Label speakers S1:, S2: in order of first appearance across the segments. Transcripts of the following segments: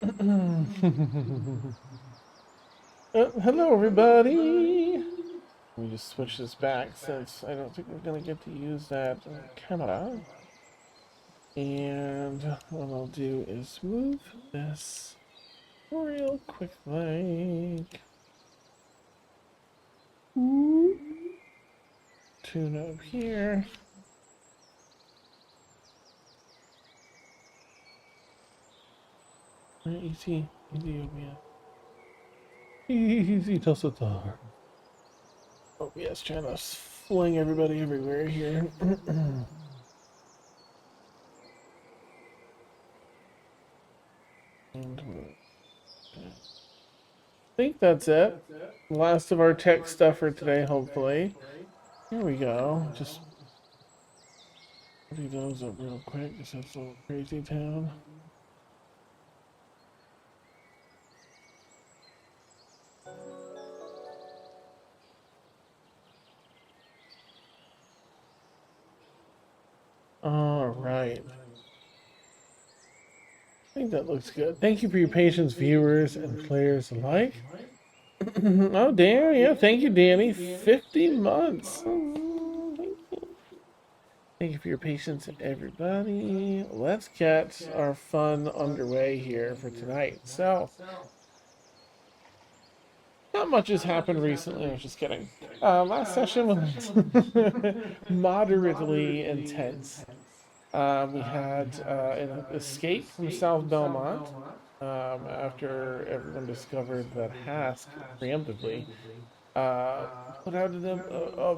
S1: Hello, everybody. Let me just switch this back since I don't think we're going to get to use that camera. And what I'll do is move this real quick, like. Tune up here. Easy, Ethiopia. Easy, Tussatar. Oh, yes, trying to fling everybody everywhere here. And I think that's it. Last of our tech stuff for today, hopefully. Here we go. Just copy those up real quick because that's a little crazy town. All right. I think that looks good. Thank you for your patience, viewers and players alike. Oh, damn. Yeah, thank you, Danny. 50 months. Thank you for your patience, everybody. Let's get our fun underway here for tonight. So, not much has happened recently. I was just kidding. Last session was moderately intense. We had an escape from South Belmont after everyone discovered that Hask preemptively put out a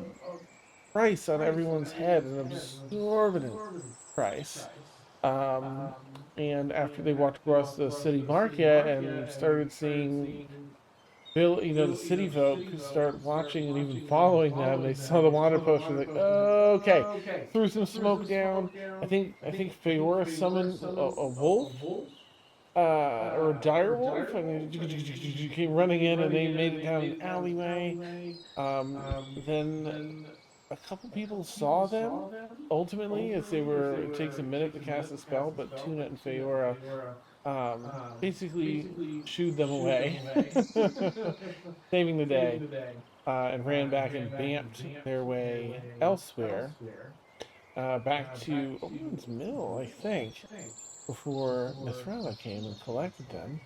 S1: price on everyone's head, an absorbent price. Um, and after they walked across the city market and started seeing the city folk start watching and even following them, they saw the wanted poster, like, okay, threw some smoke down. I think Feora summoned a wolf, or a dire wolf, and he came running in, and they made it down an alleyway. Then a couple people saw them ultimately as they were. It takes a minute to cast a spell, but Tuna and Feora basically shooed them away, saving the day, and ran back and vamped their way elsewhere, back to Owen's Mill, I think, before Misrala came and collected them.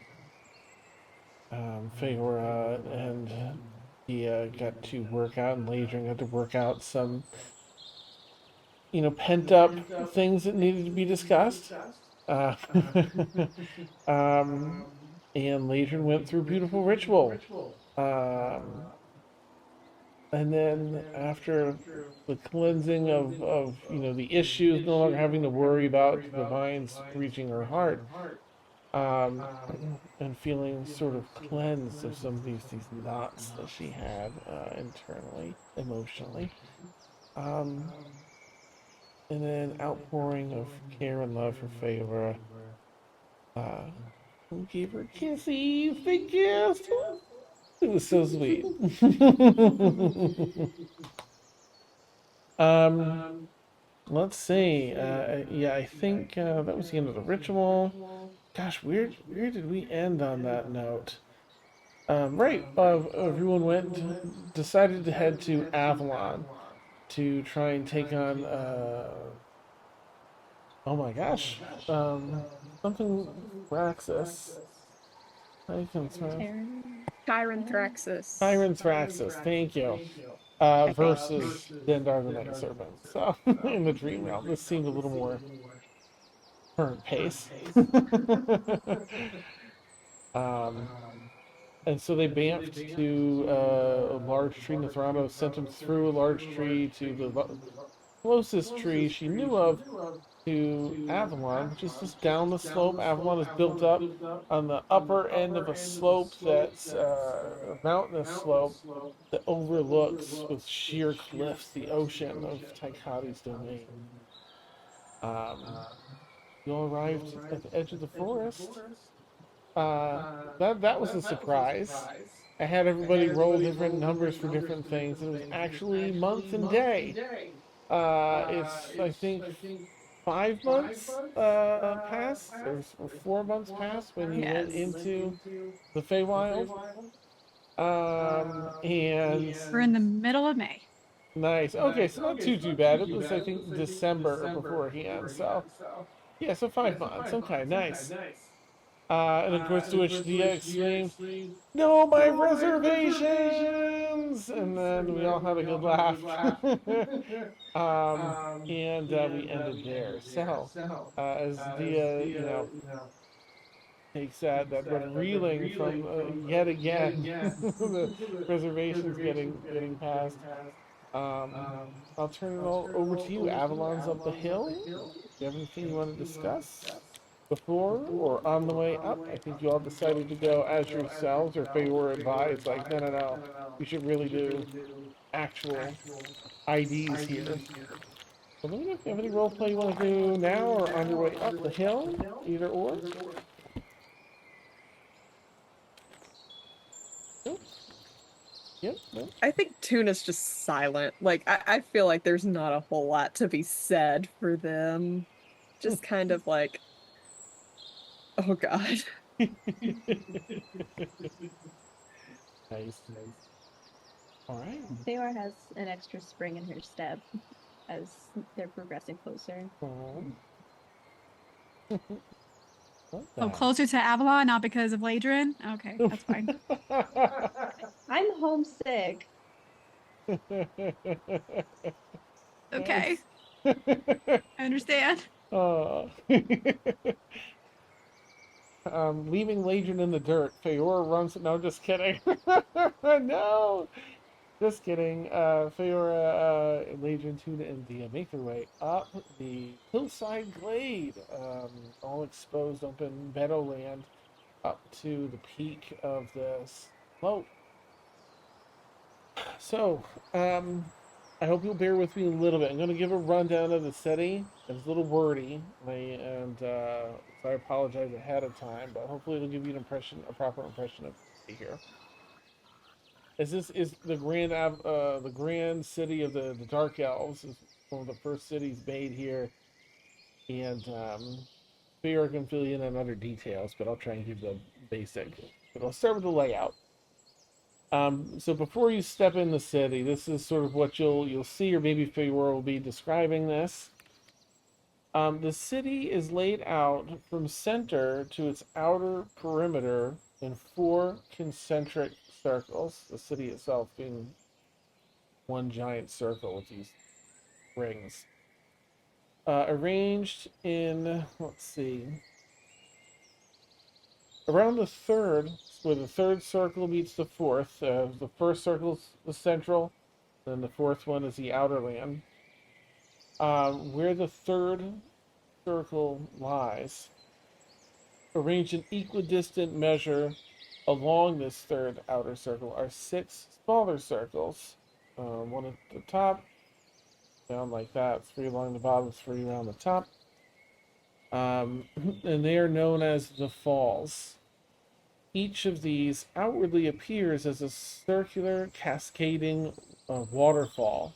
S1: Feora and he got to work out, and Ladrin got to work out some, pent up things that needed to be discussed. Uh, um, and Ladrin went through beautiful ritual. Um, and then after the cleansing of the issues, no longer having to worry about the vines reaching her heart, um, and feeling sort of cleansed of some of these knots that she had internally, emotionally. Um, and then outpouring of care and love for Feyre. Who gave her kisses? The gift. It was so sweet. um, let's see. Yeah, I think that was the end of the ritual. Gosh, where did we end on that note? Right. Everyone decided to head to Avalon to try and take on. Oh my gosh. Something Raxus. I can try.
S2: Tyranthraxis.
S1: Tyrant Thraxus, thank you. Versus Dendar the Night Serpent. So, in the Dream Realm, this seemed a little more current pace. um, and so they bamfed to a large tree. Nathrano sent him through a large tree to the closest tree she knew of to Avalon, which is just down the slope. Avalon is built up on the upper end of a slope that's a mountainous slope that overlooks with sheer cliffs the ocean of Tychati's domain. Um, you all arrived at the edge of the forest. Uh, that was a surprise. I had everybody roll different numbers for different things. It was actually month and day. It's I think 5 months passed, or 4 months passed when you went
S2: Yes.
S1: into the Feywild. And
S2: We're in the middle of May.
S1: nice. Okay, so not too bad. It was, I think, December beforehand. So yeah, so 5 months. Okay, nice. And of course, to which Dia exclaimed, "No, my reservations!" And then we all had a good laugh. um, and we ended there. So, as Dia, takes that reeling from yet again the reservations getting passed. Um, I'll turn it all over to you. Avalon's up the hill. Do you have anything you want to discuss before or on the way up? I think you all decided to go as yourselves, or if they were advised, like, no, no, no, we should really do actual IDs here. So let me know if you have any role play you want to do now or on your way up the hill, either or. Nope. Yep. Nope.
S3: I think Tuna's just silent. Like, I feel like there's not a whole lot to be said for them. Just kind of like, oh God.
S1: Nice. All right.
S4: Theor has an extra spring in her step as they're progressing closer.
S1: Oh.
S2: Oh, closer to Avalon, not because of Ladrin? Okay, that's fine.
S4: I'm homesick.
S2: Okay. I understand.
S1: Leaving Legion in the dirt. Feora runs. No, just kidding. No, just kidding. Feora, Legion, Tuna, and Dia make their way up the hillside glade, all exposed open meadowland, up to the peak of this slope. So, I hope you'll bear with me a little bit. I'm going to give a rundown of the city. It's a little wordy, so I apologize ahead of time, but hopefully it'll give you a proper impression of here. This is the grand city of the Dark Elves. Is one of the first cities made here, and Fear can fill you in on other details, but I'll try and give the basic. But I'll start with the layout. So before you step in the city, this is sort of what you'll see, or maybe Feyor will be describing this. The city is laid out from center to its outer perimeter in 4 concentric circles. The city itself being one giant circle with these rings, arranged in, let's see, around the third, where the third circle meets the fourth. The first circle's the central, then the fourth one is the outer land. Where the third circle lies, arranged in equidistant measure along this third outer circle, are 6 smaller circles. One at the top, down like that, 3 along the bottom, 3 around the top. And they are known as the falls. Each of these outwardly appears as a circular, cascading waterfall,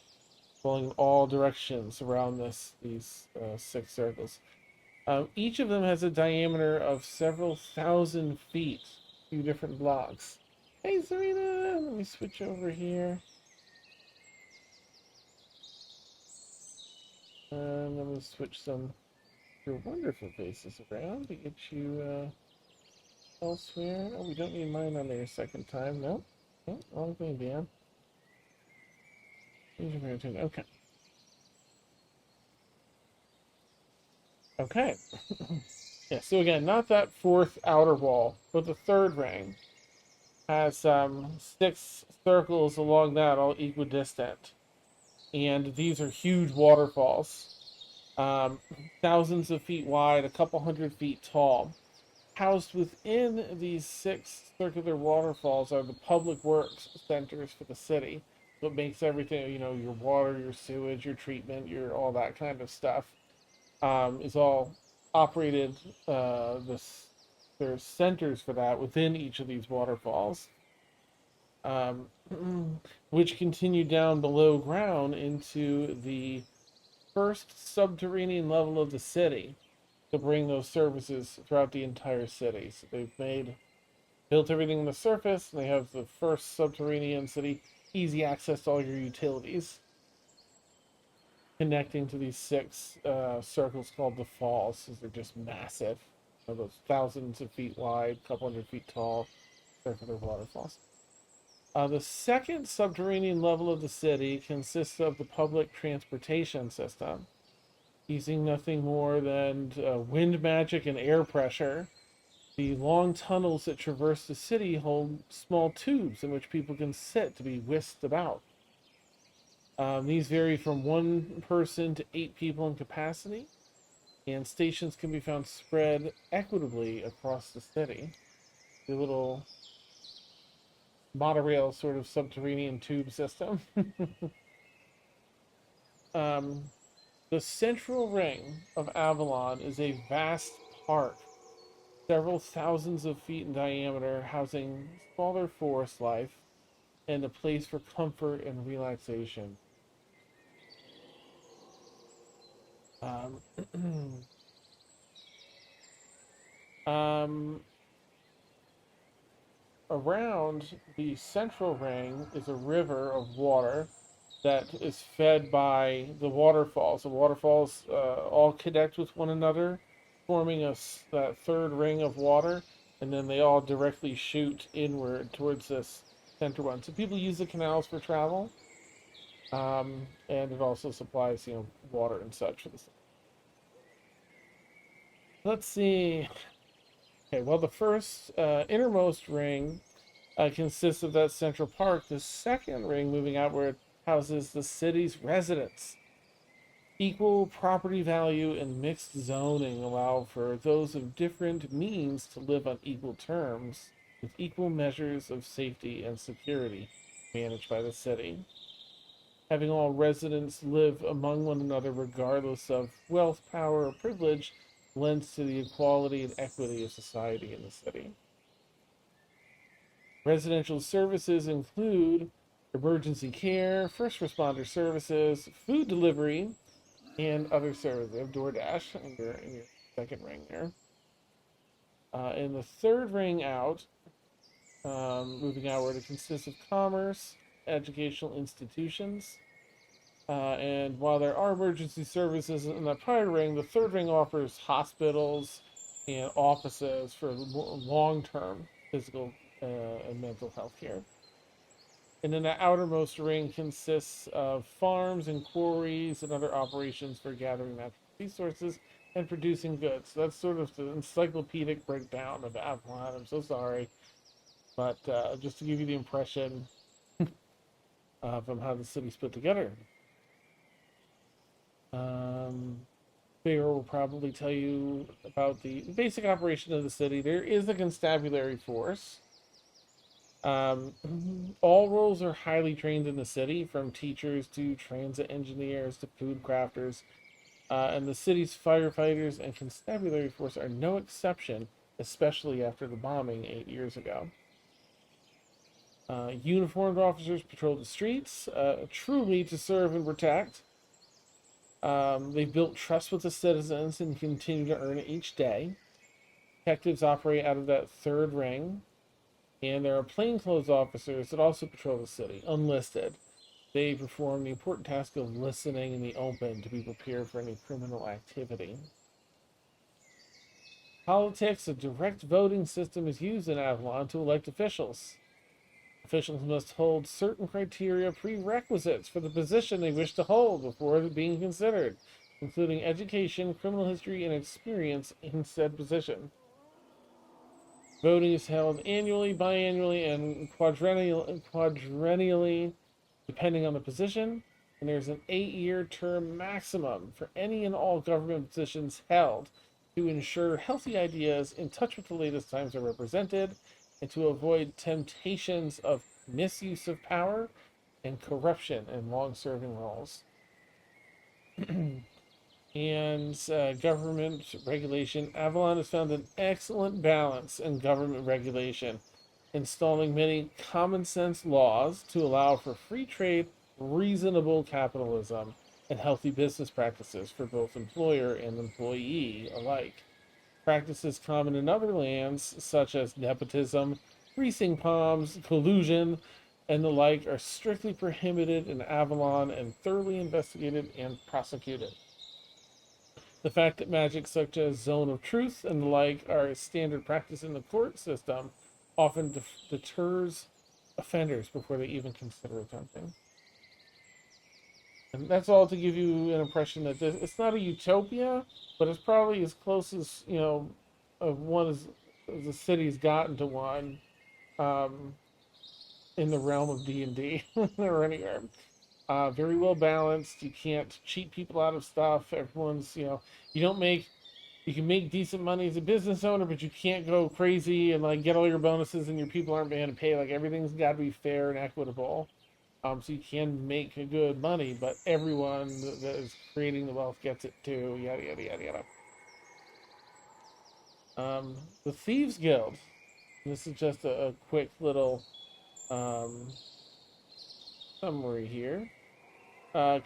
S1: flowing in all directions around these 6 circles. Each of them has a diameter of several thousand feet, a few different blocks. Hey, Serena, let me switch over here. And I'm going to switch some of your wonderful faces around to get you elsewhere. Oh, we don't need mine on there a second time. No. No, wrong thing, Dan. Okay. Okay. Yeah, so again, not that 4th outer wall, but the 3rd ring has 6 circles along that, all equidistant. And these are huge waterfalls, thousands of feet wide, a couple hundred feet tall. Housed within these 6 circular waterfalls are the public works centers for the city. What makes everything, your water, your sewage, your treatment, your all that kind of stuff, is all operated. There's centers for that within each of these waterfalls, which continue down below ground into the first subterranean level of the city to bring those services throughout the entire city. So they've built everything on the surface, and they have the first subterranean city, easy access to all your utilities, connecting to these six circles called the falls. They're just massive. Those thousands of feet wide, couple hundred feet tall, circular waterfalls. The second subterranean level of the city consists of the public transportation system, using nothing more than wind magic and air pressure. The long tunnels that traverse the city hold small tubes in which people can sit to be whisked about. These vary from 1 person to 8 people in capacity, and stations can be found spread equitably across the city. The little monorail sort of subterranean tube system. The central ring of Avalon is a vast park, several thousands of feet in diameter, housing smaller forest life and a place for comfort and relaxation. Around the central ring is a river of water that is fed by the waterfalls. The waterfalls all connect with one another, forming that third ring of water, and then they all directly shoot inward towards this center one. So people use the canals for travel, and it also supplies, water and such for the city. Let's see. Okay, well, the first innermost ring consists of that central park. The second ring, moving outward, houses the city's residents. Equal property value and mixed zoning allow for those of different means to live on equal terms, with equal measures of safety and security managed by the city. Having all residents live among one another regardless of wealth, power, or privilege lends to the equality and equity of society in the city. Residential services include emergency care, first responder services, food delivery, and other services. They have DoorDash in your second ring there. In the third ring out, moving outward, it consists of commerce, educational institutions, and while there are emergency services in the prior ring, the third ring offers hospitals and offices for long-term physical and mental health care. And then the outermost ring consists of farms and quarries and other operations for gathering natural resources and producing goods. So that's sort of the encyclopedic breakdown of Avalon. I'm so sorry, but just to give you the impression from how the city's put together. Bear will probably tell you about the basic operation of the city. There is a constabulary force. All roles are highly trained in the city, from teachers to transit engineers to food crafters. And the city's firefighters and constabulary force are no exception, especially after the bombing 8 years ago. Uniformed officers patrol the streets, truly to serve and protect. They've built trust with the citizens and continue to earn it each day. Detectives operate out of that third ring. And there are plainclothes officers that also patrol the city, unlisted. They perform the important task of listening in the open to be prepared for any criminal activity. Politics, a direct voting system is used in Avalon to elect officials. Officials must hold certain prerequisites for the position they wish to hold before being considered, including education, criminal history, and experience in said position. Voting is held annually, biannually, and quadrennially, depending on the position, and there's an 8-year term maximum for any and all government positions held to ensure healthy ideas in touch with the latest times are represented, and to avoid temptations of misuse of power and corruption in long-serving roles. And government regulation. Avalon has found an excellent balance in government regulation, installing many common sense laws to allow for free trade, reasonable capitalism, and healthy business practices for both employer and employee alike. Practices common in other lands, such as nepotism, greasing palms, collusion, and the like, are strictly prohibited in Avalon and thoroughly investigated and prosecuted. The fact that magic such as Zone of Truth and the like are standard practice in the court system often deters offenders before they even consider attempting. And that's all to give you an impression that it's not a utopia, but it's probably as close as, of one as the city's gotten to one, um, in the realm of D&D or anywhere. Very well balanced. You can't cheat people out of stuff. Everyone's, you don't make, you can make decent money as a business owner, but you can't go crazy and like get all your bonuses and your people aren't going to pay. Like everything's got to be fair and equitable. So you can make good money, but everyone that is creating the wealth gets it too. Yada yada yada yada. The Thieves Guild. This is just a quick little summary here.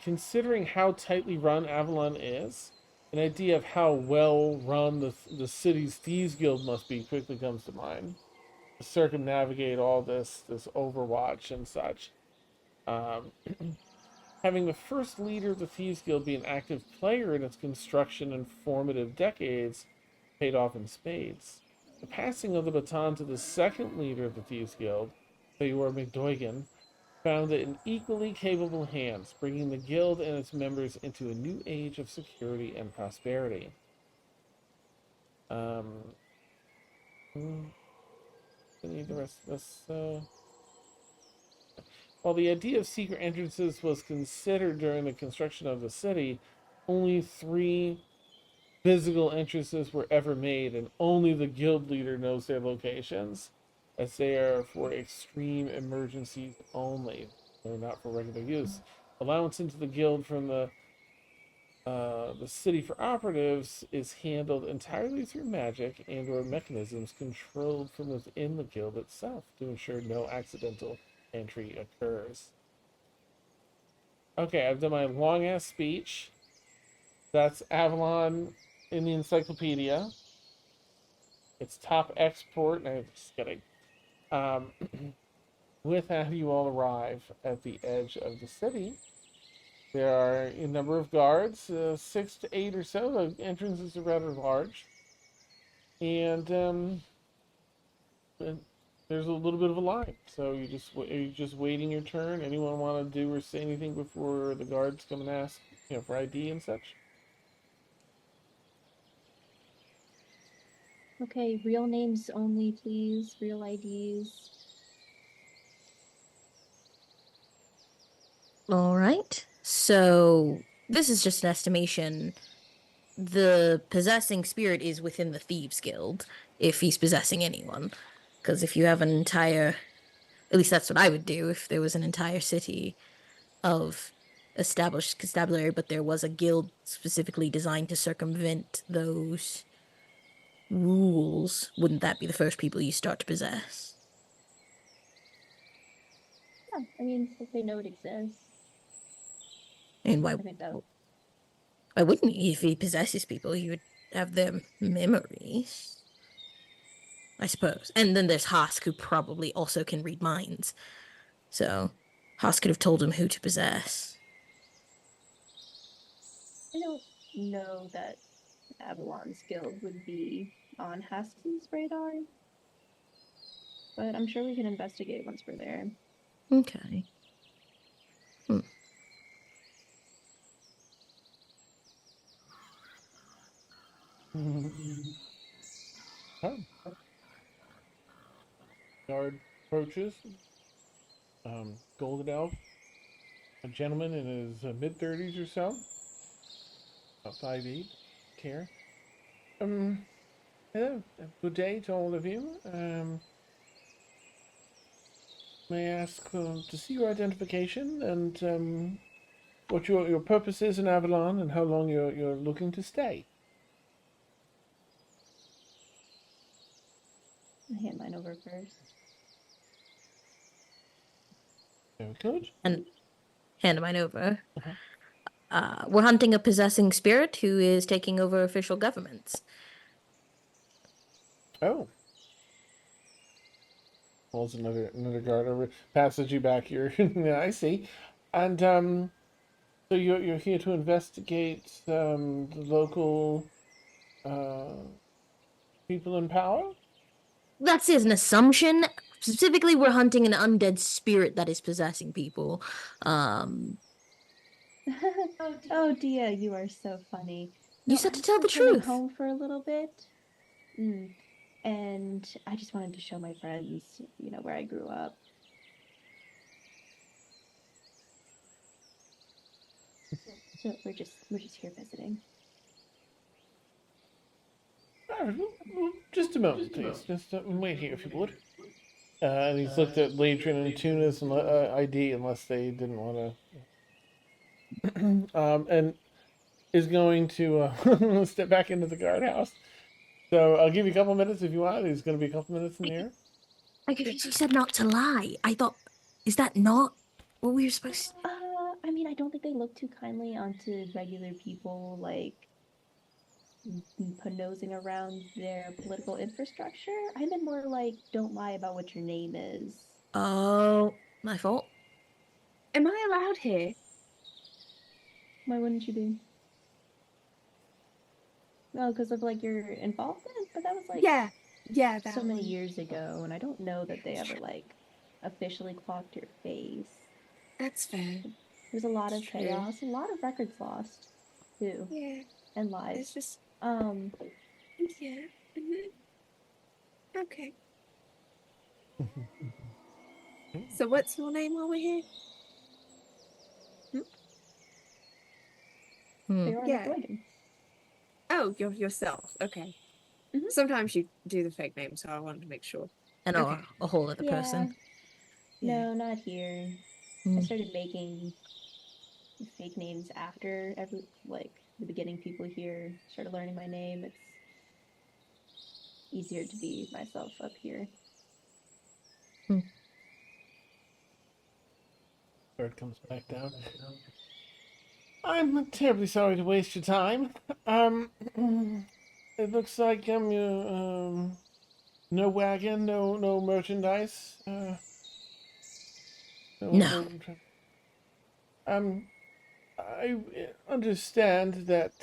S1: Considering how tightly run Avalon is, an idea of how well run the city's Thieves Guild must be quickly comes to mind. To circumnavigate all this Overwatch and such. Having the first leader of the Thieves Guild be an active player in its construction and formative decades paid off in spades. The passing of the baton to the second leader of the Thieves Guild, Theodore McDoigan, found it in equally capable hands, bringing the guild and its members into a new age of security and prosperity. I need the rest of this. While the idea of secret entrances was considered during the construction of the city, only 3 physical entrances were ever made, and only the guild leader knows their locations, as they are for extreme emergencies only. They're not for regular use. Allowance into the guild from the city for operatives is handled entirely through magic and or mechanisms controlled from within the guild itself to ensure no accidental entry occurs. Okay, I've done my long ass speech. That's Avalon in the encyclopedia. It's top export. No, just kidding. With that, you all arrive at the edge of the city. There are a number of guards, 6 to 8 or so. The entrances are rather large. And there's a little bit of a line. So you're just waiting your turn. Anyone want to do or say anything before the guards come and ask, for ID and such?
S4: Okay, real names only, please. Real IDs.
S5: All right. So this is just an estimation. The possessing spirit is within the Thieves Guild, if he's possessing anyone. Because if you have an entire, at least that's what I would do if there was an entire city of established constabulary, but there was a guild specifically designed to circumvent those rules. Wouldn't that be the first people you start to possess?
S4: Yeah, I mean, if they know it exists.
S5: And why?
S4: I think that.
S5: Why wouldn't he? If he possesses people, he would have their memories, I suppose. And then there's Hask, who probably also can read minds. So Hask could have told him who to possess.
S4: I don't know that Avalon's guild would be on Haskell's radar, but I'm sure we can investigate once we're there.
S5: Okay.
S1: Oh. Guard approaches. Golden elf, a gentleman in his mid-30s or so, about 5'8", care. Hello, good day to all of you. May I ask to see your identification and what your purpose is in Avalon and how long you're looking to stay?
S4: I'll hand mine over first.
S1: Very good.
S5: And hand mine over. We're hunting a possessing spirit who is taking over official governments.
S1: Oh. Pulls another guard over, passes you back here. Yeah, I see. And so you're here to investigate the local uh people in power?
S5: That's an assumption. Specifically, we're hunting an undead spirit that is possessing people. Um,
S4: Oh dear, you are so funny.
S5: you
S4: No,
S5: said
S4: I'm
S5: to tell the
S4: just returning
S5: truth.
S4: home for a little bit. And I just wanted to show my friends, where I grew up. So we're just here visiting.
S1: Just a moment, please. Just wait here, if you would. And he's looked at Ladrin and Tunis and ID, unless they didn't want to. And is going to step back into the guardhouse. So I'll give you a couple minutes if you want. There's going to be a couple minutes in there.
S5: Like, if you said not to lie, I thought, is that not what we were supposed to?
S4: I mean, I don't think they look too kindly onto regular people, like nosing around their political infrastructure. I meant more like, don't lie about what your name is.
S5: Oh, my fault.
S6: Am I allowed here?
S4: Why wouldn't you be? No, because of like your involvement, but that was like
S6: Yeah, that
S4: so many
S6: one.
S4: years ago, and I don't know that they ever like officially clocked your face.
S6: That's fair.
S4: There's a lot of
S6: It's true.
S4: chaos, a lot of records lost, too,
S6: Yeah,
S4: and lives.
S6: it's just yeah. Okay. So what's your name while we're here?
S4: Feora
S6: Yeah.
S4: McGuigan.
S6: Oh, you're yourself. Okay.
S4: Mhm.
S6: Sometimes you do the fake name, so I wanted to make sure.
S5: And
S6: Okay.
S5: a whole other person.
S6: Yeah.
S4: No, not here. I
S5: Mm.
S4: started making fake names after the beginning people here started learning my name. It's easier to be myself up here.
S1: Bird comes back down. I'm terribly sorry to waste your time. It looks like no wagon, no merchandise.
S5: No.
S1: I understand that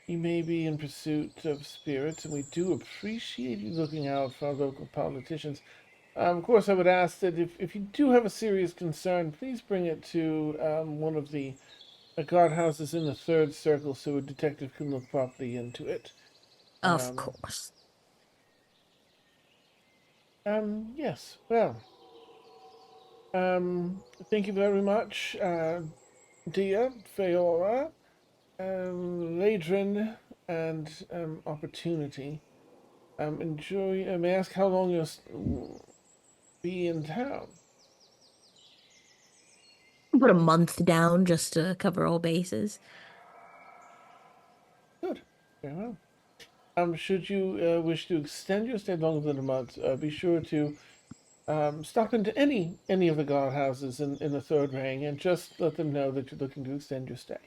S1: you may be in pursuit of spirits, and we do appreciate you looking out for our local politicians. Of course, I would ask that if you do have a serious concern, please bring it to one of the guardhouses in the third circle so a detective can look properly into it.
S5: Of course.
S1: Yes, well, thank you very much, Dia, Feora, Ladrin, and Opportunity. Enjoy. May I ask how long you'll be in town?
S5: Put a month down just to cover all bases.
S1: Good. Very well. Should you wish to extend your stay longer than a month, be sure to stop into any of the guardhouses in the third ring and just let them know that you're looking to extend your stay.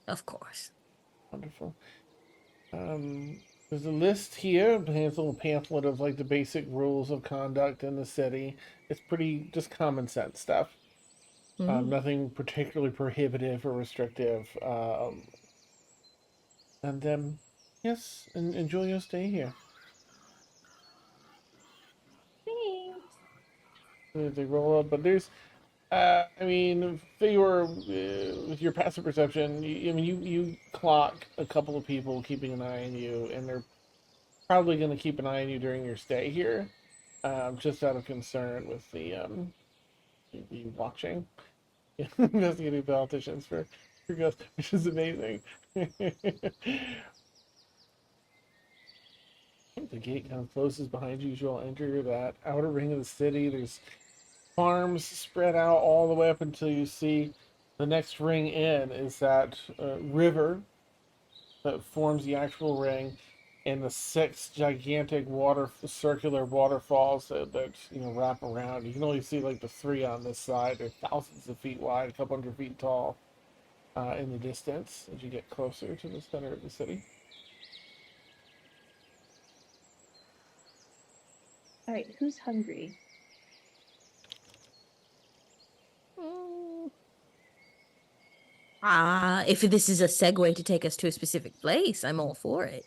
S5: Of course.
S1: Wonderful. There's a list here, a little pamphlet of like the basic rules of conduct in the city. It's pretty just common sense stuff. Nothing particularly prohibitive or restrictive. And yes, enjoy your stay here.
S4: Thanks.
S1: They roll up, but there's, I mean, Feyor, with your passive perception, you clock a couple of people keeping an eye on you, and they're probably going to keep an eye on you during your stay here, just out of concern with the watching, investigating politicians for ghosts, which is amazing. The gate kind of closes behind you as you all enter that outer ring of the city. There's farms spread out all the way up until you see the next ring in is that river that forms the actual ring, and the 6 gigantic circular waterfalls that wrap around. You can only see like the 3 on this side. They're thousands of feet wide, a couple hundred feet tall. in the distance as you get closer to the center of the city.
S4: All right, who's hungry?
S5: If this is a segue to take us to a specific place, I'm all for it.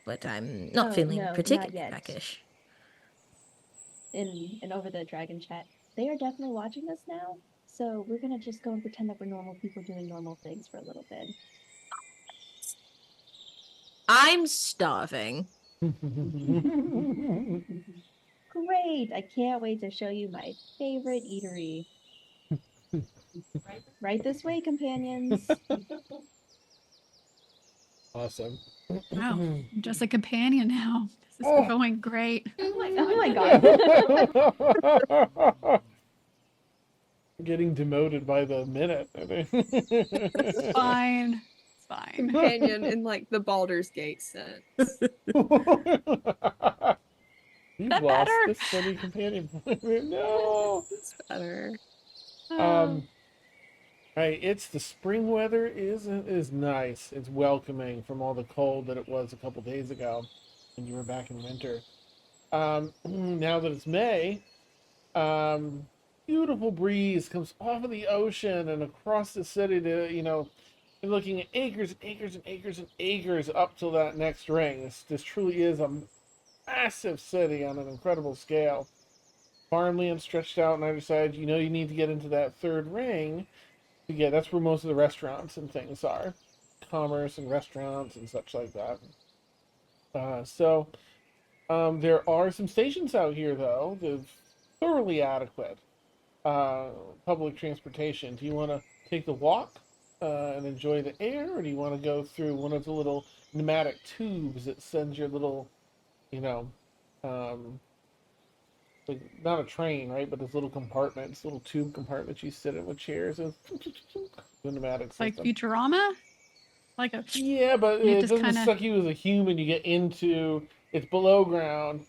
S5: But I'm not
S4: Oh,
S5: feeling
S4: no, not
S5: particularly
S4: yet.
S5: peckish.
S4: In over the dragon chat, they are definitely watching us now. So we're gonna just go and pretend that we're normal people doing normal things for a little bit.
S5: I'm starving.
S4: Great! I can't wait to show you my favorite eatery. Right this way, companions.
S1: Awesome.
S2: Wow, I'm just a companion now. This is
S1: Oh.
S2: going great.
S4: Oh my god.
S1: Getting demoted by the minute.
S2: It's fine. It's fine.
S3: Companion in like the Baldur's Gate sense.
S1: You've
S2: That
S1: lost
S2: better?
S1: this steady companion. No.
S3: It's better.
S1: Right, it's the spring weather is nice. It's welcoming from all the cold that it was a couple days ago when you were back in winter. Now that it's May, beautiful breeze comes off of the ocean and across the city to, you're looking at acres and acres and acres and acres up till that next ring. This truly is a massive city on an incredible scale. Farmland stretched out on either side. You need to get into that third ring. Yeah, that's where most of the restaurants and things are. Commerce and restaurants and such like that. There are some stations out here, though. They're thoroughly adequate public transportation. Do you want to take the walk and enjoy the air, or do you want to go through one of the little pneumatic tubes that sends your little, like not a train, right? But this little compartments, little tube compartments you sit in with chairs and the pneumatic system.
S2: Like Futurama? Like a
S1: Yeah, but
S2: you
S1: it
S2: just
S1: doesn't
S2: kinda-
S1: suck you as a human. You get into it's below ground,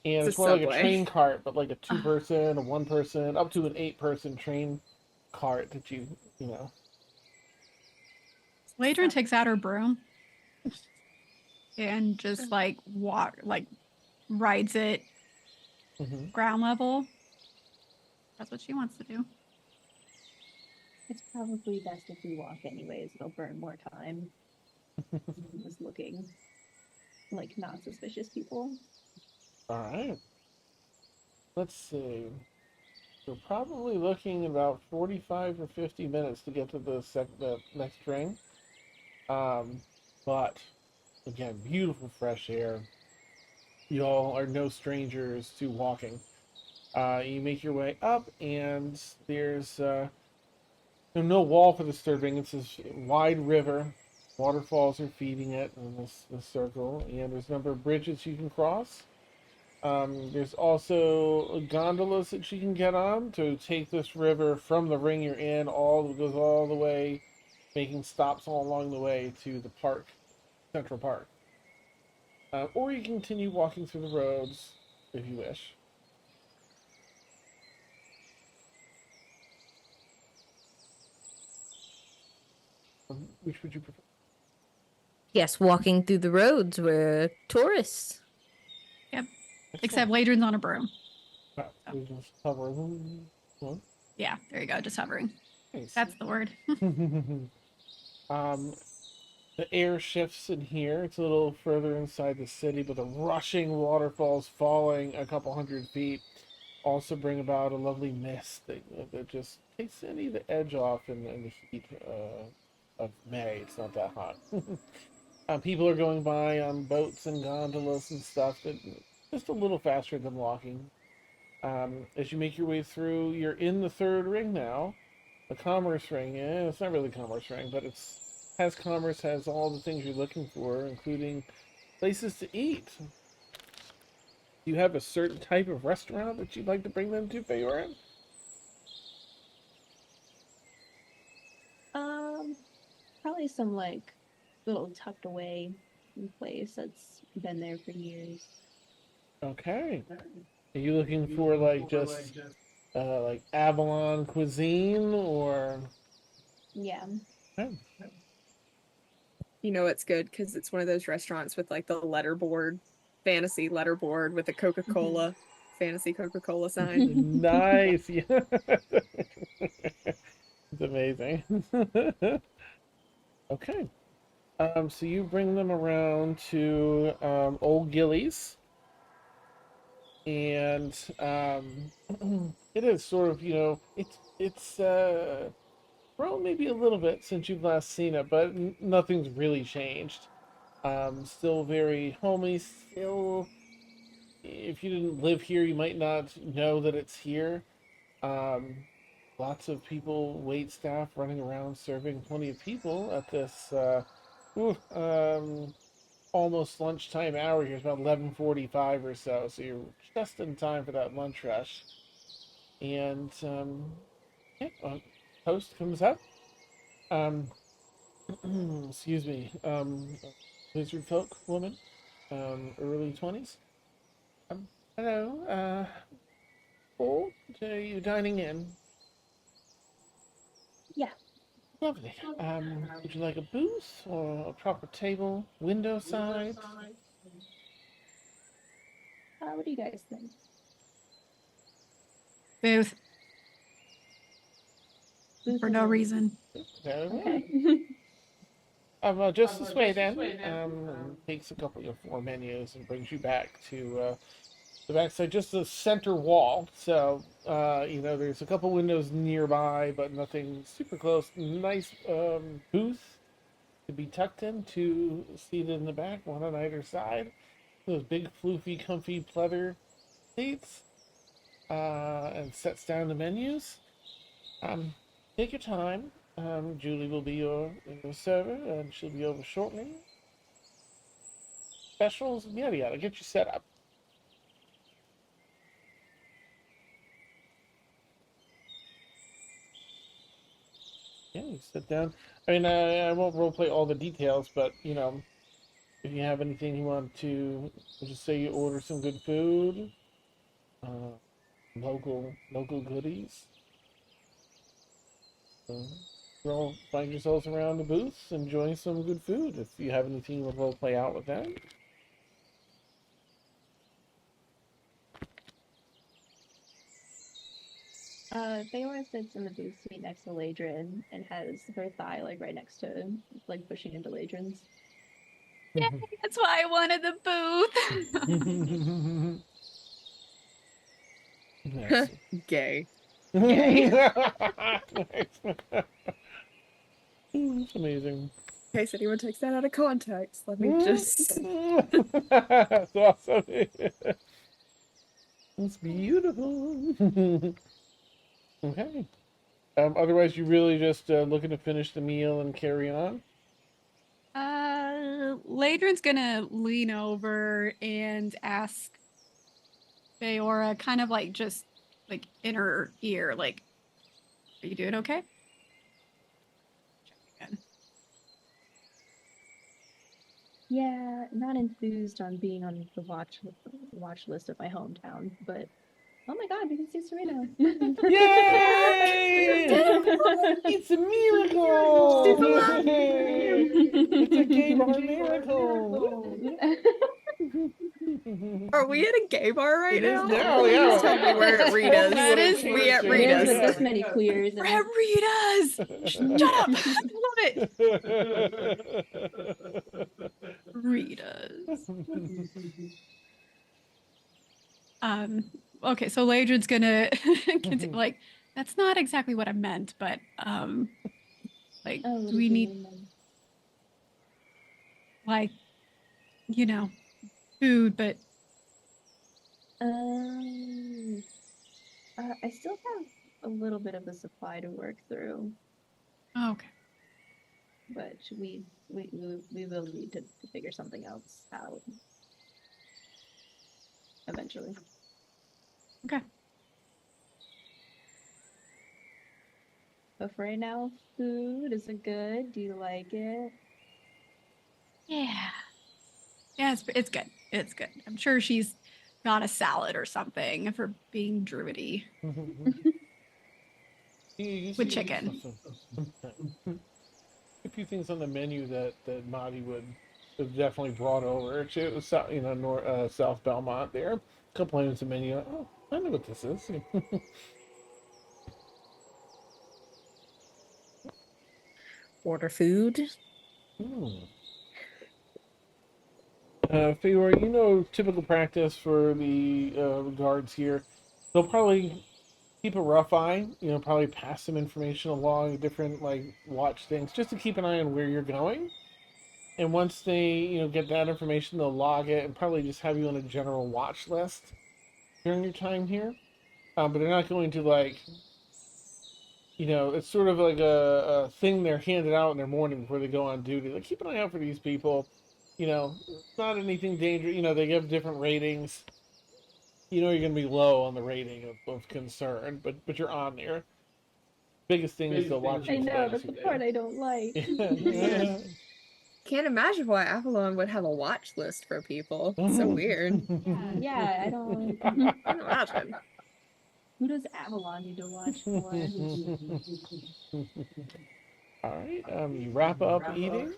S1: and
S3: It's
S1: it's
S3: a
S1: more like a
S3: subway.
S1: train cart, but like a 2-person, a 1-person, up to an 8-person train cart that you know.
S2: Ladrin takes out her broom and just like rides it
S1: Mm-hmm.
S2: ground level. That's what she wants to do.
S4: It's probably best if we walk anyways. It'll burn more time. Just looking like not suspicious people.
S1: All right. Let's see. We're probably looking about 45 or 50 minutes to get to the next ring. But again, beautiful fresh air. Y'all are no strangers to walking. You make your way up, and there's no wall for this third ring. It's this wide river. Waterfalls are feeding it in this circle, and there's a number of bridges you can cross. There's also gondolas that you can get on to take this river from the ring you're in, goes all the way, making stops all along the way to the park, Central Park. Or you can continue walking through the roads if you wish. Which would you prefer?
S5: Yes, walking through the roads were tourists.
S2: Except Ladrin's on a broom.
S1: We just hover them. One.
S2: Yeah, there you go, just hovering.
S1: Nice.
S2: That's the word.
S1: The air shifts in here. It's a little further inside the city, but the rushing waterfalls falling a couple hundred feet also bring about a lovely mist that just takes any of the edge off in the heat of May. It's not that hot. People are going by on boats and gondolas and stuff that just a little faster than walking. As you make your way through, you're in the third ring now. The commerce ring. It's not really commerce ring, but has commerce, has all the things you're looking for, including places to eat. Do you have a certain type of restaurant that you'd like to bring them to, Fayoran?
S4: Probably some like little tucked away place that's been there for years.
S1: Okay. Are you looking for like like Avalon cuisine or?
S4: Yeah.
S1: Okay.
S3: You know it's good because it's one of those restaurants with like the letterboard, fantasy letterboard with a Coca-Cola, fantasy Coca-Cola sign.
S1: Nice. Yeah. It's amazing. Okay. So you bring them around to Old Gillies, and it is sort of, it's grown maybe a little bit since you've last seen it, but nothing's really changed. Still very homey. Still, if you didn't live here, you might not know that it's here. Um, Lots of people, wait staff running around serving plenty of people at this ooh, almost lunchtime hour here. It's about 11:45 or so, so you're just in time for that lunch rush. And yeah, host comes up. Um, excuse me, lizard folk woman, early 20s. Um, Hello, Paul, are you dining in?
S4: Yeah.
S1: Lovely. Would you like a booth or a proper table, window side?
S4: What do you guys think?
S2: Booth
S4: Booth
S2: for
S4: or
S2: no
S4: room?
S2: reason.
S1: Very well.
S4: Okay.
S1: Well, just this way then. And takes a couple of your 4 menus and brings you back to the backside, just the center wall. So, there's a couple windows nearby, but nothing super close. Nice booth to be tucked in, 2 seated in the back, one on either side. Those big, floofy, comfy pleather seats. And sets down the menus. Take your time. Julie will be your server, and she'll be over shortly. Specials, yada yada. Get you set up. Yeah, you sit down. I mean, I won't roleplay all the details, but if you have anything you want to, just say you order some good food, uh, local goodies. You all find yourselves around the booths enjoying some good food. If you have anything you want to roleplay out with them.
S4: Feora sits in the booth seat next to Ladrin and has her thigh like right next to like pushing into Ladrin's.
S2: Yay, that's why I wanted the booth.
S1: Nice.
S3: Gay.
S1: It's amazing.
S3: In case anyone takes that out of context, let me just.
S1: That's awesome. It's beautiful. Okay. Otherwise, you really just looking to finish the meal and carry on?
S2: Ladrin's gonna lean over and ask Feora, kind of like just like in her ear, like, "Are you doing okay?" Check in.
S4: Yeah, not enthused on being on the watch list of my hometown, but oh my god, we can see Serena.
S1: Yay! It's a miracle! It's a gay bar miracle!
S3: Are we at a gay bar right
S1: It is
S3: now?
S1: now,
S3: Please
S1: yeah.
S3: tell me we're at Rita's.
S2: That is-
S3: We at
S4: It is
S3: Rita's.
S4: with this many queers.
S2: We're
S4: And
S2: at Rita's! Shut up! Love it! Rita's. Okay, so Ladrin's gonna continue, like, that's not exactly what I meant, but like,
S4: oh, what
S2: do we
S4: do you
S2: need
S4: mean then?
S2: like, food, but
S4: I still have a little bit of the supply to work through,
S2: oh, okay.
S4: but we will need to figure something else out eventually.
S2: Okay.
S4: But for right now, food is it good? Do you like it?
S2: Yeah. Yeah, it's good. It's good. I'm sure she's got a salad or something for being druidy. With chicken.
S1: a few things on the menu that Marty would have definitely brought over to South Belmont there. A couple items on the menu. Oh, I know what this is.
S5: Order food.
S1: Feyre, you know, typical practice for the guards here. They'll probably keep a rough eye, you know, probably pass some information along, different, like, watch things, just to keep an eye on where you're going. And once they, you know, get that information, they'll log it and probably just have you on a general watch list during your time here. But they're not going to, like, you know, it's sort of like a thing they're handed out in their morning before they go on duty. Like, keep an eye out for these people. You know, it's not anything dangerous. You know, they give different ratings. You know, you're going to be low on the rating of concern, but you're on there. Biggest thing is they'll watch
S4: I
S1: you
S4: know,
S1: twice
S4: that's
S1: a
S4: the
S1: day.
S4: part I don't like.
S3: Yeah. Can't imagine why Avalon would have a watch list for people. So weird.
S4: Yeah, I don't.
S3: Can't imagine.
S4: Who does Avalon need to watch for?
S1: All right, you wrap up eating,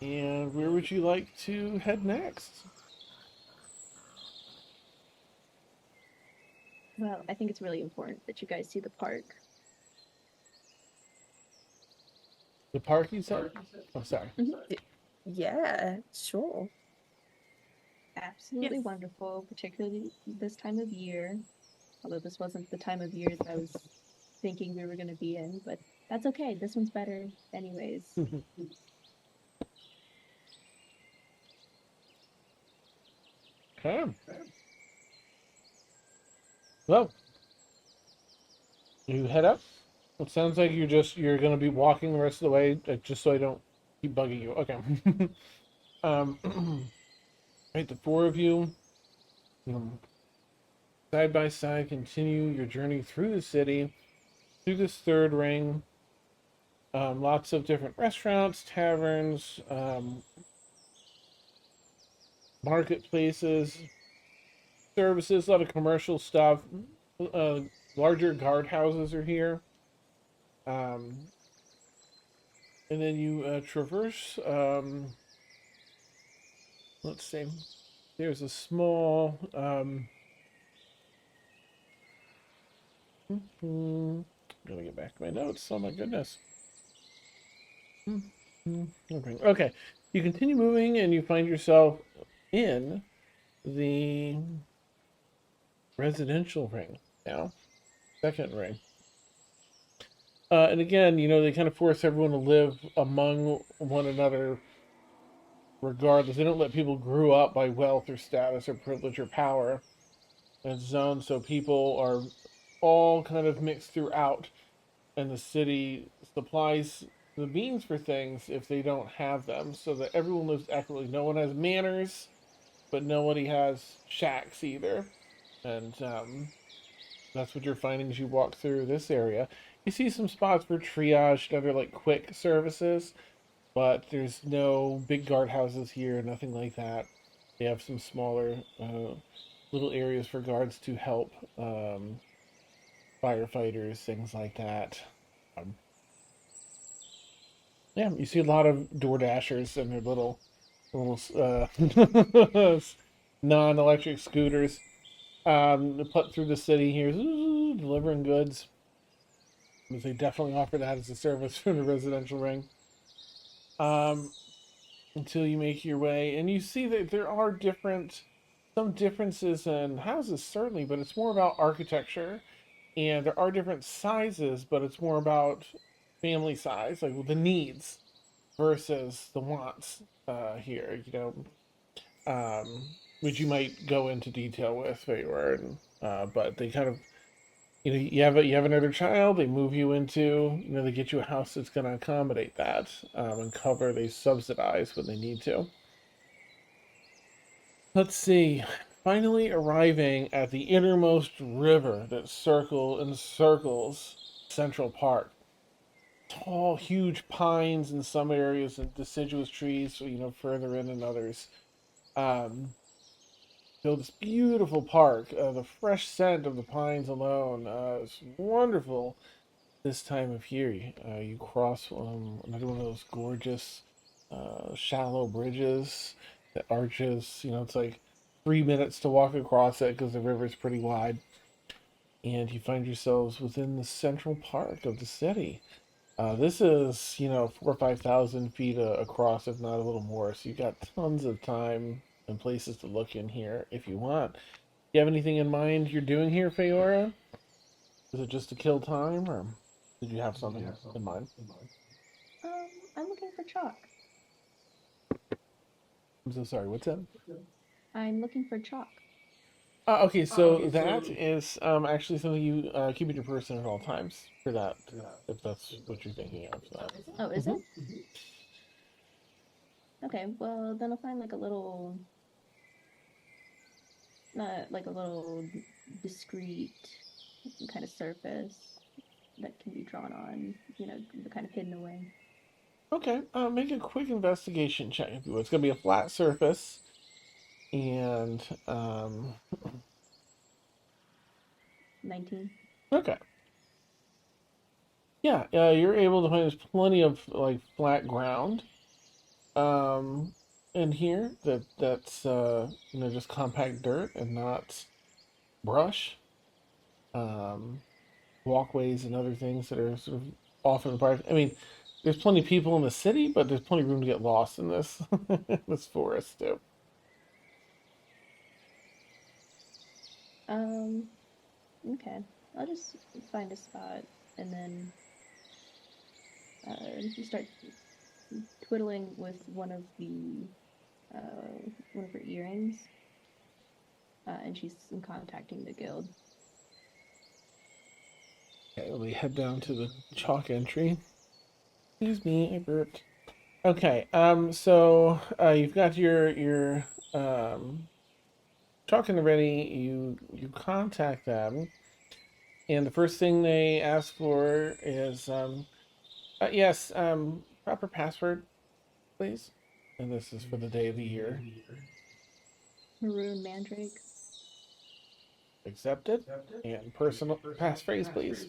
S1: and where would you like to head next?
S4: Well, I think it's really important that you guys see the park.
S1: The park, you said? Oh, sorry.
S3: Yeah, sure.
S4: Absolutely
S2: Yes.
S4: wonderful, particularly this time of year. Although this wasn't the time of year that I was thinking we were going to be in, but that's okay. This one's better, anyways.
S1: Okay. Well, you head up. It sounds like you're gonna be walking the rest of the way, just so I don't keep bugging you. Okay. Right, the four of you, side by side, continue your journey through the city, through this third ring. Lots of different restaurants, taverns, marketplaces, services, a lot of commercial stuff. Larger guardhouses are here. And then you traverse. Let's see. There's a small. Let me get back to my notes. Oh my goodness. Okay. You continue moving, and you find yourself in the residential ring now. Second ring. And again, you know, they kind of force everyone to live among one another regardless. They don't let people grow up by wealth or status or privilege or power. And zone, so people are all kind of mixed throughout, and the city supplies the means for things if they don't have them, so that everyone lives equitably. No one has manors, but nobody has shacks either. And that's what you're finding as you walk through this area. You see some spots for triage and other like quick services, but there's no big guardhouses here, nothing like that. They have some smaller little areas for guards to help firefighters, things like that. Yeah, you see a lot of Door Dashers and their little non-electric scooters put through the city here, delivering goods. They definitely offer that as a service for the residential ring. Until you make your way, and you see that there are some differences in houses, certainly, but it's more about architecture. And there are different sizes, but it's more about family size, like the needs versus the wants here, you know, which you might go into detail with, but they kind of, you know, you have another child, they move you into, you know, they get you a house that's going to accommodate that and cover, they subsidize when they need to. Let's see. Finally arriving at the innermost river that encircles Central Park. Tall, huge pines in some areas and deciduous trees, you know, further in others. So this beautiful park, the fresh scent of the pines alone is wonderful this time of year, you cross another one of those gorgeous, shallow bridges that arches. You know, it's like 3 minutes to walk across it because the river's pretty wide. And you find yourselves within the central park of the city. This is, 4 or 5 thousand feet across, if not a little more. So you got tons of time and places to look in here if you want. Do you have anything in mind you're doing here, Feora? Is it just to kill time, or did you have something in mind?
S4: I'm looking for chalk.
S1: I'm so sorry. What's that?
S4: I'm looking for chalk.
S1: Okay, so that is actually something you keep in your person at all times for that, if that's what you're thinking of. So.
S4: Oh, is it? Okay, well then I'll find like a little, not like a little discreet kind of surface that can be drawn on, kind of hidden away.
S1: Okay, make a quick investigation check if you would. It's gonna be a flat surface, and
S4: 19.
S1: okay, yeah, you're able to find there's plenty of like flat ground, in here that's just compact dirt and not brush, um, walkways and other things that are sort of off in the park. I mean, there's plenty of people in the city, but there's plenty of room to get lost in this this forest too.
S4: Okay. I'll just find a spot and then you start twiddling with one of her earrings. And she's contacting the guild.
S1: Okay, we head down to the chalk entry. Excuse me, I burped. Okay, so you've got your chalk in the ready. You contact them, and the first thing they ask for is yes, proper password, please. And this is for the day of the year.
S4: Maroon Mandrake.
S1: Accepted. And personal passphrase, please.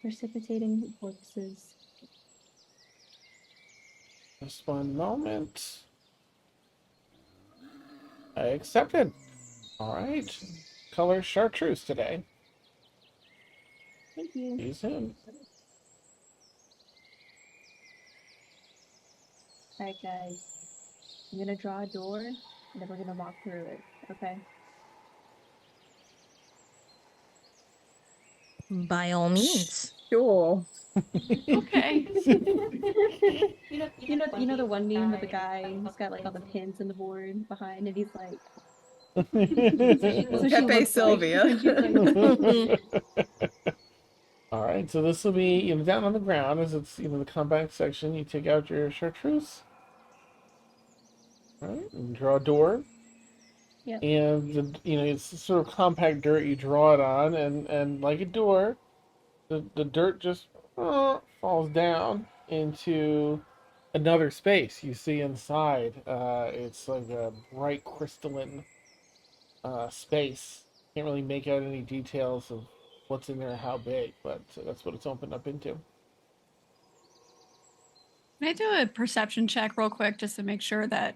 S4: Precipitating corpses.
S1: Just one moment. I accepted. All right. Color chartreuse today.
S4: Thank you.
S1: See you soon.
S4: Alright, guys. I'm gonna draw a door, and then we're gonna walk through it, okay?
S5: By all means.
S3: Sure.
S2: Okay.
S4: You know the one meme of the guy who's got like all the pins in the board behind, and he's like,
S3: Pepe
S4: looks
S3: Sylvia.
S4: Like, she's like,
S1: All right, so this will be down on the ground as it's the compact section. You take out your chartreuse. All right, and draw a door.
S4: Yep.
S1: And it's sort of compact dirt. You draw it on, and like a door, the dirt just falls down into another space. You see inside. It's like a bright crystalline space. Can't really make out any details of what's in there, how big, but that's what it's opened up into.
S2: Can I do a perception check real quick just to make sure that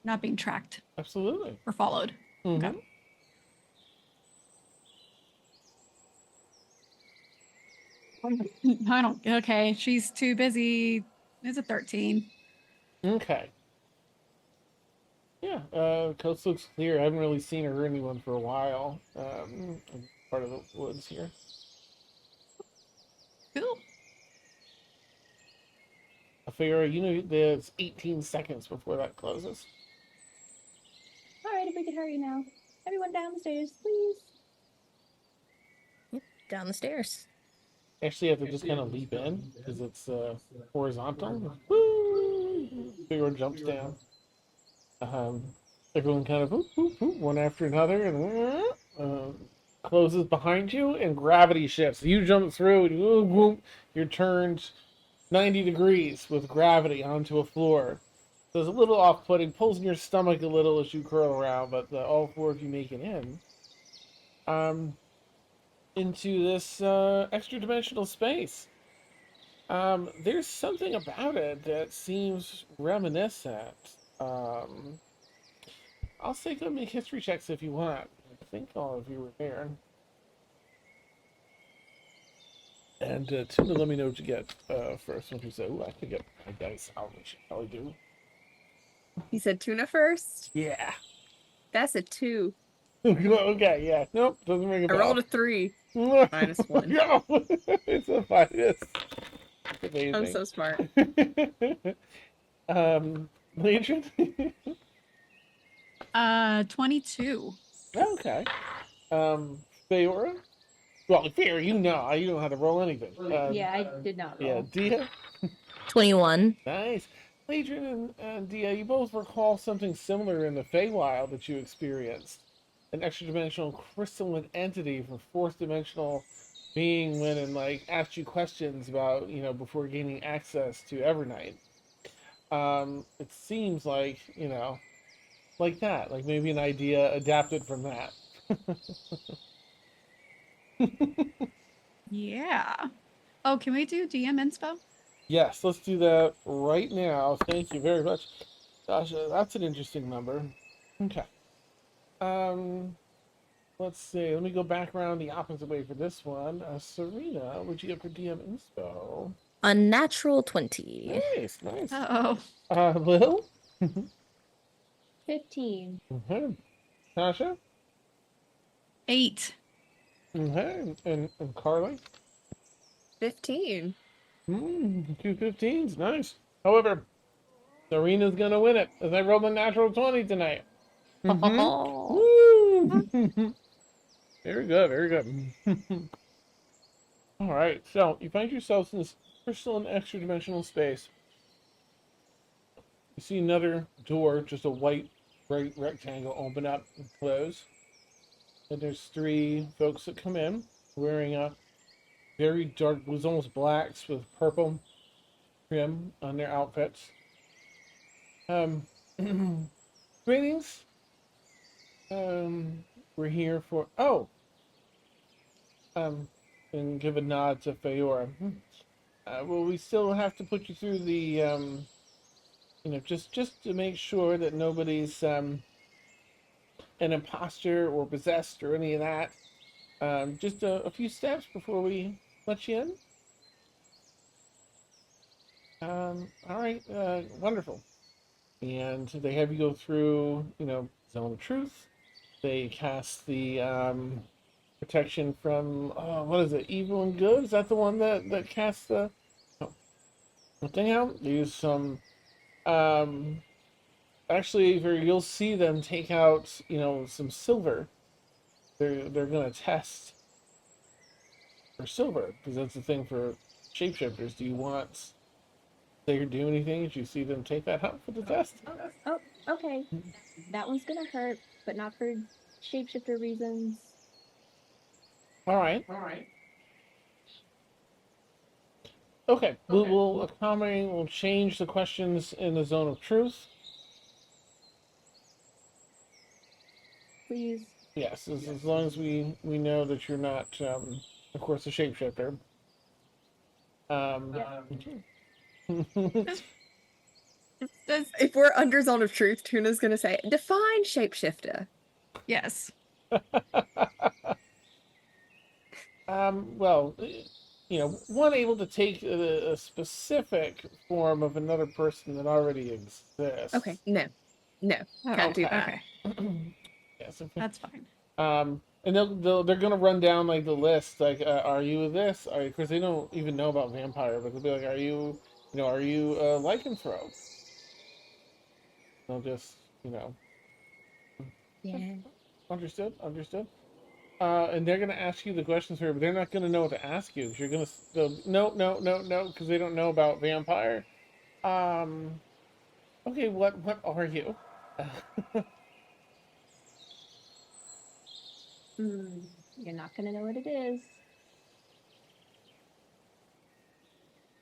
S2: I'm not being tracked
S1: Absolutely.
S2: or followed?
S1: Mhm.
S2: Okay. I don't. Okay, she's too busy. It's a 13.
S1: Okay. Yeah, coast looks clear. I haven't really seen or heard anyone for a while. In part of the woods here.
S2: Cool.
S1: I figure there's 18 seconds before that closes.
S4: alright, if we could hurry now. Everyone down the stairs, please.
S5: Down the stairs.
S1: Actually, you have to just kind of leap in because it's horizontal. Woo! Everyone jumps down. Everyone kind of whoop, whoop, whoop, one after another, and closes behind you, and gravity shifts. You jump through, and whoop, whoop, you're turned 90 degrees with gravity onto a floor. So it's a little off-putting, pulls in your stomach a little as you curl around, but all four of you make it in. into this extra dimensional space. There's something about it that seems reminiscent. I'll say go make history checks if you want. I think all of you were there. And Tuna, let me know what you get first. When you say, "Ooh, I could get my dice," I'll probably do.
S3: You said tuna first?
S1: Yeah.
S3: That's a 2.
S1: Okay. Yeah. Nope. Doesn't ring a
S3: I
S1: bell.
S3: rolled a 3. -1.
S1: No, it's a minus. It's
S3: I'm
S1: amazing.
S3: so smart.
S1: Legion.
S2: 22.
S1: Okay. Feora. Well, Feora, you don't know how to roll anything.
S4: Yeah, I did not roll.
S1: Yeah, Dia.
S5: 21.
S1: Nice. Legion and Dia, you both recall something similar in the Feywild that you experienced. An extra-dimensional crystalline entity from fourth-dimensional being went and asked you questions about, before gaining access to Evernight. It seems like that, like maybe an idea adapted from that.
S2: Yeah. Oh, can we do DM inspo?
S1: Yes, let's do that right now. Thank you very much. Gosh, that's an interesting number. Okay. Let's see. Let me go back around the opposite way for this one. Serena, what'd you get for DM inspo?
S5: Unnatural 20.
S1: Nice, nice.
S2: Oh.
S1: Lil?
S4: 15.
S1: Okay. Tasha?
S2: 8.
S1: Okay. And Carly?
S3: 15.
S1: 2 15s. Nice. However, Serena's gonna win it, as I rolled a natural 20 tonight. Woo! Very good, very good. Alright, so you find yourselves in this crystal and extra dimensional space. You see another door, just a white, bright rectangle, open up and close. And there's 3 folks that come in wearing very dark blues, almost blacks with purple trim on their outfits. Greetings. We're here for and give a nod to Feora. Well, we still have to put you through the just to make sure that nobody's an imposter or possessed or any of that. Just a few steps before we let you in. All right, wonderful. And they have you go through, Zone of Truth. They cast the protection from, what is it, Evil and Good? Is that the one that casts the thing out? They use some, actually, you'll see them take out, some silver. They're gonna test for silver, because that's the thing for shapeshifters. Do you want they do anything if you see them take that out for the test?
S4: Oh, okay. That one's gonna hurt, but not for shapeshifter reasons.
S1: All right. Okay, we'll accommodate. We'll change the questions in the Zone of Truth.
S4: Please.
S1: Yes, as long as we know that you're not, of course, a shapeshifter.
S3: If we're under Zone of Truth, Tuna's gonna say, define shapeshifter.
S2: Yes.
S1: Well, one able to take a specific form of another person that already exists.
S3: Okay, no. Can't do that.
S2: Okay.
S1: Yes,
S2: That's fine.
S1: and they're gonna run down the list. Are you this? Because they don't even know about vampire, but they'll be like, are you lycanthrope? They'll just,
S5: Yeah.
S1: understood. And they're gonna ask you the questions here, but they're not gonna know what to ask you. You're gonna go, no, because they don't know about vampire. Okay, what are you?
S4: You're not gonna know what it is.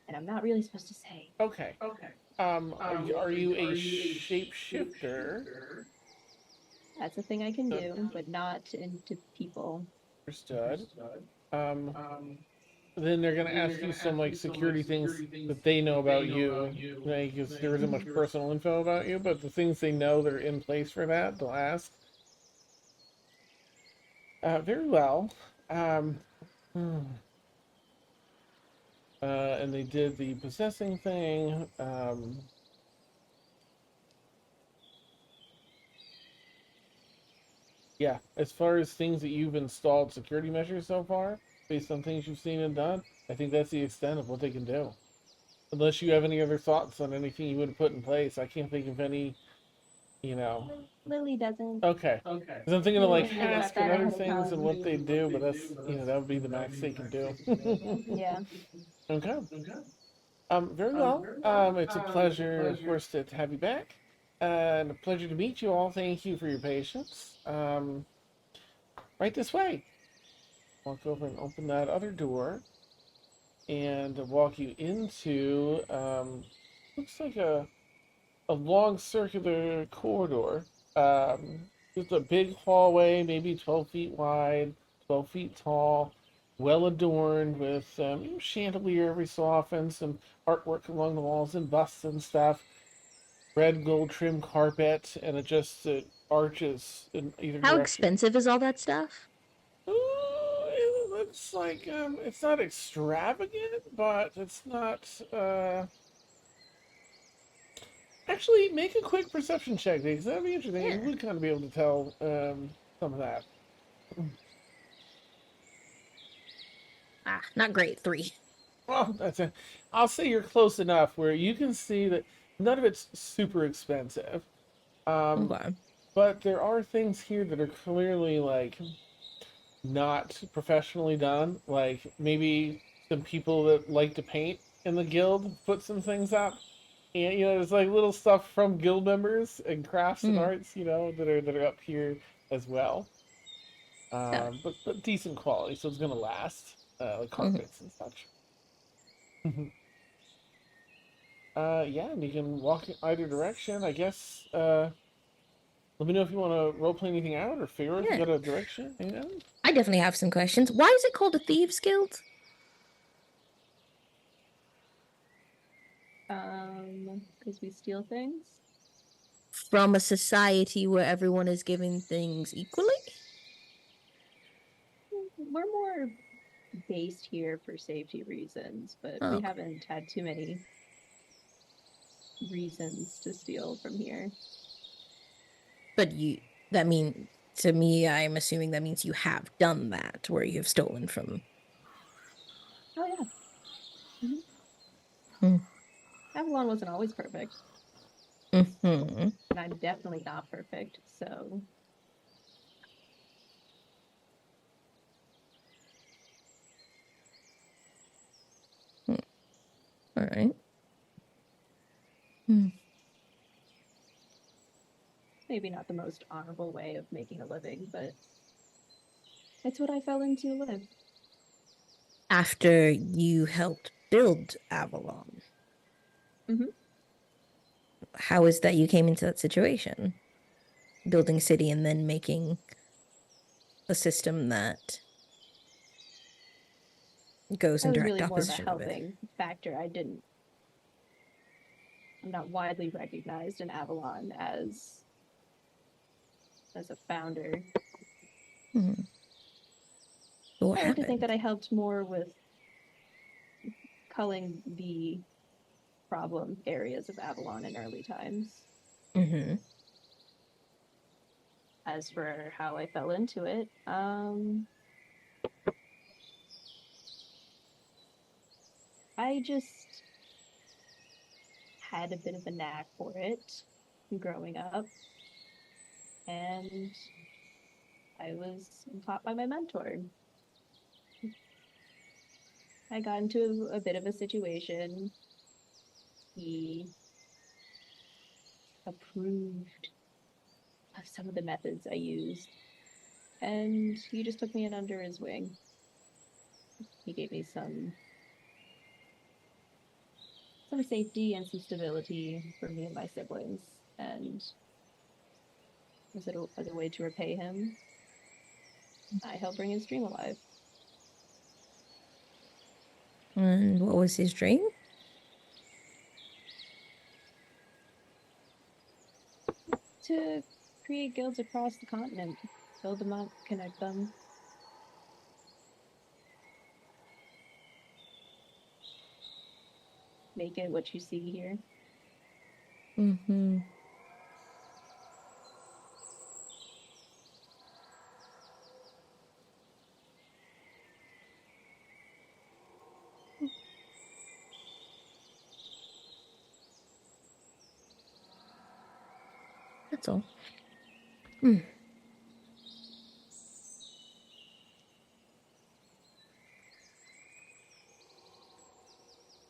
S4: And I'm not really supposed to say.
S1: Okay. Are you a shapeshifter?
S4: That's a thing I can
S1: So-
S4: do, but not into people.
S1: Understood. Um, then they're gonna ask you some like security things that they know about you, like because there isn't much personal info about you, but the things they know that are in place for that, they'll ask. Very well. Um, hmm. And they did the possessing thing. Yeah, as far as things that you've installed security measures so far, based on things you've seen and done, I think that's the extent of what they can do. Unless you have any other thoughts on anything you would have put in place, I can't think of any, you know.
S4: Lily doesn't.
S1: Okay. Because I'm thinking of
S4: We
S1: like
S4: didn't think about
S1: Hask
S4: that
S1: and other
S4: ahead of
S1: things and
S4: time.
S1: what they do, but that's, that would be the max they can do.
S4: Yeah.
S1: Okay. Very well. It's a pleasure, of course, to have you back. And a pleasure to meet you all. Thank you for your patience. Right this way. Walk over and open that other door and walk you into looks like a long circular corridor. Just a big hallway, maybe 12 feet wide, 12 feet tall, well adorned with chandelier every so often, some artwork along the walls and busts and stuff. Red gold trim carpet, and it just arches in either
S5: How
S1: direction.
S5: expensive is all that stuff?
S1: It's like it's not extravagant, but it's not. Actually, make a quick perception check, because that'd be interesting.
S5: Yeah.
S1: You would kind of be able to tell some of that.
S5: Ah, not great. 3.
S1: Well, that's it. I'll say you're close enough where you can see that none of it's super expensive.
S5: Okay.
S1: But there are things here that are clearly like not professionally done. Like maybe some people that like to paint in the guild put some things up. And there's like little stuff from guild members and crafts and
S5: Mhm.
S1: arts, that are up here as well.
S5: Yeah.
S1: But decent quality, so it's gonna last. Like carpets and such. Yeah, and you can walk in either direction. I guess. Let me know if you want to roleplay anything out or figure if you
S5: Yeah.
S1: got a direction.
S5: I definitely have some questions. Why is it called a Thieves Guild?
S4: Because we steal things.
S5: From a society where everyone is given things equally?
S4: We're more based here for safety reasons, but
S5: Oh,
S4: we
S5: okay.
S4: haven't had too many reasons to steal from here.
S5: But that mean to me, I'm assuming that means you have done that, where you have stolen from.
S4: Oh yeah.
S5: Hmm.
S4: Avalon wasn't always perfect,
S5: Mm-hmm.
S4: and I'm definitely not perfect. So
S5: All right. Hmm.
S4: maybe not the most honorable way of making a living, but it's what I fell into to live.
S5: After you helped build Avalon,
S4: Mhm.
S5: how is that you came into that situation? Building a city and then making a system that goes
S4: I
S5: in
S4: was
S5: direct
S4: really more of a
S5: opposition of it.
S4: helping factor. I'm not widely recognized in Avalon as a founder.
S5: Hmm. But what
S4: I like to think
S5: happened?
S4: that I helped more with culling the problem areas of Avalon in early times.
S5: Mm-hmm.
S4: As for how I fell into it, I just had a bit of a knack for it growing up, and I was taught by my mentor. I got into a bit of a situation. He approved of some of the methods I used, and he just took me in under his wing. He gave me some safety and some stability for me and my siblings, and as a way to repay him, I helped bring his dream alive.
S5: And what was his dream?
S4: To create guilds across the continent, build them up, connect them. Make it what you see here.
S5: Mm-hmm. That's all.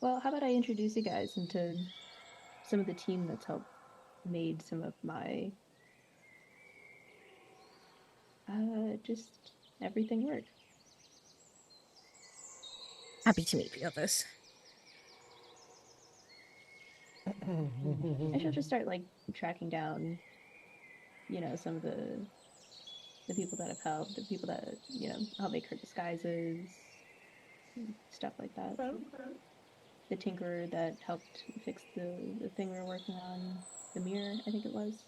S4: Well, how about I introduce you guys into some of the team that's helped made some of my just everything work.
S5: Happy to meet the others.
S4: I should just start like tracking down, some of the people that have helped, the people that help make her disguises, stuff like that. The tinkerer that helped fix the thing we were working on, the mirror, I think it was.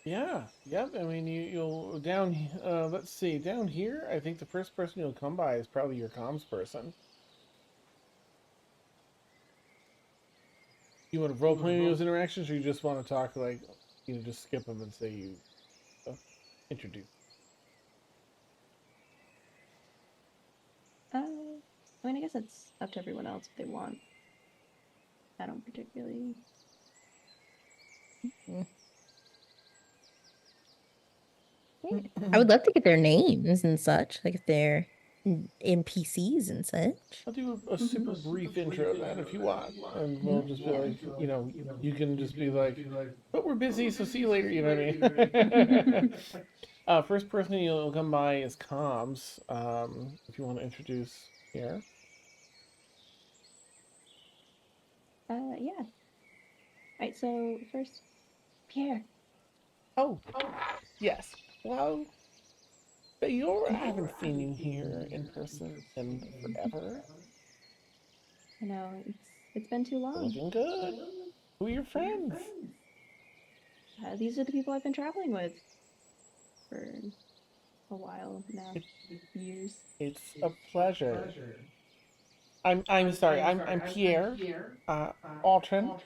S1: Yeah, yep. I mean, you'll down. Let's see, down here. I think the first person you'll come by is probably your comms person. You want to role play those interactions, or you just want to talk like, just skip them and say you introduce.
S4: I mean, I guess it's up to everyone else if they want. I don't particularly.
S5: I would love to get their names and such, like if they're NPCs and such.
S1: I'll do a super brief intro then if you want, and we'll just be like, you can just be like, but we're busy, so see you later. You know what I mean? First person you'll come by is comms. If you want to introduce here.
S4: Yeah. Alright, so first, Pierre.
S1: Oh, yes. Well, I haven't seen you here in person in forever.
S4: I know, it's been too long.
S1: Looking good. Who are your friends?
S4: These are the people I've been traveling with for a while now. Years.
S1: It's a pleasure. I'm sorry. I'm Pierre. Altrin.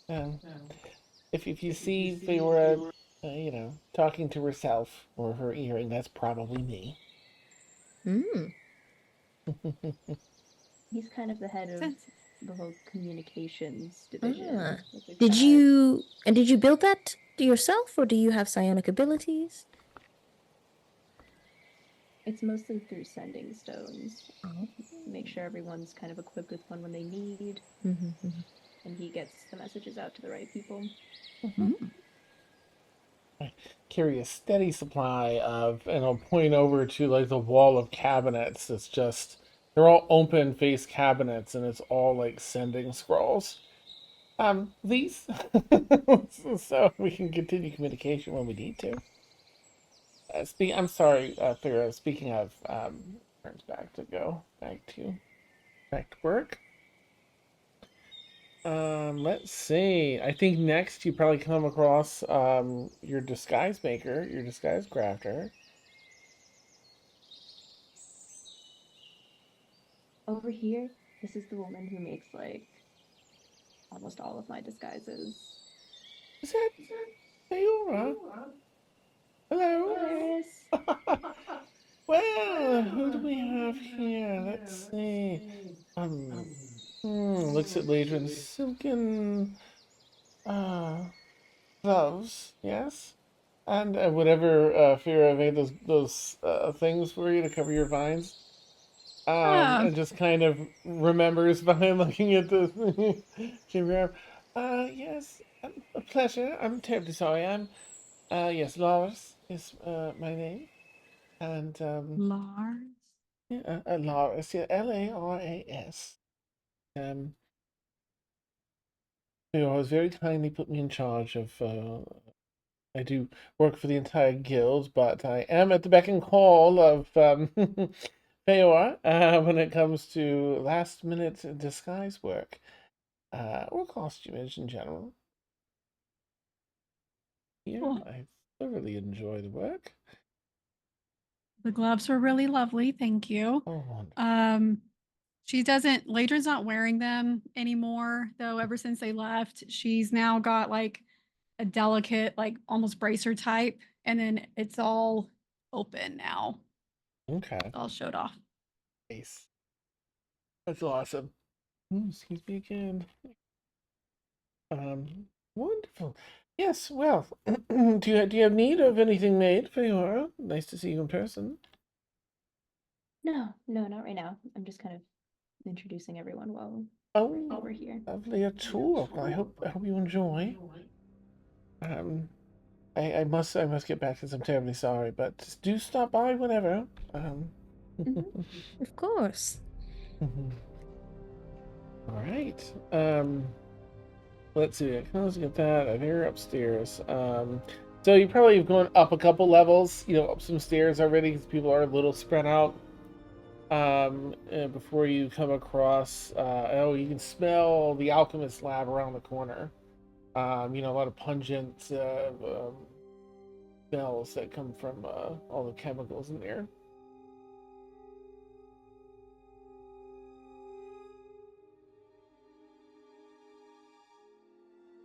S1: Um, if you see Feora, talking to herself or her earring, that's probably me.
S4: He's kind of the head of the whole communications division.
S5: Ah.
S4: Like we've
S5: Did
S4: got-
S5: you build that yourself, or do you have psionic abilities?
S4: It's mostly through sending stones.
S5: Oh.
S4: Make sure everyone's kind of equipped with one when they need,
S5: Mm-hmm.
S4: and he gets the messages out to the right people.
S1: I carry a steady supply of, and I'll point over to like the wall of cabinets. It's just they're all open face cabinets, and it's all like sending scrolls. These, so we can continue communication when we need to. I'm sorry, Farah. Speaking of, turns back to work. Let's see. I think next you probably come across your disguise maker, your disguise crafter.
S4: Over here, this is the woman who makes like almost all of my disguises.
S1: Is that Feora? Hello.
S4: Paris.
S1: Well, who do we have here? Let's see. Looks at Ladrin's silken gloves, yes, and whatever Fira made those things for you to cover your vines. And just kind of remembers by looking at the chamber. Yes, a pleasure. I'm terribly sorry. Yes, Loris is my name, and
S2: Lars.
S1: yeah, Loris, yeah, Laras. Feora has very kindly put me in charge of. I do work for the entire guild, but I am at the beck and call of Feora when it comes to last-minute disguise work or costumage in general. Yeah,
S2: Cool.
S1: I thoroughly enjoy the work.
S2: The gloves were really lovely. Thank you.
S1: Oh, wonderful.
S2: She doesn't, Ladron's not wearing them anymore, though, ever since they left. She's now got like a delicate, like almost bracer type, and then it's all open now.
S1: Okay.
S2: It's all showed off.
S1: Nice. That's awesome. Excuse me again. Wonderful. Yes, well, do you have need of anything made, Feora? Nice to see you in person.
S4: No, not right now. I'm just kind of introducing everyone while
S1: Oh,
S4: we're here.
S1: lovely a tour. Well, I hope you enjoy. I must get back to this. I'm terribly sorry, but just do stop by whenever.
S5: Of course.
S1: All right. Let's see. I can also get that. I hear upstairs. So you probably have gone up a couple levels, up some stairs already because people are a little spread out. Before you come across, you can smell the alchemist lab around the corner. A lot of pungent smells that come from all the chemicals in there.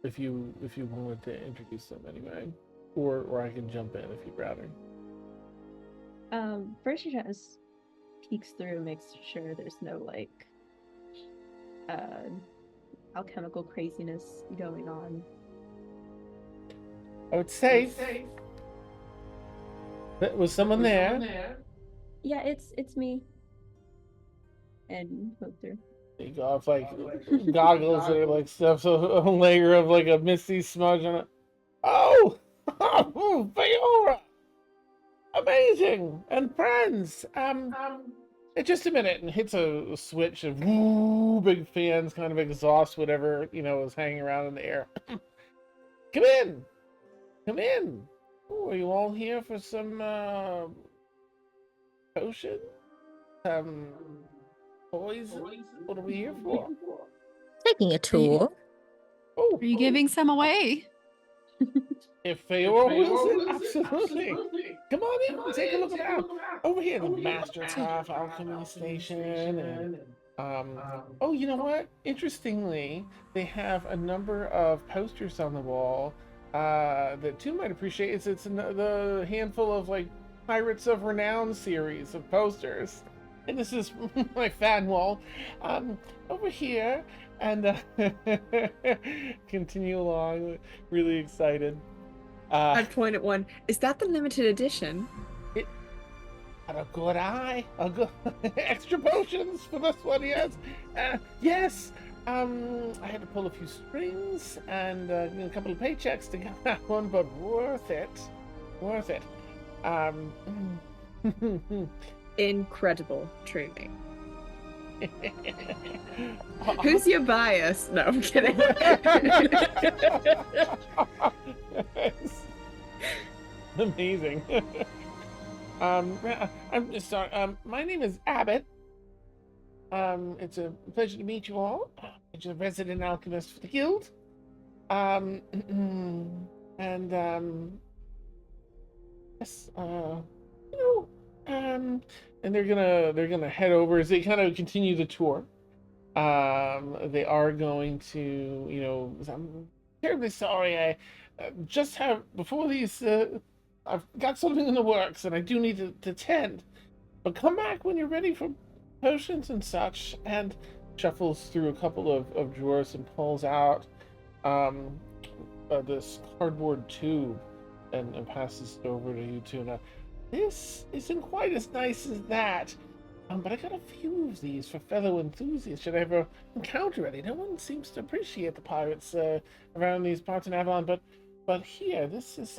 S1: If you wanted to introduce them anyway, or I can jump in if you'd rather.
S4: First she just peeks through, makes sure there's no like alchemical craziness going on.
S1: Oh, it's safe. Was someone there?
S4: Yeah, it's me. And look through.
S1: You go off like goggles that are like stuff, so a layer of like a misty smudge on it. Oh, oh, Feora! Amazing and friends. Just a minute, and hits a switch of big fans, kind of exhaust whatever is hanging around in the air. Come in. Oh, are you all here for some potion? Poison? What are we here for?
S5: Taking a tour.
S1: Oh,
S2: Are you giving some away?
S1: if Feora wills it, absolutely. Come on in, take a look around. Over here, the Master Craft Alchemy Station, and oh, you know what? Interestingly, they have a number of posters on the wall that Toon might appreciate. It's the handful of like Pirates of Renown series of posters, and this is my fan wall. Over here, and continue along, really excited.
S3: I'd point at one. Is that the limited edition?
S1: It had a good eye. A good extra potions for this one, yes. Yes. I had to pull a few strings and a couple of paychecks to get that one, but worth it. Worth it.
S3: Incredible, truly. Who's your bias? No, I'm kidding.
S1: Amazing. I'm sorry. My name is Abbott. It's a pleasure to meet you all. I'm a resident alchemist for the guild. Yes. And they're gonna head over as they kind of continue the tour. They are going to, I'm terribly sorry. I just have before these. I've got something in the works, and I do need to tend. But come back when you're ready for potions and such. And shuffles through a couple of drawers and pulls out this cardboard tube and passes it over to you two. Now, this isn't quite as nice as that. But I got a few of these for fellow enthusiasts should I ever encounter any. No one seems to appreciate the pirates around these parts in Avalon, but here, this is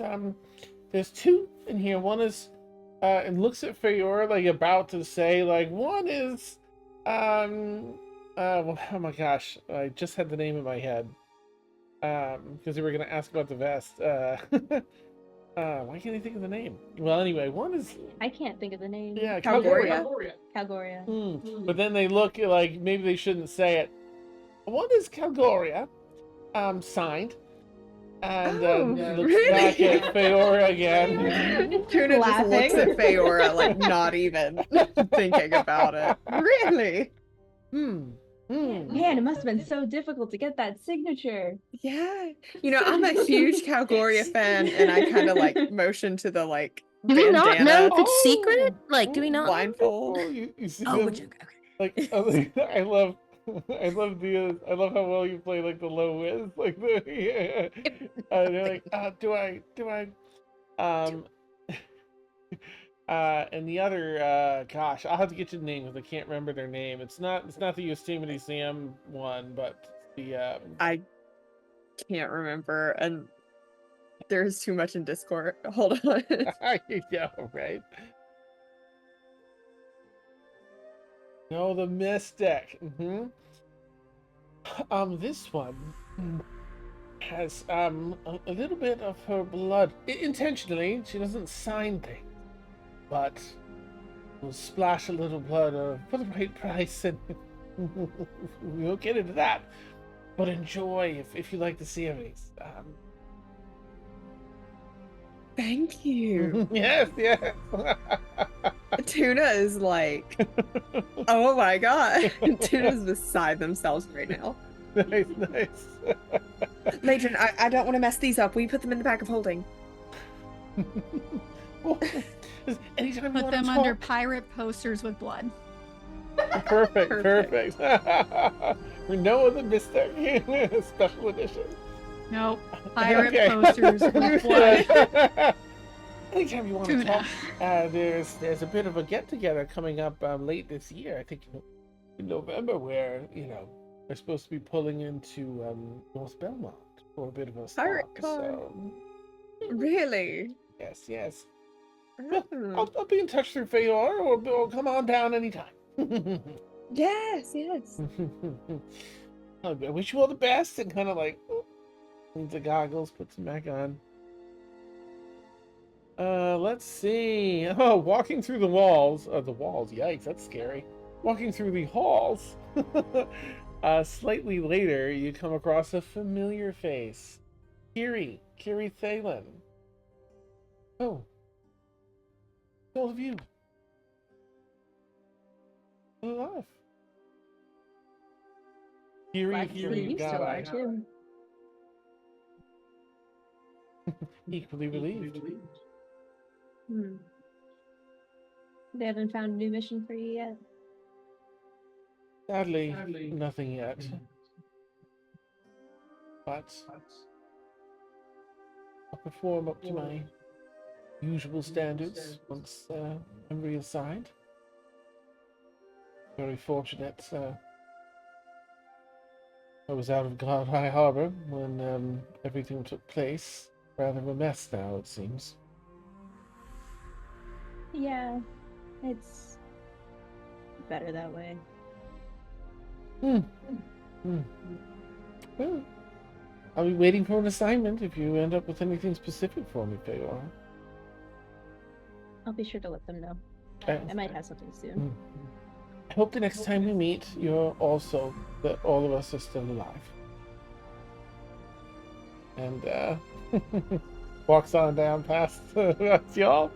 S1: there's two in here. One is and looks at Feora like about to say like one is well, oh my gosh, I just had the name in my head. because they were gonna ask about the vest. Why can't I think of the name? Well, anyway, one is
S4: I can't think of the name.
S1: yeah,
S3: Calgoria?
S4: Calgoria.
S1: But then they look like maybe they shouldn't say it. One is Calgoria, signed, and
S3: Oh,
S1: he looks back
S3: really?
S1: at Feora again.
S3: Tuna just looks
S4: Laughing.
S3: at Feora like not even thinking about it. Really?
S1: Hmm.
S4: Man, it must have been so difficult to get that signature.
S3: Yeah. You know, I'm a huge Calgoria fan, and I kind of like motion to the like
S5: Do we not know
S3: bandana
S5: if it's secret?
S1: Oh.
S5: Like, do we not?
S3: blindfold.
S1: Oh, you see
S5: Oh,
S1: them,
S5: would you? Okay.
S1: like I love I love how well you play like the low whiz, like the they're like do I um and the other gosh, I'll have to get you the name because I can't remember their name. It's not the Yosemite Sam one, but the
S3: I can't remember, and there's too much in Discord. Hold on.
S1: I know, right? No, the Mystic. This one has a little bit of her blood intentionally. She doesn't sign things, but will splash a little blood for the right price, and we'll get into that. But enjoy if you like the series.
S3: Thank you.
S1: Yes.
S3: Tuna is like, oh my god. Tuna's beside themselves right now.
S1: Nice.
S3: Matron, I don't want to mess these up. Will you put them in the bag of holding?
S1: Well, anytime you
S2: Put
S1: want
S2: them
S1: to
S2: under
S1: talk.
S2: pirate posters with blood.
S1: Perfect. Renoa the Mystic special edition.
S2: Nope. Pirate
S1: Okay.
S2: posters with blood.
S1: Anytime you want to
S2: Tuna.
S1: talk, there's a bit of a get together coming up late this year. I think in November, where we're supposed to be pulling into North Belmont for a bit of a
S3: Pirate
S1: stop.
S3: con.
S1: So
S3: Really?
S1: yes. Well,
S3: Oh.
S1: I'll be in touch through Feor, or come on down anytime.
S3: Yes.
S1: I wish you all the best, and kind of like needs the goggles, puts them back on. Let's see. Oh, walking through the walls. Yikes, that's scary. Walking through the halls. Slightly later, you come across a familiar face. Kiri Thalen. Oh. All of you. Alive.
S4: Glad to see you still are too.
S1: Equally relieved.
S4: They haven't found a new mission for you yet.
S1: Sadly, nothing yet. But I'll perform up to my usual standards once I'm reassigned. Very fortunate. I was out of God High Harbor when everything took place. Rather a mess now, it seems.
S4: Yeah, it's better that way.
S1: Well, I'll be waiting for an assignment if you end up with anything specific for me, Feyor.
S4: I'll be sure to let them know.
S1: Uh,
S4: I might have something soon.
S1: I hope the next time we meet, that all of us are still alive. And walks on down past y'all.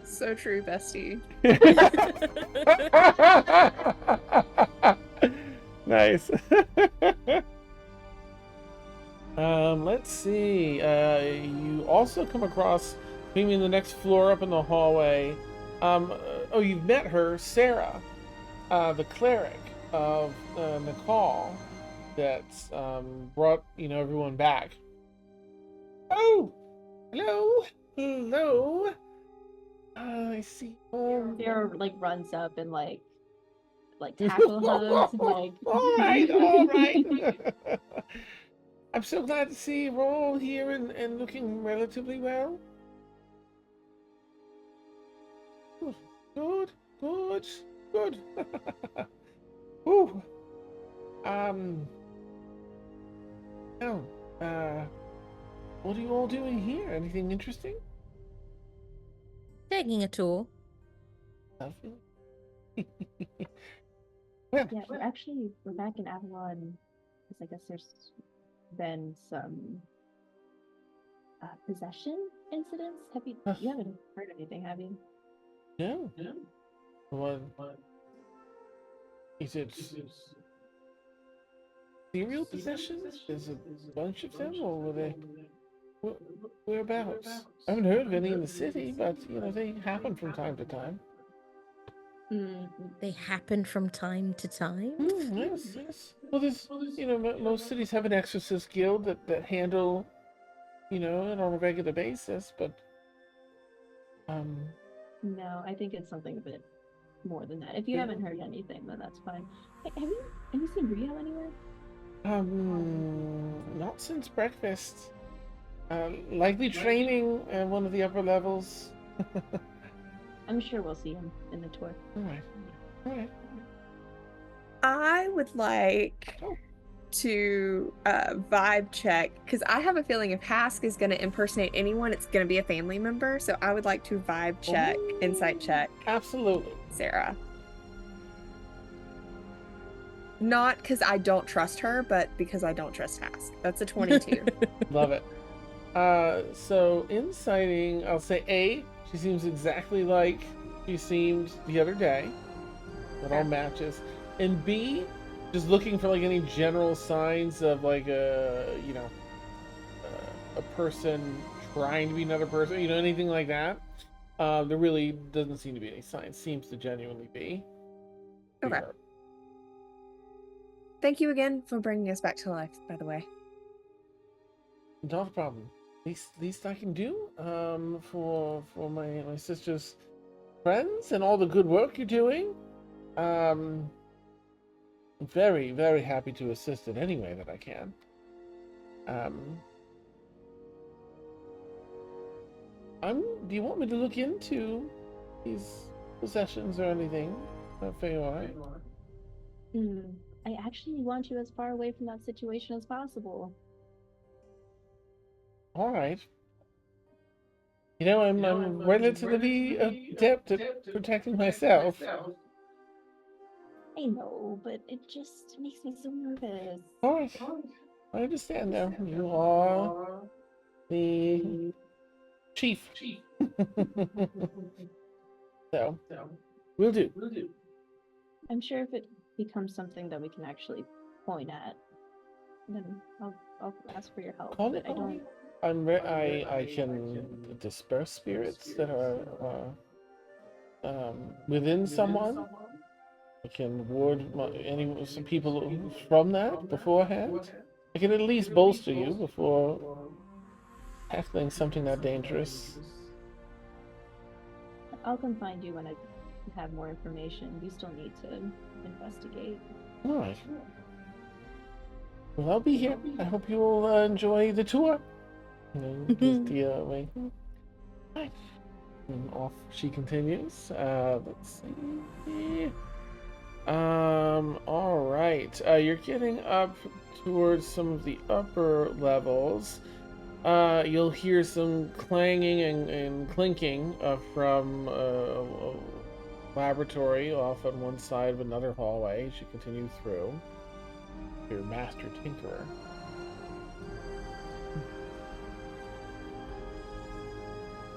S3: So true, bestie.
S1: Nice. Let's see. You also come across, maybe in the next floor up in the hallway. You've met her, Sarah, the cleric of Nicole, that's brought everyone back. Oh, hello. I see.
S4: Sarah runs up and tackle hugs and
S1: all right. I'm so glad to see we're all here and looking relatively well. Good. Whew. Oh, What are you all doing here? Anything interesting?
S5: Taking a tour.
S1: Nothing. Well,
S4: Yeah, we're back in Avalon because I guess there's been some possession incidents. You haven't heard anything, have you?
S1: no. What? Is it serial possessions? There's a bunch of them, or were they? Whereabouts? I haven't heard of any in the city, but you know they happen from time to time.
S5: They happen from time to time.
S1: Yes, yes. Well, there's most cities have an exorcist guild that handle it on a regular basis, but
S4: No, I think it's something a bit more than that. If you haven't heard anything, then that's fine. Hey, have you seen Rio anywhere?
S1: not since breakfast. Likely training at one of the upper levels.
S4: I'm sure we'll see him in the tour.
S1: All right, all right.
S3: I would like
S1: Oh.
S3: to vibe check because I have a feeling if Hask is going to impersonate anyone, it's going to be a family member. So I would like to vibe check, insight check,
S1: Absolutely.
S3: Sarah. Not because I don't trust her, but because I don't trust Hask. That's a 22.
S1: Love it. So inciting, I'll say A. She seems exactly like she seemed the other day. It all matches. And B, just looking for like any general signs of like a person trying to be another person, anything like that. There really doesn't seem to be any signs. Seems to genuinely be.
S3: Okay.
S1: Here.
S3: Thank you again for bringing us back to life, by the way.
S1: Not a problem. Least I can do for my sister's friends and all the good work you're doing. Very, very happy to assist in any way that I can. Do you want me to look into these possessions or anything? Feora?
S4: I actually want you as far away from that situation as possible.
S1: All right. I'm relatively adept at protecting myself.
S4: I know, but it just makes me so nervous.
S1: All right. I understand now. You are the chief. So, will do.
S4: I'm sure if it becomes something that we can actually point at, then I'll ask for your help.
S1: Call
S4: But I don't.
S1: I can disperse spirits that are within someone. I can ward some people from that beforehand. I can at least bolster you before tackling something that dangerous.
S4: I'll come find you when I have more information. We still need to investigate.
S1: All right. Well, I'll be here. I hope you will enjoy the tour. Just the way. Right. And off she continues. Let's see. All right. You're getting up towards some of the upper levels. You'll hear some clanging and clinking from a laboratory off on one side of another hallway as you continue through. Your master tinkerer.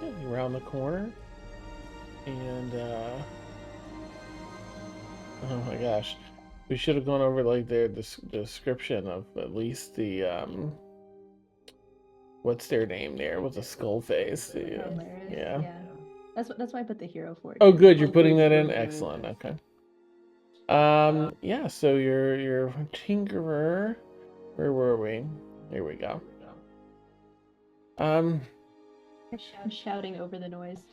S1: Yeah, around the corner, and oh my gosh, we should have gone over like their description of at least the what's their name there with the skull face. Yeah.
S4: That's why I put the hero for it.
S1: Oh, good, you're putting that in. Excellent. Okay. Yeah. So your tinkerer. Where were we? Here we go.
S4: I'm shouting over the noise.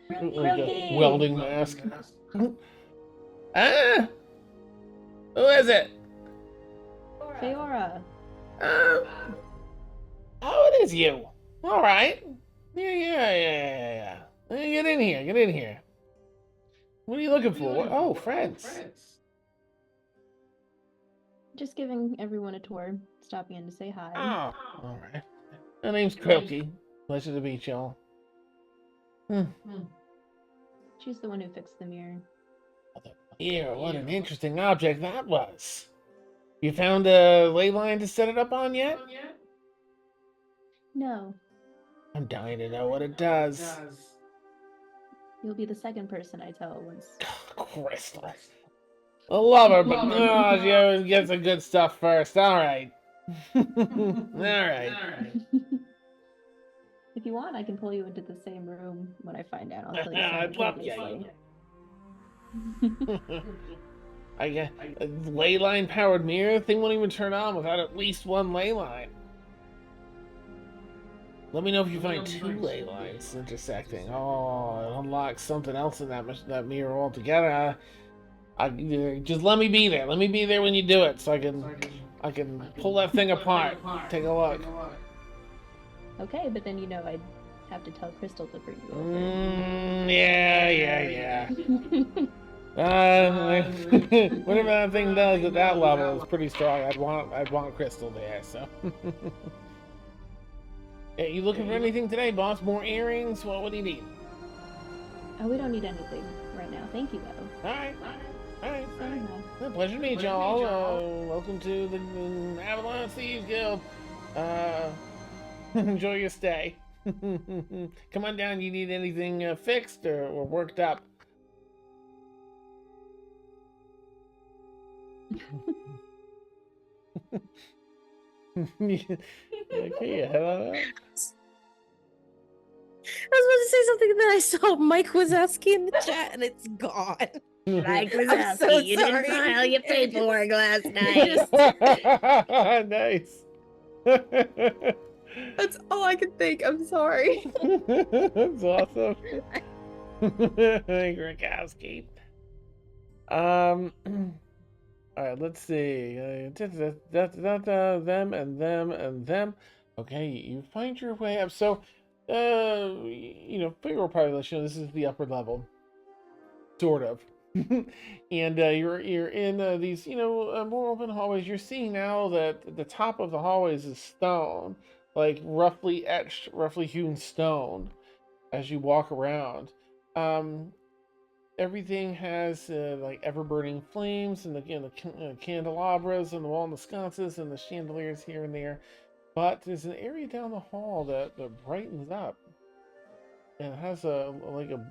S1: Like a welding mask. Ah! Who is it?
S4: Feora.
S1: Oh, it is you. All right. Yeah. Get in here. What are you looking for? Oh, friends.
S4: Just giving everyone a tour, stopping in to say hi.
S1: Oh, all right. My name's Croaky. Pleasure to meet y'all.
S4: She's the one who fixed the mirror.
S1: Here, what an interesting object that was. You found a ley line to set it up on yet?
S4: No,
S1: I'm dying to know what it does.
S4: you'll be the second person I tell once.
S1: Crystal. I love her, but no, she always gets the good stuff first. All right. All right.
S4: If you want, I can pull you into the same room when I find out. I'll tell you
S1: I'd love
S4: simultaneously.
S1: I guess a ley line powered mirror thing won't even turn on without at least one ley line. Let me know if you find two ley lines intersecting. Oh, it unlocks something else in that mirror altogether. Just let me be there. Let me be there when you do it, so I can pull that thing apart. Take a look.
S4: Okay, but then I'd have to tell Crystal to bring you over.
S1: Yeah. Whatever that thing does at that level is pretty strong. I'd want Crystal there. So. Hey, you looking for anything today, boss? More earrings? What do you need?
S4: Oh, we don't need anything right now. Thank you, though.
S1: All right.
S4: Say hi.
S1: Well, pleasure to meet y'all. Welcome to the Avalon Thieves Guild. Enjoy your stay. Come on down. You need anything fixed or worked up? Okay, hello.
S5: I was about to say something that I saw Mike was asking in the chat, and it's gone. Mike was
S6: I'm
S5: asking,
S6: so
S5: you didn't
S6: sorry.
S5: file your paperwork last night.
S1: Nice.
S3: That's all I can think. I'm sorry.
S1: That's awesome. Rakowski. All right, let's see. Them and them and them. Okay, you find your way up. So, figure population. This is the upper level, sort of. And you're in these more open hallways. You're seeing now that the top of the hallways is stone, like roughly etched, roughly hewn stone. As you walk around, everything has like ever burning flames and the candelabras and the wall and the sconces and the chandeliers here and there. But there's an area down the hall that brightens up and has a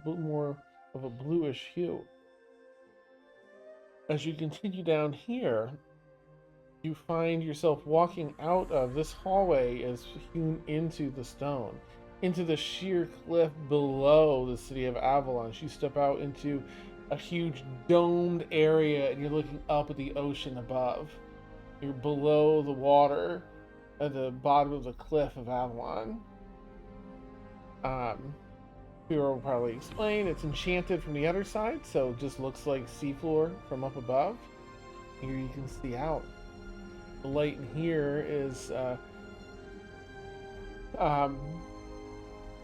S1: more of a bluish hue. As you continue down here, you find yourself walking out of this hallway as hewn into the stone, into the sheer cliff below the city of Avalon. You step out into a huge domed area and you're looking up at the ocean above. You're below the water at the bottom of the cliff of Avalon. Hero will probably explain it's enchanted from the other side, so it just looks like seafloor from up above. Here you can see out. The light in here is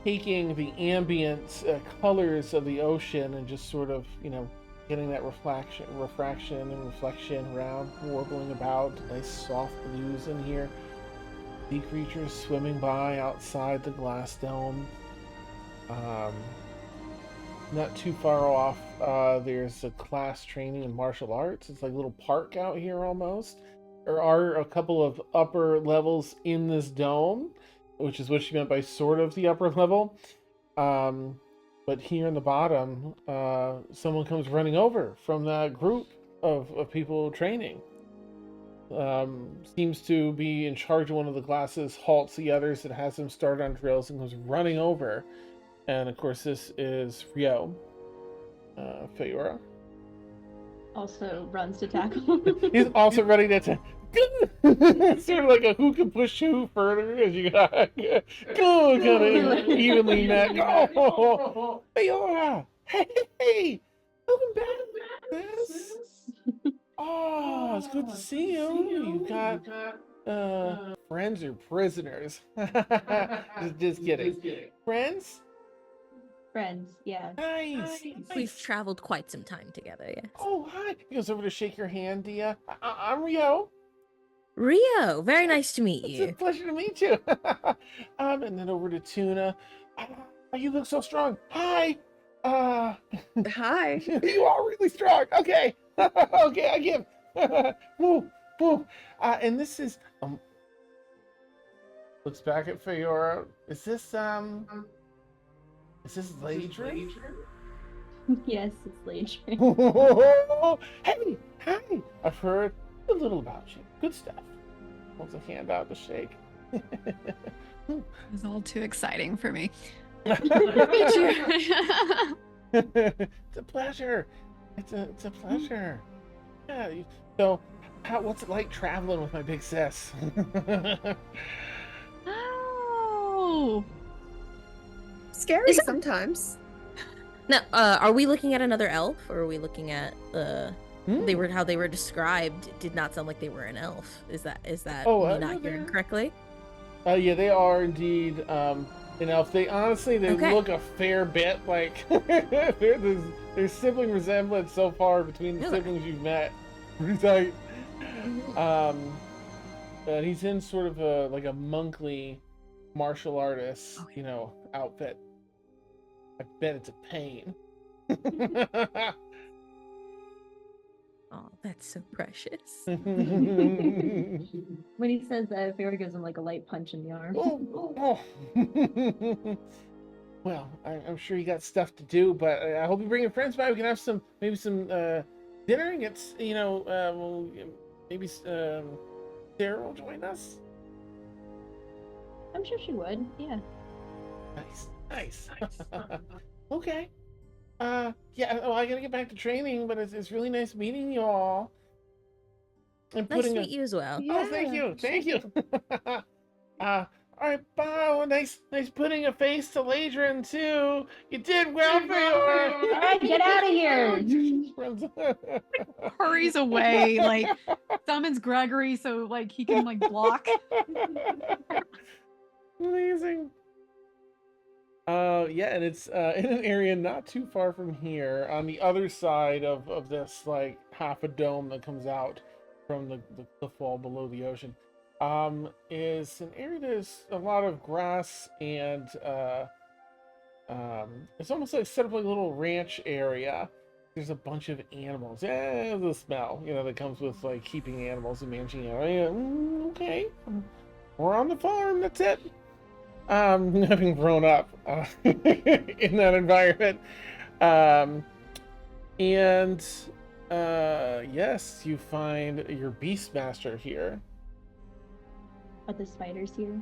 S1: taking the ambient colors of the ocean and just sort of, getting that refraction and reflection around, warbling about. Nice soft blues in here. Sea creatures swimming by outside the glass dome. Not too far off, there's a class training in martial arts. It's like a little park out here almost. There are a couple of upper levels in this dome, which is what she meant by sort of the upper level. But here in the bottom, someone comes running over from that group of people training. Seems to be in charge of one of the classes, halts the others, and has them start on drills and comes running over. And of course, this is Rio, Feyura.
S4: Also runs to tackle.
S1: He's also ready to attack. Sort of like a who can push who further as you got go kind of evenly met. Go, Feyura. Hey, welcome back, sis. Oh, it's good to see you. You got friends or prisoners? just kidding. Friends?
S4: Friends, yeah.
S1: Nice.
S5: We've traveled quite some time together, yes.
S1: Oh, hi. He goes over to shake your hand, Dia. I'm Rio.
S5: Rio, very nice to meet
S1: It's a
S5: you.
S1: pleasure to meet you. And then over to Tuna. You look so strong. Hi.
S3: Hi.
S1: You are really strong. Okay. Okay, I give. Woo, woo. And this is looks back at Feora. Is this Ladrin?
S4: Yes, it's Lager.
S1: Hey, hi. I've heard a little about you. Good stuff. Holds a hand out to shake.
S2: It was all too exciting for me.
S1: It's a pleasure. It's a pleasure. Yeah. So, what's it like traveling with my big sis?
S2: Oh,
S6: Scary
S5: Is it-
S6: sometimes.
S5: Now, are we looking at another elf, or are we looking at they were how they were described? Did not sound like they were an elf. Is that
S1: Oh,
S5: me
S1: no,
S5: not hearing
S1: they're-
S5: correctly?
S1: Yeah, they are indeed an elf. They honestly
S5: Okay.
S1: look a fair bit like there's sibling resemblance so far between the
S5: Okay.
S1: siblings you've met. Pretty tight. And he's in sort of a monkly martial artist, outfit. I bet it's a pain.
S5: Oh, that's so precious.
S4: When he says that, Feyre gives him like a light punch in the arm.
S1: Oh. Well, I'm sure you got stuff to do, but I hope you bring your friends by. We can have maybe some dinner and get, maybe Sarah will join us.
S4: I'm sure she would. Yeah.
S1: Nice. Okay. Yeah. Oh, I gotta get back to training, but it's really nice meeting you all. And
S5: Nice to meet you as well.
S1: Oh, thank you. All right, bye. Well, nice putting a face to Ladrin too. You did well, Feora.
S4: All right, get out of here.
S2: hurries away, like summons Gregory so like he can like block.
S1: Amazing. Yeah, and it's in an area not too far from here, on the other side of this like half a dome that comes out from the cliff wall below the ocean. Is an area there's a lot of grass and it's almost like set up like a little ranch area. There's a bunch of animals. Yeah, the smell, that comes with like keeping animals and managing animals. Okay, we're on the farm. That's it. Having grown up in that environment, and yes, you find your Beastmaster here.
S4: Are the spiders here?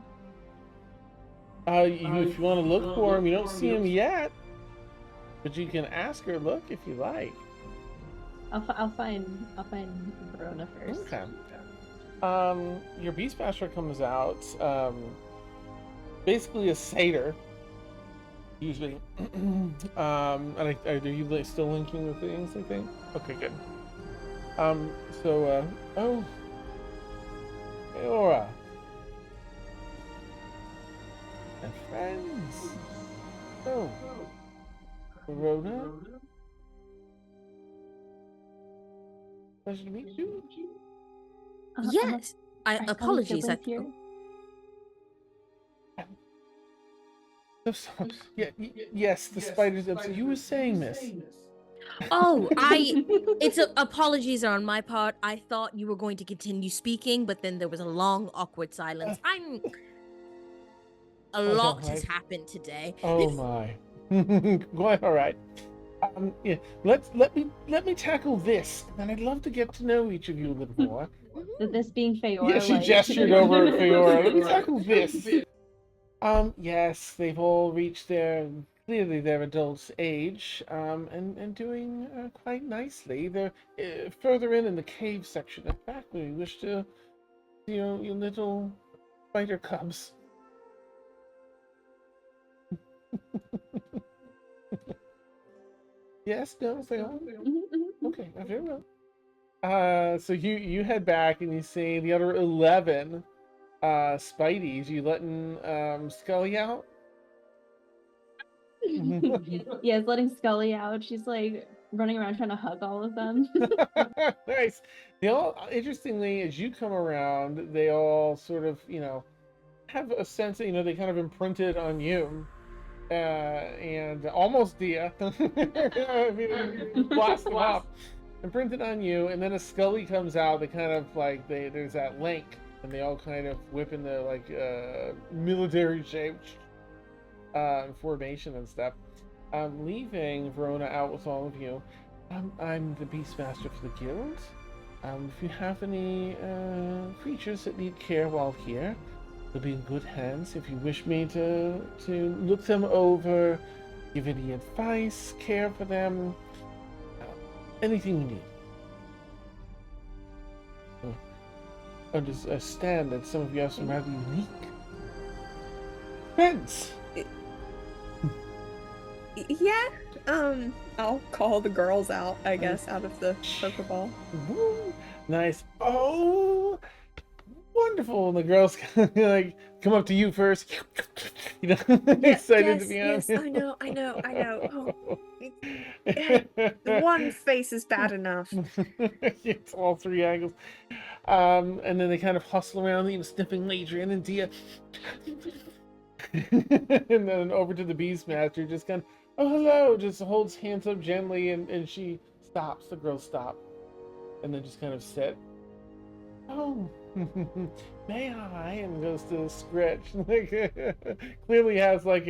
S1: If you want to look for him, you don't see him yet, but you can ask or look if you like.
S4: I'll find Verona first.
S1: Okay. Your Beastmaster comes out, basically a satyr, usually. And are you still linking the things, I think? Okay, good. Oh, Feora. And friends. Oh, Verona. Pleasure to meet you.
S5: Yes. I
S4: are
S5: apologies.
S4: siblings here?
S1: Yes, the spiders. You were saying, Miss.
S5: Oh, it's apologies on my part. I thought you were going to continue speaking, but then there was a long, awkward silence. A lot has happened today.
S1: Oh my. Quite all right. Yeah. Let me tackle this, and I'd love to get to know each of you a little more.
S4: This being Feora.
S1: Yeah, she
S4: like...
S1: gestured over at Feora. Let me tackle this. Yes, they've all reached clearly their adult age, and doing quite nicely. They're further in the cave section. In fact, we wish to see your little spider cubs. Yes, no, they are. Okay, very well. So you head back and you see the other 11 Spideys. You letting Scully out?
S4: Yeah, it's letting Scully out. She's like, running around trying to hug all of them.
S1: Nice. They all, interestingly, as you come around, they all sort of, have a sense that, they kind of imprinted on you. And almost Dia. If you didn't blast them off. Imprinted on you, and then a Scully comes out. They kind of like, there's that link, and they all kind of whip in the like military shape formation and stuff. I'm leaving Verona out with all of you. I'm the Beastmaster for the guild. If you have any creatures that need care while here, they'll be in good hands. If you wish me to look them over, give any advice, care for them, anything you need. Understand that some of you have some rather unique friends.
S3: Yeah. I'll call the girls out, I guess, out of the Pokeball.
S1: Woo, nice. Oh, wonderful. And the girls like come up to you first. Excited to be on.
S6: Yes, I know. Oh, one face is bad enough.
S1: It's all three angles. And then they kind of hustle around, sniffing Ladrian and Dia. And then over to the Beastmaster, just kind of, oh, hello, just holds hands up gently, and she stops. The girls stop. And then just kind of sit. Oh, may I? And goes to Scritch. Clearly has like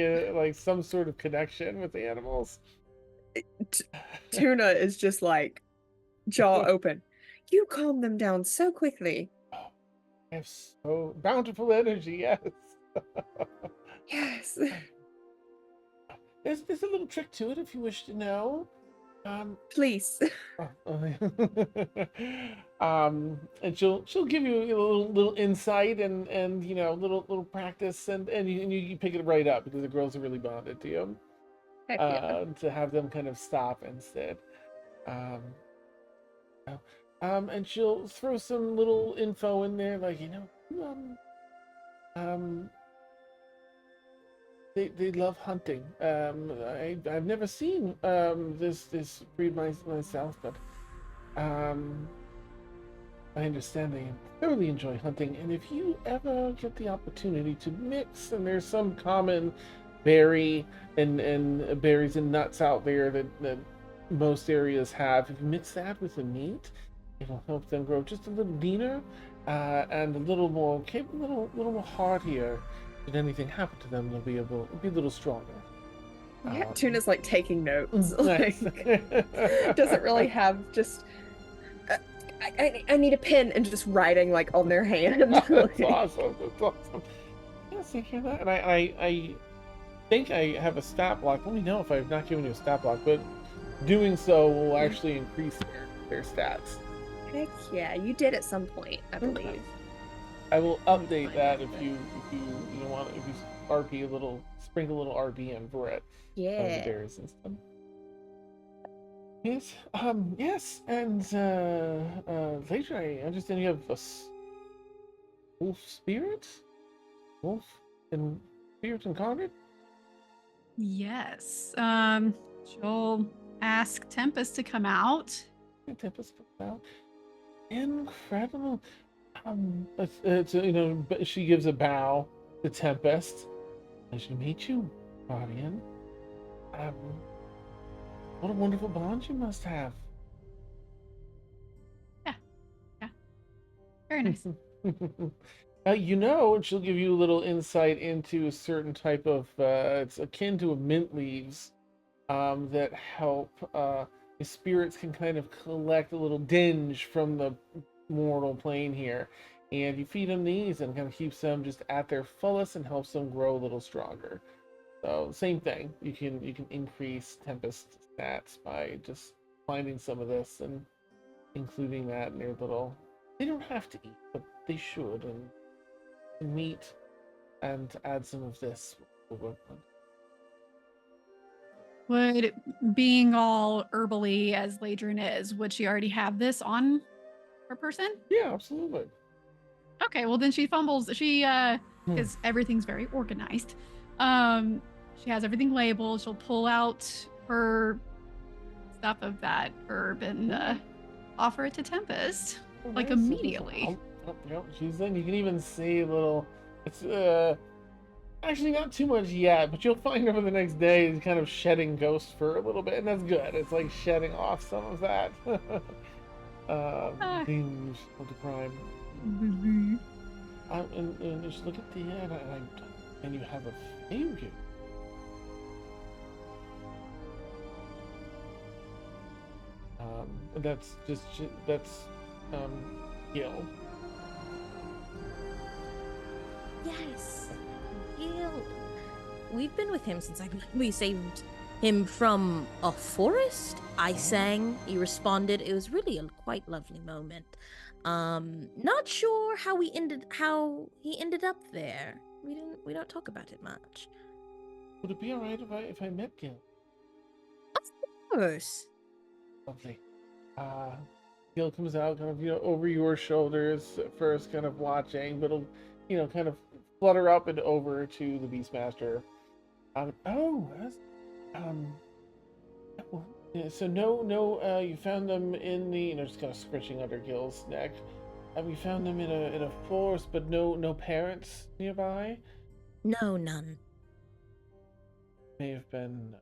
S1: some sort of connection with the animals.
S3: Tuna is just like jaw open. You calm them down so quickly.
S1: I have so bountiful energy, yes.
S3: Yes.
S1: There's a little trick to it if you wish to know.
S3: Please.
S1: And she'll give you a little insight and little practice and you pick it right up because the girls are really bonded to you.
S3: Heck yeah.
S1: To have them kind of stop instead. And she'll throw some little info in there, like, they love hunting. I've never seen this breed myself, but I understand they thoroughly enjoy hunting. And if you ever get the opportunity to mix, and there's some common berry and berries and nuts out there that most areas have, if you mix that with the meat, it'll help them grow just a little leaner and a little more capable, a little more heartier. Should anything happen to them, they'll be a little stronger.
S3: Yeah, Tuna's like taking notes.
S1: Nice.
S3: Doesn't really have just. I need a pen and just writing like on their hand.
S1: That's awesome. That's awesome. Yes, I hear that. And I think I have a stat block. Let me know if I've not given you a stat block, but doing so will actually increase their stats.
S3: Heck yeah, you did at some point, I believe.
S1: Okay. I will update that if you want, if you RP a little, sprinkle a little RP in for it.
S3: Yeah.
S1: The berries and stuff. Yes. Yes. And later, I understand you have a wolf spirit, wolf and spirit incarnate.
S2: Yes. She'll ask Tempest to come out.
S1: Tempest comes out. Incredible. She gives a bow to Tempest. Nice to meet you, Guardian. What a wonderful bond you must have.
S2: Yeah. Very nice.
S1: And she'll give you a little insight into a certain type of, it's akin to a mint leaves, that help, the spirits can kind of collect a little dinge from the mortal plane here. And you feed them these and kind of keeps them just at their fullest and helps them grow a little stronger. So same thing. You can increase Tempest stats by just finding some of this and including that in their little. They don't have to eat, but they should. And meat and add some of this will work.
S2: Would, being all herbally as Ladrin is, would she already have this on her person?
S1: Yeah, absolutely.
S2: Okay, well then she fumbles. She because everything's very organized. She has everything labeled. She'll pull out her stuff of that herb and offer it to Tempest. Like,
S1: Nice.
S2: immediately.
S1: Yep, she's in. You can even see a little. It's actually not too much yet, but you'll find over the next day it's kind of shedding ghost for a little bit, and that's good. It's like shedding off some of that binge of the crime. And just look at the end, and you have a favorite. That's Gil.
S5: Yes, Gil. We've been with him since we saved him from a forest. I sang, he responded. It was really a quite lovely moment. Not sure how he ended up there. We don't talk about it much.
S1: Would it be alright if I met Gil?
S5: Of course.
S1: Lovely. Gil comes out kind of, over your shoulders at first, kind of watching, but he'll, kind of flutter up and over to the Beastmaster. So no, you found them in the, just kind of scratching under Gil's neck. We found them in a forest, but no parents nearby?
S5: No, none.
S1: May have been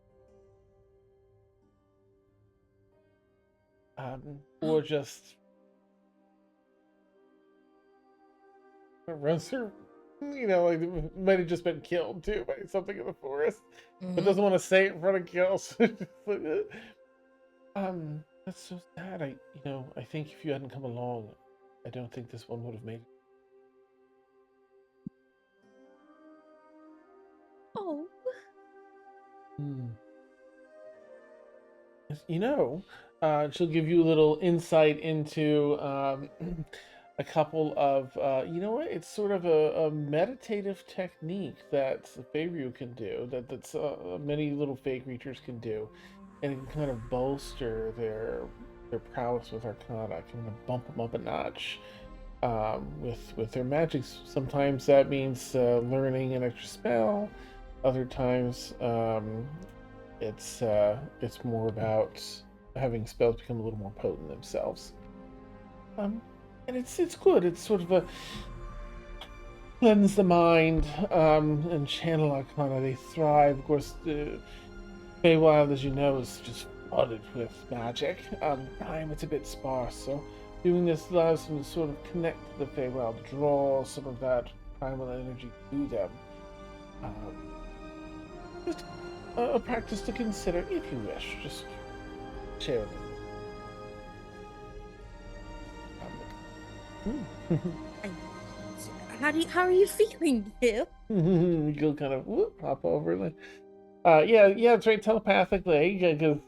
S1: or just Roser, like might have just been killed too by something in the forest, but doesn't want to say it in front of Gil. So that's so sad. I think if you hadn't come along, I don't think this one would have made it.
S5: Oh.
S1: She'll give you a little insight into a couple of, it's sort of a meditative technique that the Faerû can do, that's many little Fae creatures can do, and it can kind of bolster their prowess with Arcana, kind of bump them up a notch with their magics. Sometimes that means learning an extra spell. Other times, it's more about having spells become a little more potent themselves. And it's good. It's sort of a cleanse the mind and channel Arcana. They thrive. Of course, the Feywild, as you know, is just flooded with magic. Time it's a bit sparse, so doing this allows them to sort of connect to the Feywild, draw some of that primal energy to them. Just a practice to consider if you wish. Just share with
S5: them. How are you feeling, Gil?
S1: Gil kind of hop over. Like, yeah, it's right, telepathically, because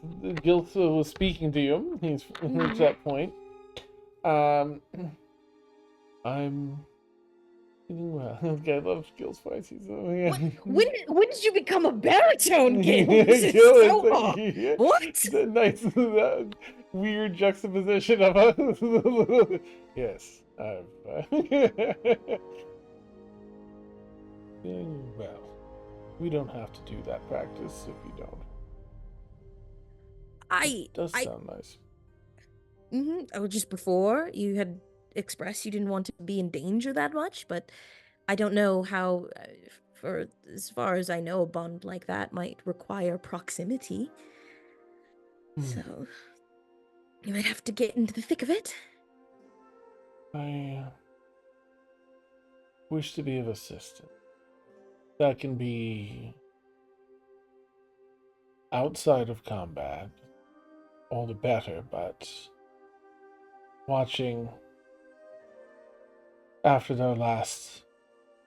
S1: Gil was speaking to you. He's reached that point. I'm feeling well. Okay, I love Gil's voice. He's
S5: when did you become a baritone, Gil? This is so odd. What?
S1: Nice weird juxtaposition of us. Yes, I've well, we don't have to do that practice if you don't. It does sound nice.
S5: Oh, just before you had expressed you didn't want to be in danger that much, but I don't know how, for as far as I know, a bond like that might require proximity. So you might have to get into the thick of it.
S1: I wish to be of assistance. That can be outside of combat, all the better, but watching after their last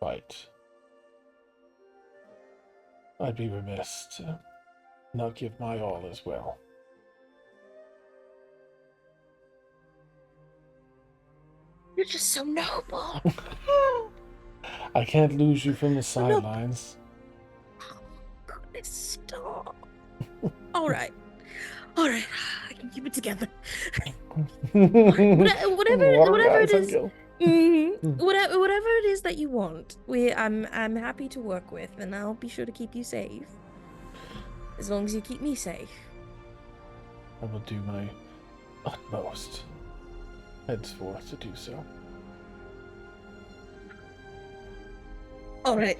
S1: fight, I'd be remiss to not give my all as well.
S5: You're just so noble.
S1: I can't lose you from the sidelines.
S5: Oh, goodness, stop. All right, I can keep it together. whatever it is. Whatever it is that you want, I'm happy to work with, and I'll be sure to keep you safe. As long as you keep me safe.
S1: will do my utmost henceforth to do so.
S5: All right.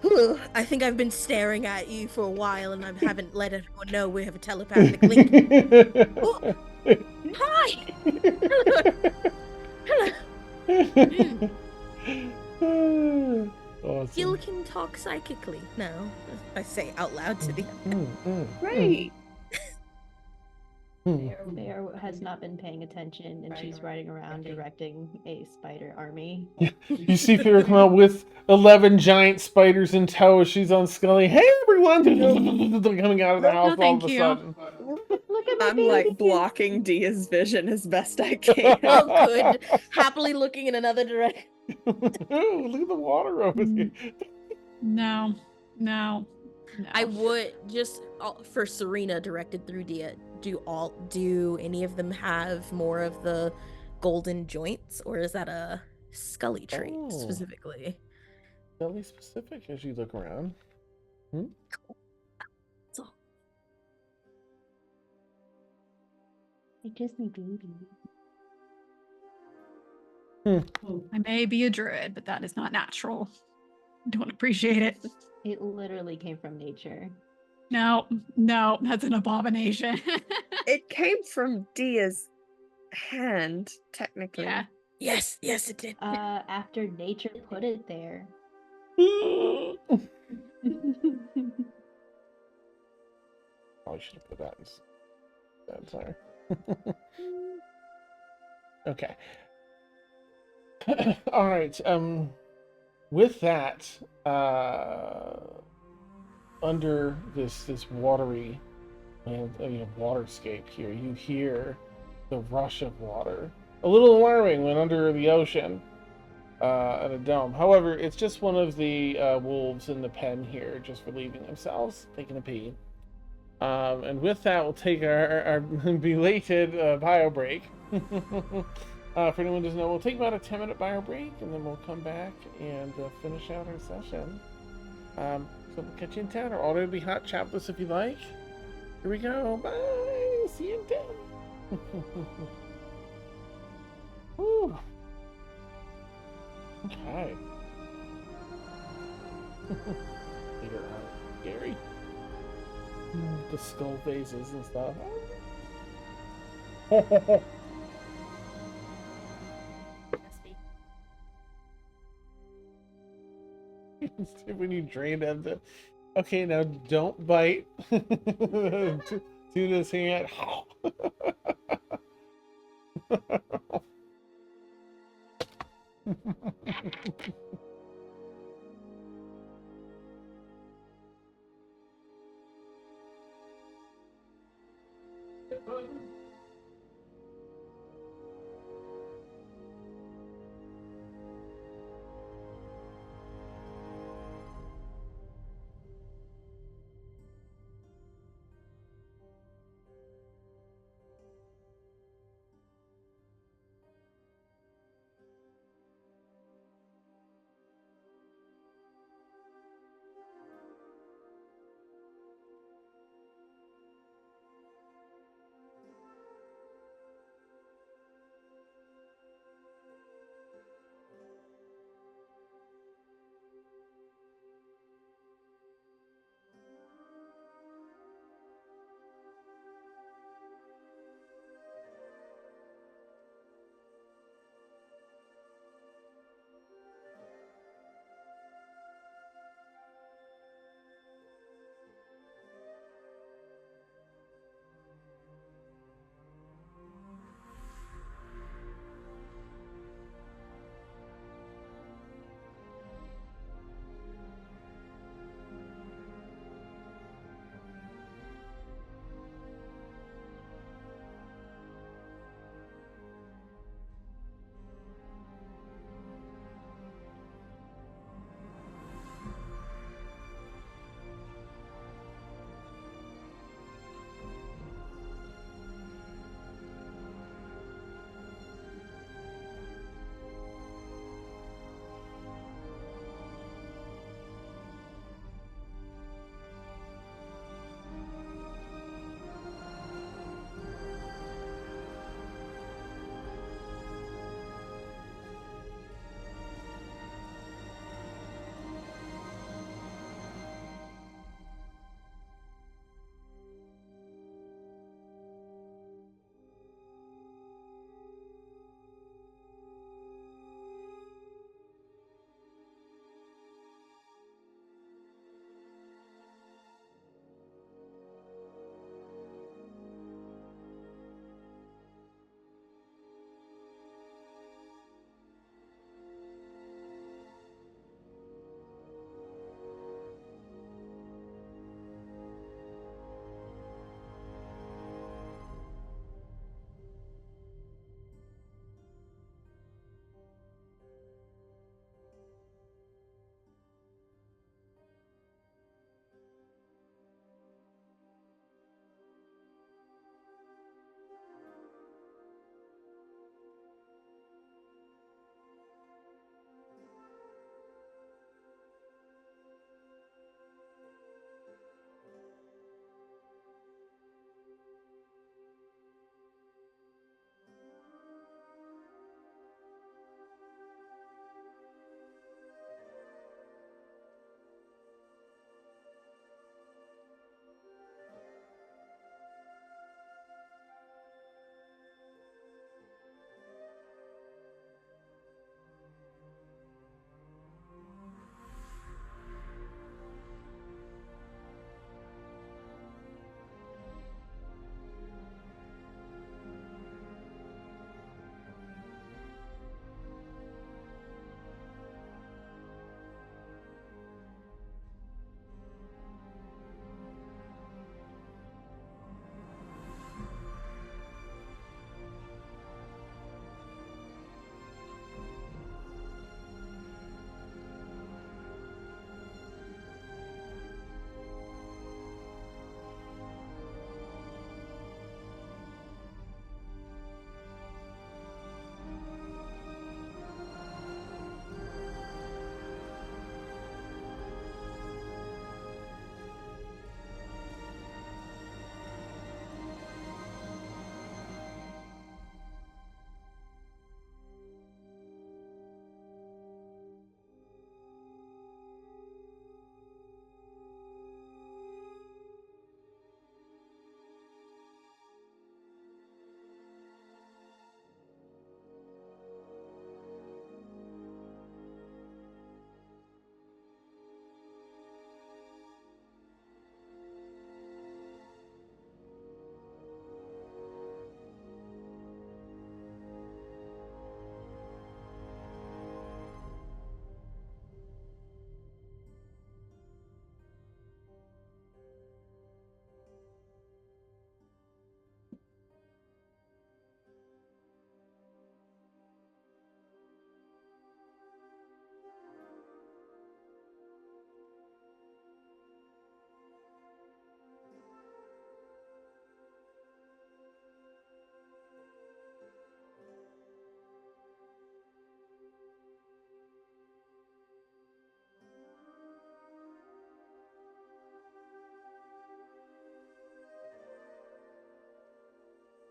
S5: Whew, I think I've been staring at you for a while, and I haven't let everyone know we have a telepathic link. Oh, hi. Hello.
S1: Awesome.
S5: Gil can talk psychically now. I say out loud to the.
S6: Right.
S4: Bear has not been paying attention, and she's riding around directing a spider army.
S1: You see Fear come out with 11 giant spiders in tow as she's on Scully. Hey everyone! Coming out of the house all
S2: thank
S1: of a
S2: you.
S4: Look
S1: sudden.
S4: at my
S3: I'm
S4: baby.
S3: like blocking Dia's vision as best I can.
S5: Oh, good. Happily looking in another direction.
S1: Ooh, look at the water over there.
S2: No, no, no.
S5: I would just for Serena directed through Dia. Do any of them have more of the golden joints, or is that a Scully trait
S1: Oh.
S5: specifically?
S1: Really specific as you look around.
S5: That's all.
S4: Like just my baby.
S2: I may be a druid, but that is not natural. Don't appreciate it.
S4: It literally came from nature.
S2: No, that's an abomination.
S6: It came from Dia's hand, technically.
S2: Yeah.
S5: Yes, it did.
S4: After nature put it there.
S1: Probably should have put that in. Sorry. Okay. All right. With that, under this watery and waterscape here, you hear the rush of water. A little alarming when under the ocean, at a dome. However, it's just one of the wolves in the pen here, just relieving themselves, taking a pee. And with that, we'll take our belated bio break. For anyone who doesn't know, we'll take about a 10-minute bio break, and then we'll come back and finish out our session. So we'll catch you in town, or order the hot chat with us if you like. Here we go. Bye. See you in town. Woo. Okay. Here, Gary. The skull faces and stuff. When you drain them, okay, now don't bite. Do this hand.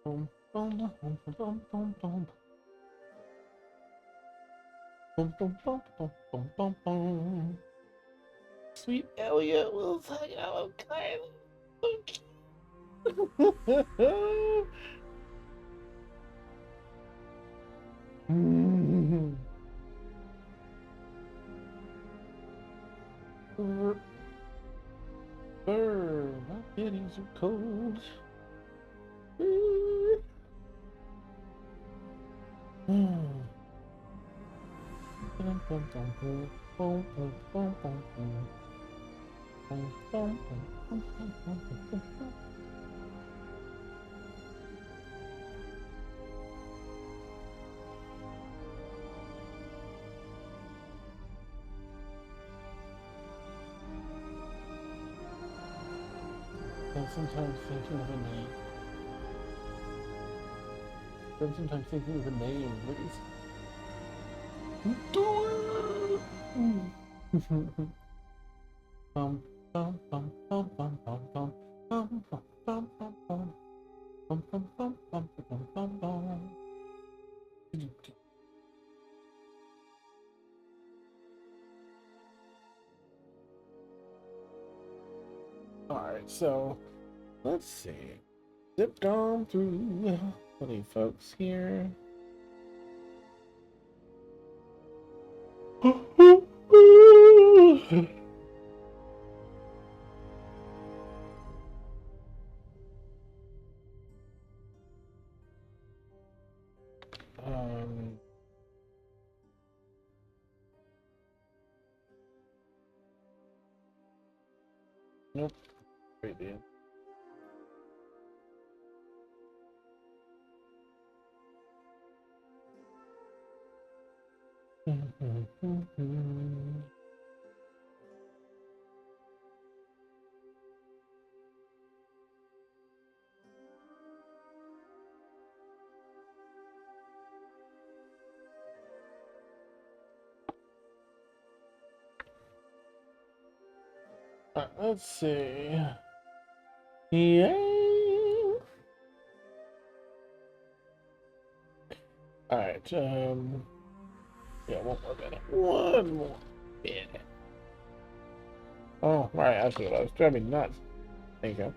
S1: Boom, boom, boom, boom, boom, boom, boom. Boom, boom, boom, boom, boom, boom, boom. Sweet Elliot will hang out okay. Burn, my feelings are cold. I'm sometimes thinking of a name. I'm sometimes thinking of a name, please. Bum, bum, bum, bum, bum, bum, bum, bum, bum, bum, bum, bum. Bum, bum, bum, bum, bum, bum, bum. Alright, so let's see. Zipped on through 20 folks here. um, nope. Wait, dude. Let's see. Yeah. Alright, yeah, one more minute. One more minute. Oh, right, that's what I was driving me nuts. There you go.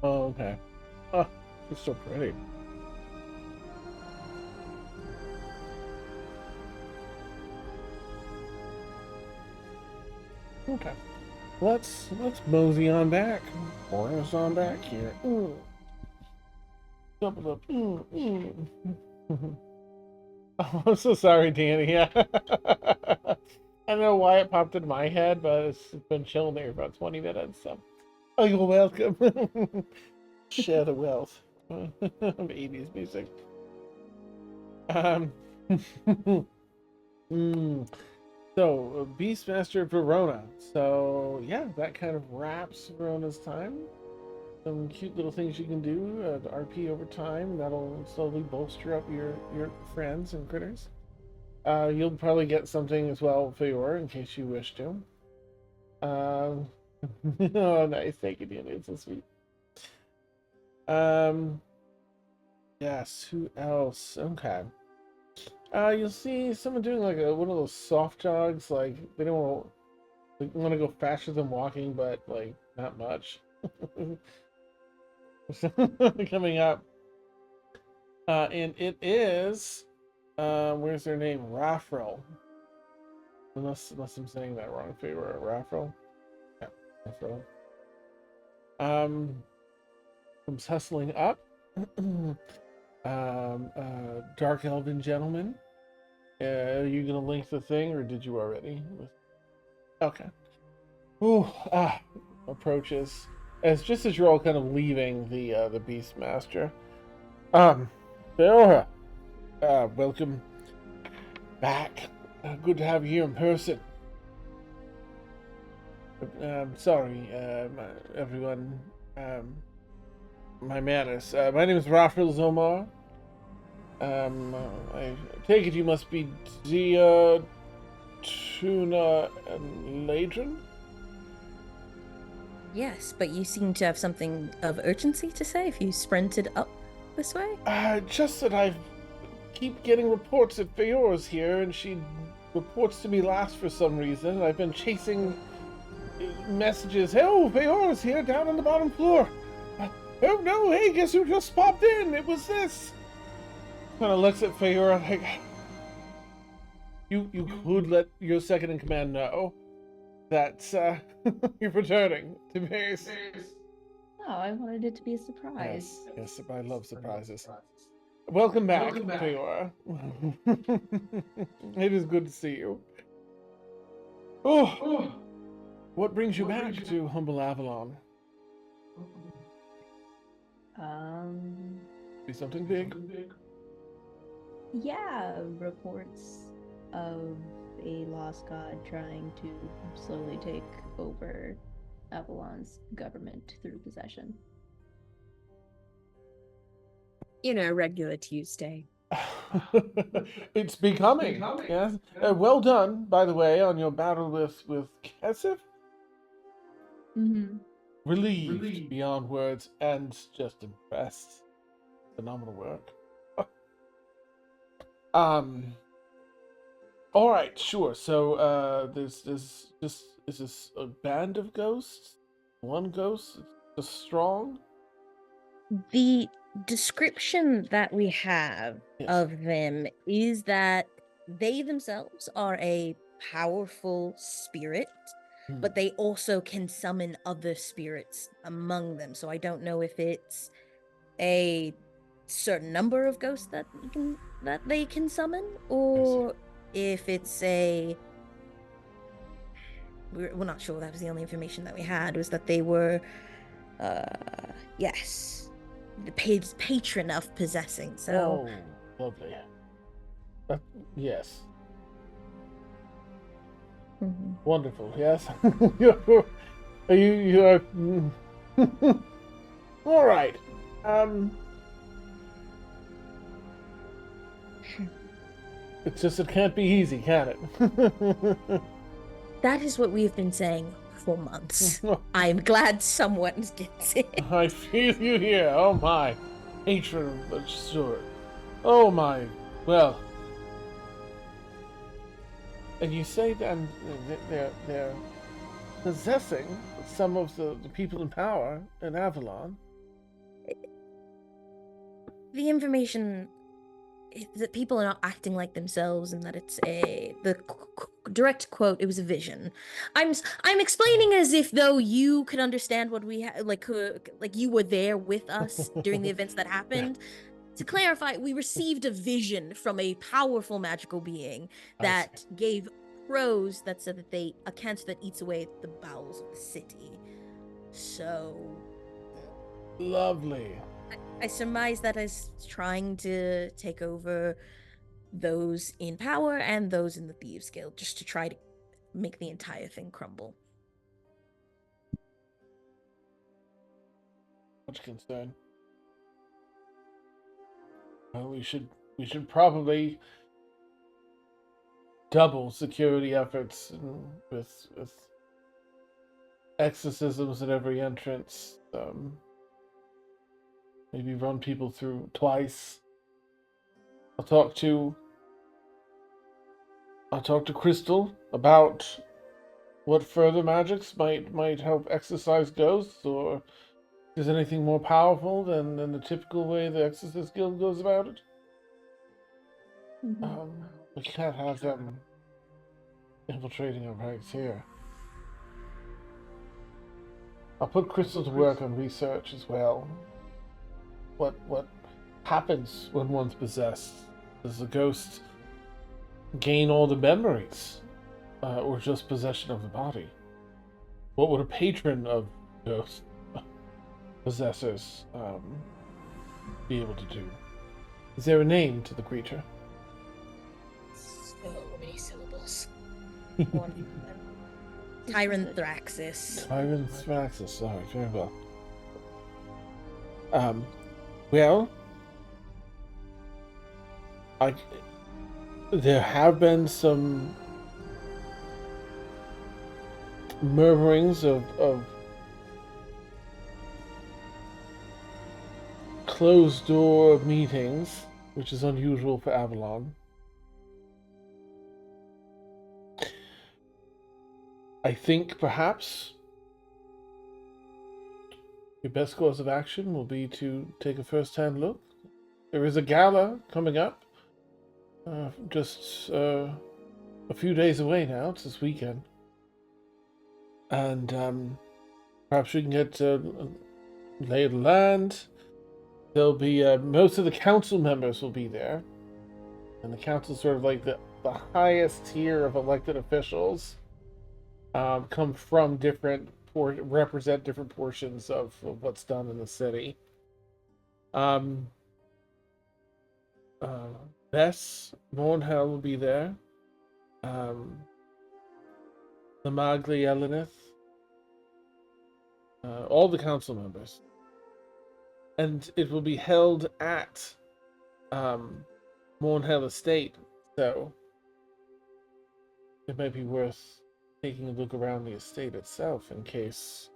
S1: Oh, okay. Oh, it's so pretty. Okay. Let's mosey on back. Bring us on back here. Double up. Oh, I'm so sorry, Danny. Yeah. I don't know why it popped in my head, but it's been chilling there for about 20 minutes. So, oh, you're welcome. Share the wealth of 80s music. So, Beastmaster Verona. So, yeah, that kind of wraps Verona's time. Some cute little things you can do to RP over time. That'll slowly bolster up your friends and critters. You'll probably get something as well, Fior, in case you wish to. Oh, nice. Thank you, Danny. It's so sweet. Yes, who else? Okay. You'll see someone doing like one of those soft jogs. Like they don't want to go faster than walking, but like not much. Coming up, and it is where's their name? Raffrel. Unless I'm saying that wrong. If they were a Raffrel, yeah, Raffrel. Comes hustling up. Dark Elven gentleman. Are you gonna link the thing, or did you already? Okay. Ooh, approaches as just as you're all kind of leaving the Beastmaster. Theora, welcome back. Good to have you here in person. Sorry, everyone. My manners. My name is Rafael Zomar. I take it you must be Dia, Tuna, and Ladron?
S5: Yes, but you seem to have something of urgency to say if you sprinted up this way.
S1: Just that I keep getting reports that Feora's here, and she reports to me last for some reason. I've been chasing messages. Oh, Feora's here down on the bottom floor. Oh no, hey, guess who just popped in? It was this. Kind of looks at Feora like, you could let your second in command know that you're returning to base.
S4: Oh, I wanted it to be a surprise.
S1: Yes, I love surprises. Welcome back, Feora. It is good to see you. Oh, what brings you back to humble Avalon? Be something big?
S4: Yeah, reports of a lost god trying to slowly take over Avalon's government through possession.
S3: You know, regular Tuesday.
S1: It's becoming. Yes. Well done, by the way, on your battle with Kesef.
S4: Mm-hmm.
S1: Relieved beyond words and just impressed. Phenomenal work. All right, sure. So, there's just is this a band of ghosts? One ghost, just strong.
S5: The description that we have
S1: Yes.
S5: of them is that they themselves are a powerful spirit, but they also can summon other spirits among them. So I don't know if it's a certain number of ghosts that they can summon, or if it's a. We're not sure. That was the only information that we had, was that they were, yes, the patron of possessing. So,
S1: Oh, lovely. Yes. Wonderful. Yes. you are. All right. It's just it can't be easy, can it?
S5: that is what we've been saying for months. I'm glad someone gets it.
S1: I feel you here. Oh my, patron of the sword. Oh my. Well. And you say then they're possessing some of the people in power in Avalon.
S5: The information is that people are not acting like themselves, and that it's the direct quote. It was a vision. I'm explaining as if though you could understand what we like you were there with us during the events that happened. To clarify, we received a vision from a powerful magical being that gave crows that said that a cancer that eats away at the bowels of the city. So
S1: lovely.
S5: I surmise that as trying to take over those in power and those in the Thieves Guild, just to try to make the entire thing crumble.
S1: Much concern. Well, we should probably double security efforts with exorcisms at every entrance. Maybe run people through twice. I'll talk to Crystal about what further magics might help exorcise ghosts, or if there's anything more powerful than the typical way the Exorcist Guild goes about it. We can't have them infiltrating our ranks here. I'll put Crystal to work on research as well. What happens when one's possessed? Does the ghost gain all the memories, or just possession of the body? What would a patron of ghost possessors be able to do. Is there a name to the creature?
S5: So many syllables. One. Tyranthraxis.
S1: Tyranthraxis. All right, very well. Well, there have been some murmurings of closed door meetings, which is unusual for Avalon. I think perhaps your best course of action will be to take a first-hand look. There is a gala coming up, just a few days away now. It's this weekend. And perhaps we can get lay of the land. There'll be most of the council members will be there, and the council is sort of like the highest tier of elected officials. Come from represent different portions of what's done in the city. Bess Mornhell will be there. The Magli Elenith. All the council members. And it will be held at Mornhell Estate, so it might be worth taking a look around the estate itself in case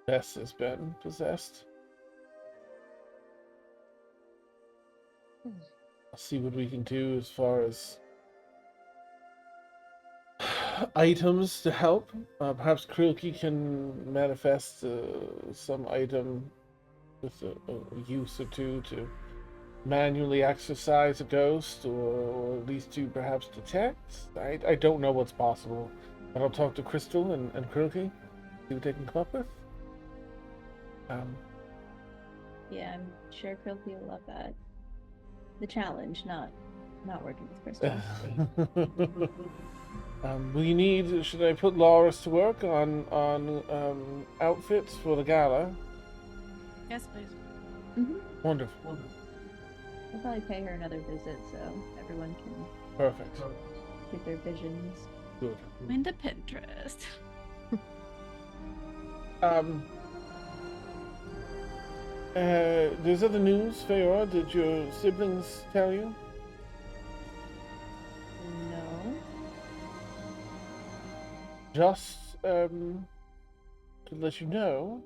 S1: Bess has been possessed. I'll see what we can do as far as items to help. Perhaps Krilke can manifest some item with a use or two to manually exercise a ghost, or at least to perhaps detect. I don't know what's possible. But I'll talk to Crystal and Krilke, see what they can come up with.
S4: Yeah, I'm sure Krilke will love that. The challenge, not working with Crystal.
S1: Should I put Loris to work on outfits for the gala?
S2: Yes, please.
S4: Mm-hmm.
S1: Wonderful.
S4: I'll probably pay her another visit so everyone can
S1: Perfect.
S4: get their visions.
S1: Good.
S2: I'm into Pinterest.
S1: There's other news, Feora. Did your siblings tell you?
S4: No.
S1: Just to let you know,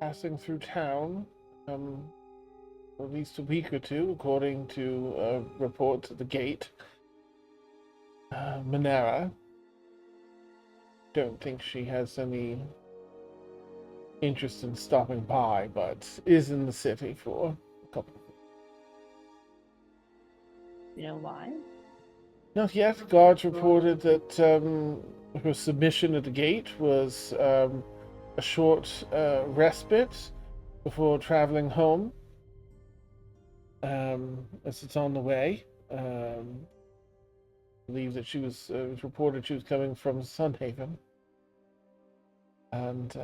S1: passing through town for at least a week or two, according to a report at the gate. Manera. Don't think she has any interest in stopping by, but is in the city for a couple of weeks.
S4: You know why?
S1: Not yet. Guards reported that her submission at the gate was a short respite before traveling home. As it's on the way. Believe that it was reported she was coming from Sunhaven. And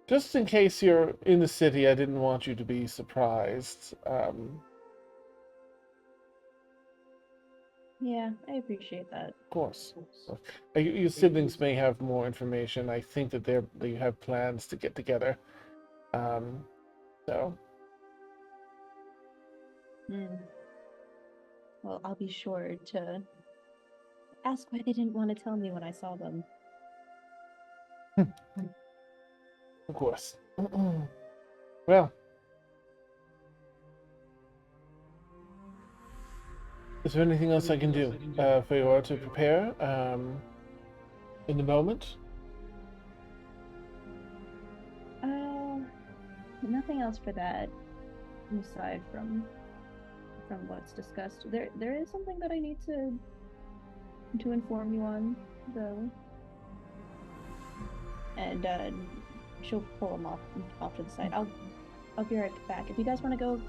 S1: just in case you're in the city, I didn't want you to be surprised.
S4: Yeah, I appreciate that.
S1: Of course. Your siblings may have more information. I think that they have plans to get together. So.
S4: Well, I'll be sure to ask why they didn't want to tell me when I saw them.
S1: Of course. Well. Is there anything else I can do for you to prepare in the moment?
S4: Nothing else for that, aside from what's discussed. There is something that I need to inform you on, though. And she'll pull him off to the side. I'll be right back. If you guys want to go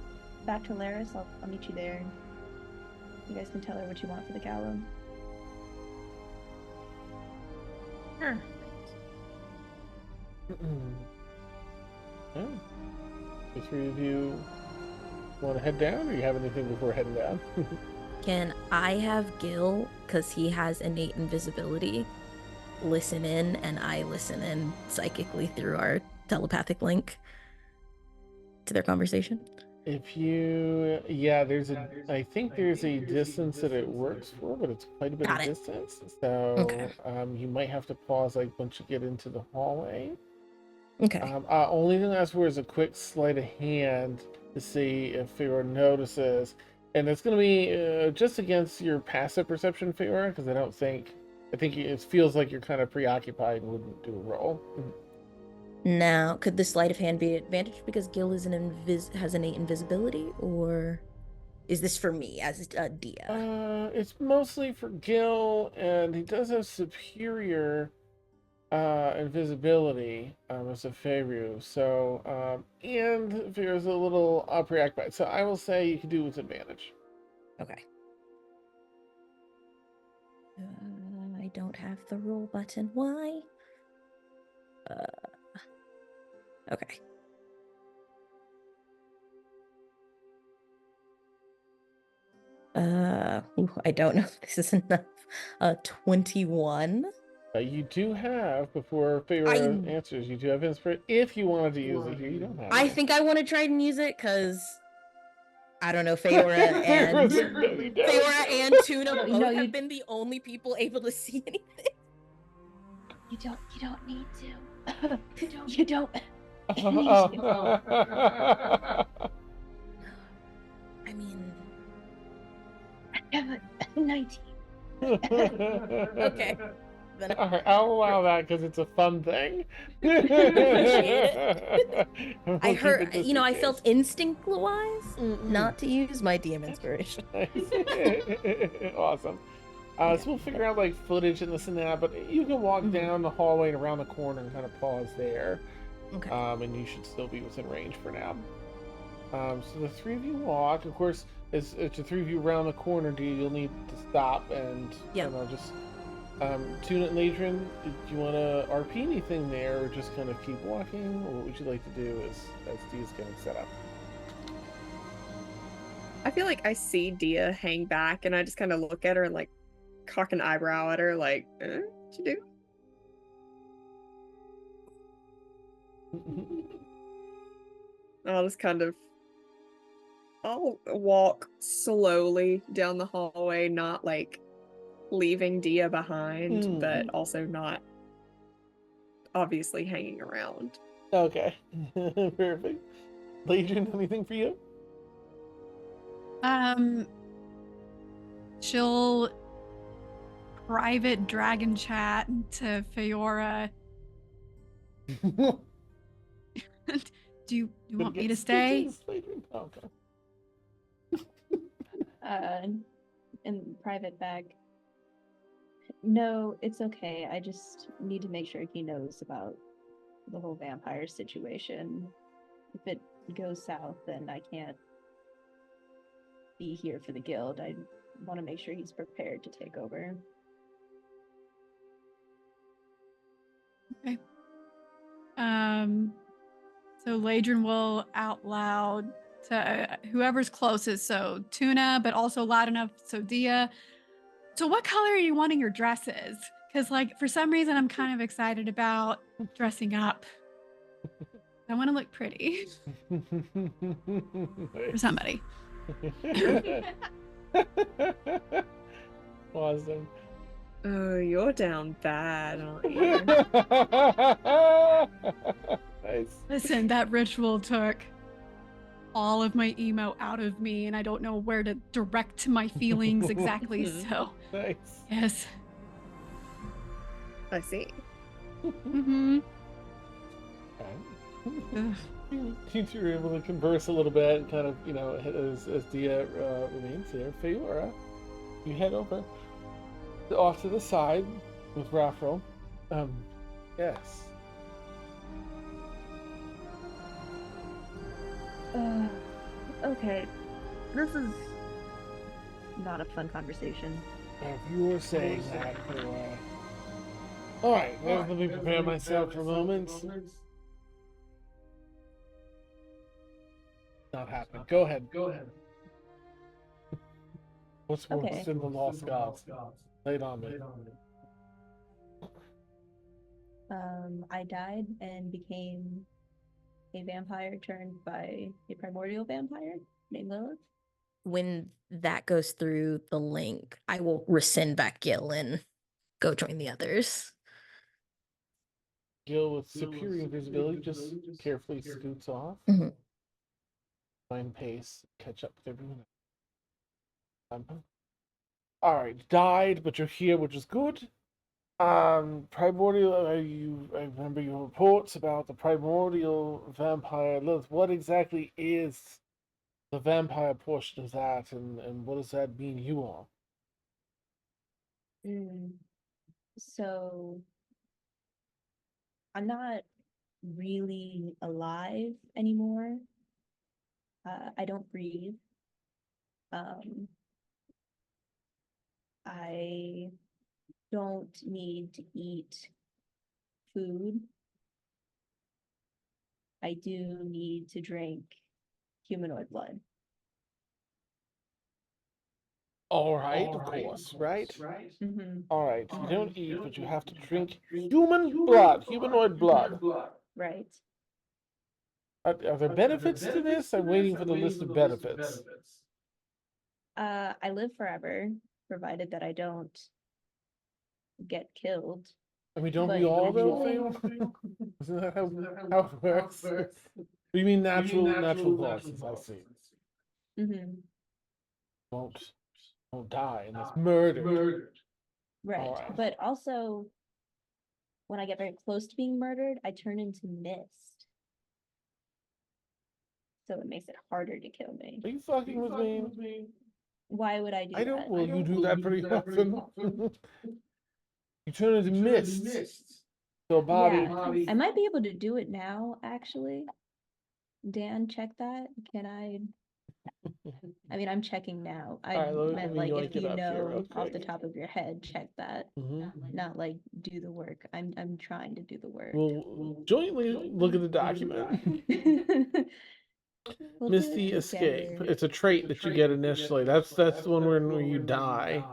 S4: back to Laris, I'll meet you there. You guys can tell her what you want for the gala.
S5: Sure.
S1: Yeah. The three of you want to head down, or you have anything before heading down?
S5: Can I have Gil, because he has innate invisibility, listen in, and I listen in psychically through our telepathic link to their conversation?
S1: If you, yeah, I think there's a distance that it works for, but it's quite a bit
S5: Got
S1: of
S5: it.
S1: distance. So,
S5: Okay.
S1: you might have to pause like once you get into the hallway.
S5: Okay.
S1: Only thing that's for is a quick sleight of hand to see if Fiora notices, and it's going to be just against your passive perception, Fiora, because I think it feels like you're kind of preoccupied and wouldn't do a roll.
S5: Now, could the sleight of hand be advantage because Gil is has innate invisibility, or is this for me as Dia?
S1: It's mostly for Gil, and he does have superior invisibility as a Feyru. So, and Feyru's a little preoccupied. So I will say you can do it with advantage.
S5: Okay. I don't have the roll button. Why? Okay. I don't know if this is enough. 21.
S1: You do have, before Feyre answers, you do have inspiration. If you wanted to use it here, you don't have
S5: I
S1: to.
S5: think I want to try and use it because I don't know, Feora and Feora and Tuna both have been the only people able to see anything.
S4: You don't need to. You don't.
S5: I mean,
S4: I have a 19.
S5: Okay. Then
S1: All right, I'll allow that because it's a fun thing.
S5: Appreciate it.
S1: We'll
S5: I
S1: keep
S5: heard,
S1: it just
S5: you know,
S1: in
S5: I
S1: case.
S5: felt instinct-wise not to use my DM inspiration.
S1: Awesome. So we'll figure out like footage and this and that, but you can walk down the hallway and around the corner and kind of pause there.
S5: Okay.
S1: And you should still be within range for now. So the three of you walk. Of course, as the three of you around the corner, you'll need to stop and just Tuna and Ladrin, do you want to RP anything there, or just kind of keep walking, or what would you like to do as Dia's getting set up?
S3: I feel like I see Dia hang back, and I just kind of look at her and like cock an eyebrow at her, like, what you do? I'll walk slowly down the hallway, not like leaving Dia behind, but also not obviously hanging around.
S1: Okay. Perfect. Legion, anything for you?
S2: She'll private dragon chat to Feora. Do you want me to stay?
S1: Okay.
S4: In private bag. No, it's okay. I just need to make sure he knows about the whole vampire situation. If it goes south, then I can't be here for the guild. I want to make sure he's prepared to take over.
S2: Okay. So Ladrin will out loud to whoever's closest. So Tuna, but also loud enough so Dia. So what color are you wanting your dresses? Because like for some reason I'm kind of excited about dressing up. I want to look pretty for somebody.
S1: Awesome.
S3: Oh, you're down bad, aren't you?
S1: Nice.
S2: Listen, that ritual took all of my emo out of me, and I don't know where to direct my feelings exactly. So,
S1: nice.
S2: Yes.
S3: I see.
S2: Mm-hmm.
S1: You two are able to converse a little bit, and kind of, as Dia remains there. Feora, you head over off to the side with Raffrel. Yes.
S4: Okay. This is not a fun conversation.
S1: If you were saying that, Feora. Alright, let me prepare myself for a moment. not happening. Go ahead. What's
S4: Okay.
S1: in the Lost Gods? Lay it on me.
S4: I died and became a vampire turned by a primordial vampire named Lilith.
S5: When that goes through the link, I will rescind back Gil and go join the others.
S1: Gil with superior invisibility just carefully scoots off.
S5: Mhm.
S1: Find pace, catch up with everyone. All right, died, but you're here, which is good. Primordial. I remember your reports about the primordial vampire Lilith. What exactly is the vampire portion of that, and what does that mean you are?
S4: So I'm not really alive anymore. I don't breathe. I don't need to eat food. I do need to drink humanoid blood.
S1: All right, of course, right?
S4: Mm-hmm.
S1: All right, you don't eat, but you have to drink human blood, humanoid blood.
S4: Right.
S1: Are there benefits to this? I'm waiting for the list of benefits.
S4: I live forever, provided that I don't get killed.
S1: I mean, don't
S4: But
S1: we all though,
S4: eventually-
S1: Fail? Isn't that how it works? You mean natural causes? I see.
S4: Mhm.
S1: Won't die unless murdered.
S4: Right.
S1: Alright.
S4: But also, when I get very close to being murdered, I turn into mist. So it makes it harder to kill me.
S1: Are you fucking with me?
S4: Why would I do
S1: I
S4: that?
S1: don't. Well, you do that pretty often. You turn into mist. So body.
S4: Yeah, I might be able to do it now, actually. Dan, check that. Can I? I mean, I'm checking now. I
S1: Alright, let
S4: meant
S1: me
S4: like
S1: yoink
S4: if
S1: it
S4: you
S1: up here
S4: know
S1: real
S4: off the
S1: quick.
S4: top of your head, check that. Not like do the work. I'm trying to do the work.
S1: We'll jointly look at the document.
S4: We'll do it
S1: Misty escape.
S4: together.
S1: It's a trait that you get initially. That's the one where you die.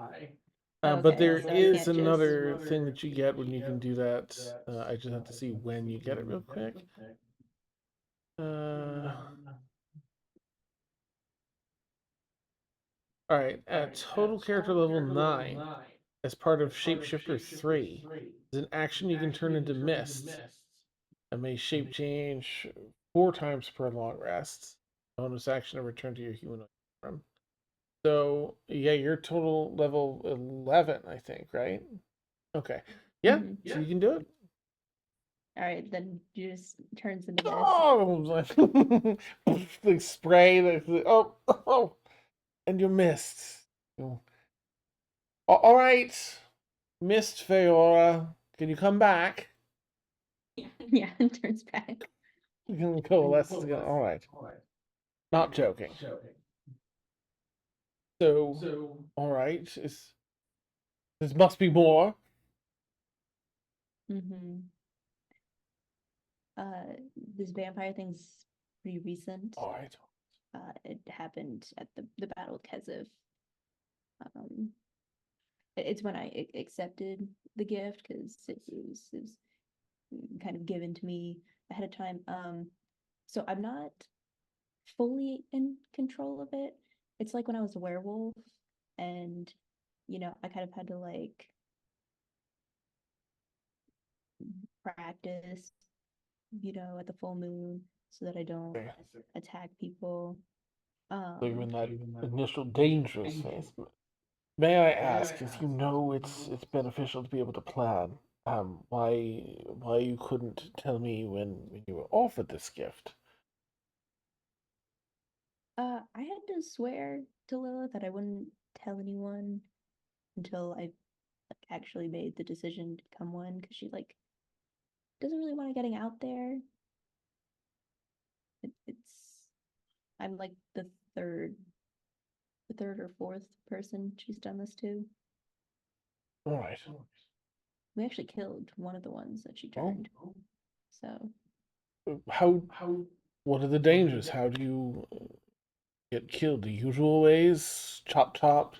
S1: But
S4: Okay,
S1: there
S4: so I
S1: is
S4: can't just-
S1: another thing that you get when you can do that. I just have to see when you get it real quick. All right, at total character level 9, as part of Shapeshifter 3, is an action you can turn into mist and may shape change 4 times per long rest. Bonus action to return to your humanoid form. So yeah, you're total level 11, I think, right? Okay. Yeah, so you can do it.
S4: All right, then you just turns into this.
S1: Oh, like spray. Oh, and you're missed. All right, missed Feora. Can you come back?
S4: Yeah, and turns back.
S1: You can coalesce together. All right. Not joking. So, all right. This must be more.
S4: Mm-hmm. This vampire thing's pretty recent.
S1: All right.
S4: It happened at the Battle of Kesef. It's when I accepted the gift because it was kind of given to me ahead of time. So I'm not fully in control of it. It's like when I was a werewolf, and I kind of had to like practice, at the full moon so that I don't
S1: Okay.
S4: attack people.
S1: So you're in that initial dangerous phase. May I ask, if you know it's beneficial to be able to plan, why you couldn't tell me when you were offered this gift?
S4: I had to swear to Lilith that I wouldn't tell anyone until I actually made the decision to become one because she doesn't really want it getting out there. It's I'm like the third or fourth person she's done this to.
S1: All right.
S4: We actually killed one of the ones that she turned. So
S1: How What are the dangers? How do you get killed? The usual ways? Chop chop?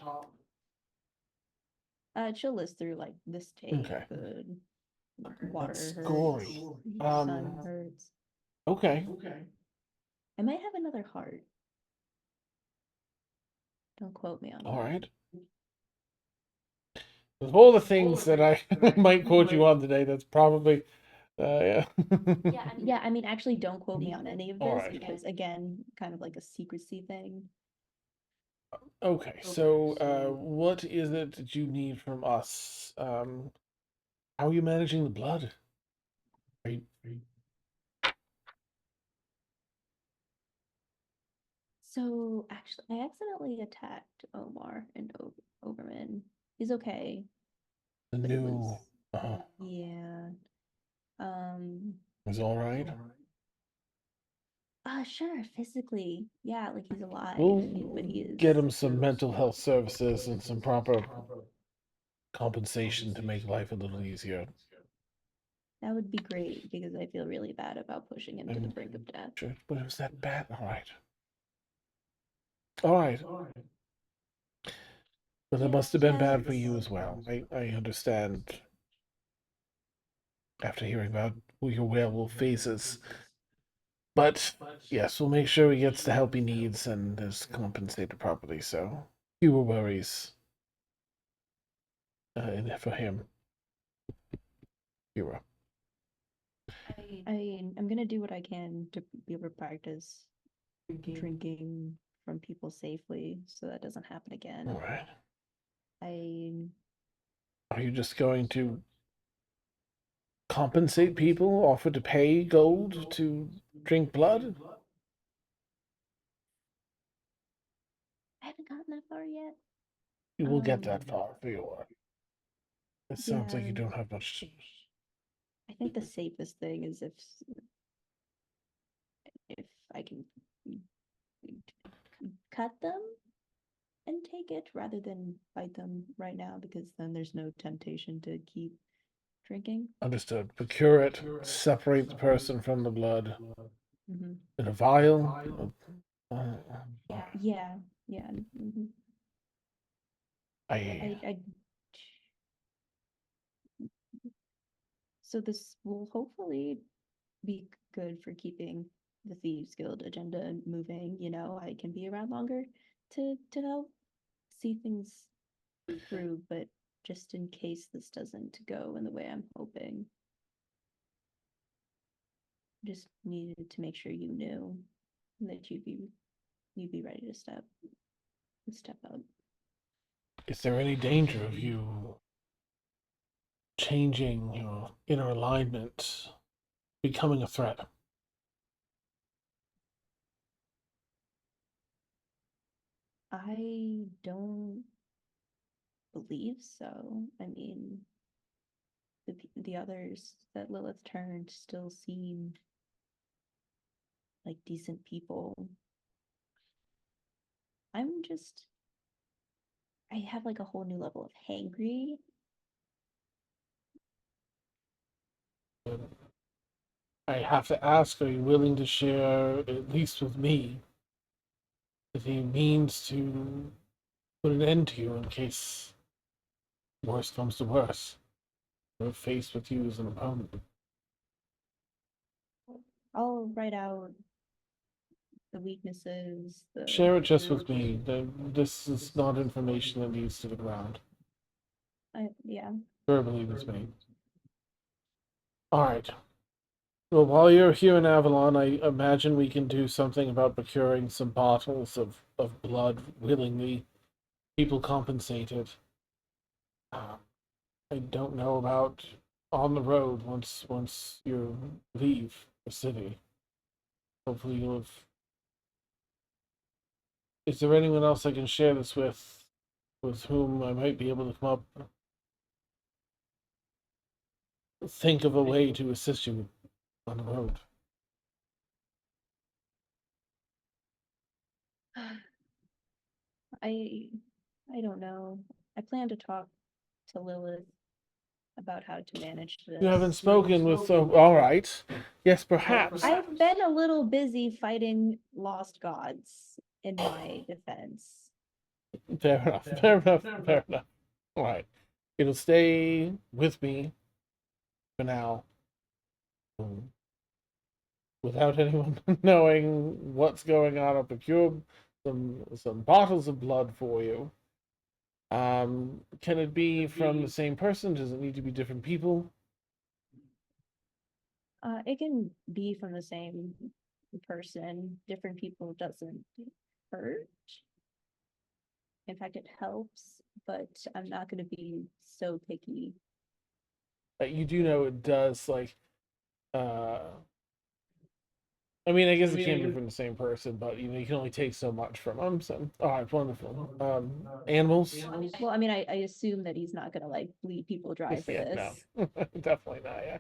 S4: She'll list through like the steak,
S1: Okay.
S4: the
S1: That's
S4: water
S1: gory.
S4: hurts, sun hurts.
S1: Okay.
S4: I might have another heart. Don't quote me on
S1: All
S4: that.
S1: right. Of all the things that I might quote you on today, that's probably, yeah.
S4: Yeah, I mean, actually, don't quote me on any of
S1: All
S4: this
S1: right.
S4: because, again, kind of like a secrecy thing.
S1: Okay, so what is it that you need from us? How are you managing the blood? Are you...
S4: So, actually, I accidentally attacked Omar and Overman. He's okay,
S1: The
S4: but it
S1: new
S4: was,
S1: uh
S4: yeah. Um,
S1: is all right.
S4: sure, physically, yeah, like he's alive, but
S1: We'll
S4: he is.
S1: get him some mental health services and some proper compensation to make life a little easier.
S4: That would be great because I feel really bad about pushing him to the brink of death.
S1: Sure, but it was that bad. All right. All right. But it must have been bad for you as well. I understand after hearing about your werewolf phases. But yes, we'll make sure he gets the help he needs and is compensated properly. So fewer worries for him. Fewer.
S4: I'm gonna do what I can to be able to practice drinking from people safely so that doesn't happen again.
S1: All right.
S4: I
S1: Are you just going to compensate people, offer to pay gold to drink blood?
S4: haven't gotten that far yet.
S1: You will get that far for your work. It sounds like
S4: Yeah,
S1: you don't have much.
S4: I think the safest thing is if I can cut them and take it rather than fight them right now because then there's no temptation to keep drinking.
S1: Understood. Procure it, separate the person from the blood
S4: Mm-hmm.
S1: in a vial. Uh,
S4: Yeah, yeah. Mm-hmm.
S1: I
S4: I so this will hopefully be good for keeping the Thieves Guild agenda moving. You know, I can be around longer to help see things through, but just in case this doesn't go in the way I'm hoping, just needed to make sure you knew that you'd be ready to step up.
S1: is there any danger of you changing your inner alignment, becoming a threat?
S4: I don't believe so. I mean, the others that Lilith turned still seem like decent people. I'm just I have like a whole new level of hangry.
S1: I have to ask, are you willing to share, at least with me, if he means to put an end to you in case worse comes to worse? We're faced with you as an opponent.
S4: I'll write out the weaknesses,
S1: Share it just with me. This is not information that needs to the ground.
S4: yeah.
S1: Verbally with me. All right. Well, while you're here in Avalon, I imagine we can do something about procuring some bottles of blood willingly. People compensated. Uh, I don't know about on the road once you leave the city. Hopefully you'll have. Is there anyone else I can share this with whom I might be able to come up? Think of a way to assist you on the road.
S4: I I don't know. I plan to talk to Lilith about how to manage this.
S1: You haven't spoken with all right. Yes, perhaps.
S4: I've been a little busy fighting lost gods in my defense.
S1: Fair enough. Fair enough. Fair enough. All right. It'll stay with me for now. Without anyone knowing what's going on, I'll procure some bottles of blood for you. Can it be from the same person? Does it need to be different people?
S4: It can be from the same person. Different people doesn't hurt. In fact, it helps, but I'm not going to be so picky.
S1: You do know it does, like, I mean, I guess it can't be from the same person, but you can only take so much from them. So, all right, wonderful. Animals?
S4: Well, I mean, I assume that he's not going to like bleed people dry for
S1: Yeah,
S4: this.
S1: no, definitely not. Yeah.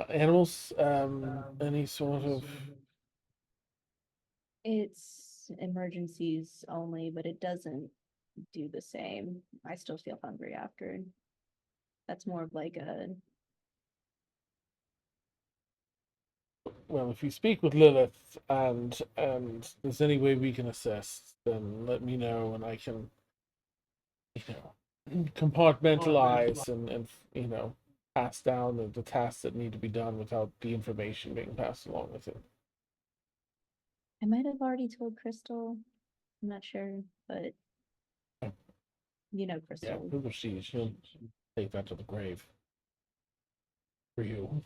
S1: Animals? Any sort of?
S4: It's emergencies only, but it doesn't do the same. I still feel hungry after. That's more of like a
S1: Well, if you speak with Lilith and there's any way we can assist, then let me know and I can, compartmentalize and pass down the tasks that need to be done without the information being passed along with it.
S4: I might have already told Crystal. I'm not sure, but
S1: Yeah,
S4: Crystal.
S1: she'll take that to the grave for you.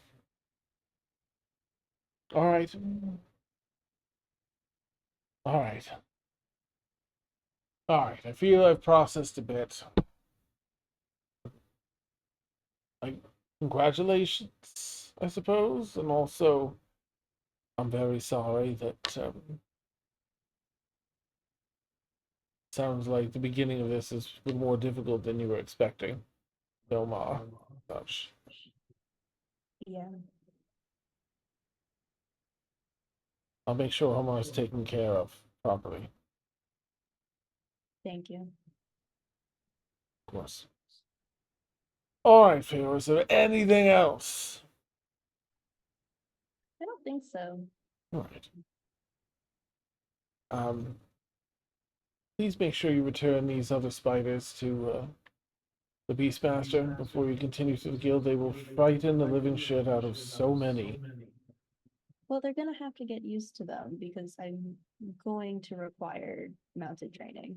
S1: All right. All right. All right. I feel I've processed a bit. Congratulations, I suppose, and also I'm very sorry that sounds like the beginning of this is more difficult than you were expecting. Belmar, such.
S4: Yeah.
S1: I'll make sure Homer is taken care of properly,
S4: Thank you.
S1: of course. All right, Phil, is there anything else?
S4: I don't think so.
S1: All right. Please make sure you return these other spiders to the Beastmaster before you continue to the guild. They will frighten the living shit out of so many.
S4: Well, they're gonna have to get used to them because I'm going to require mounted training.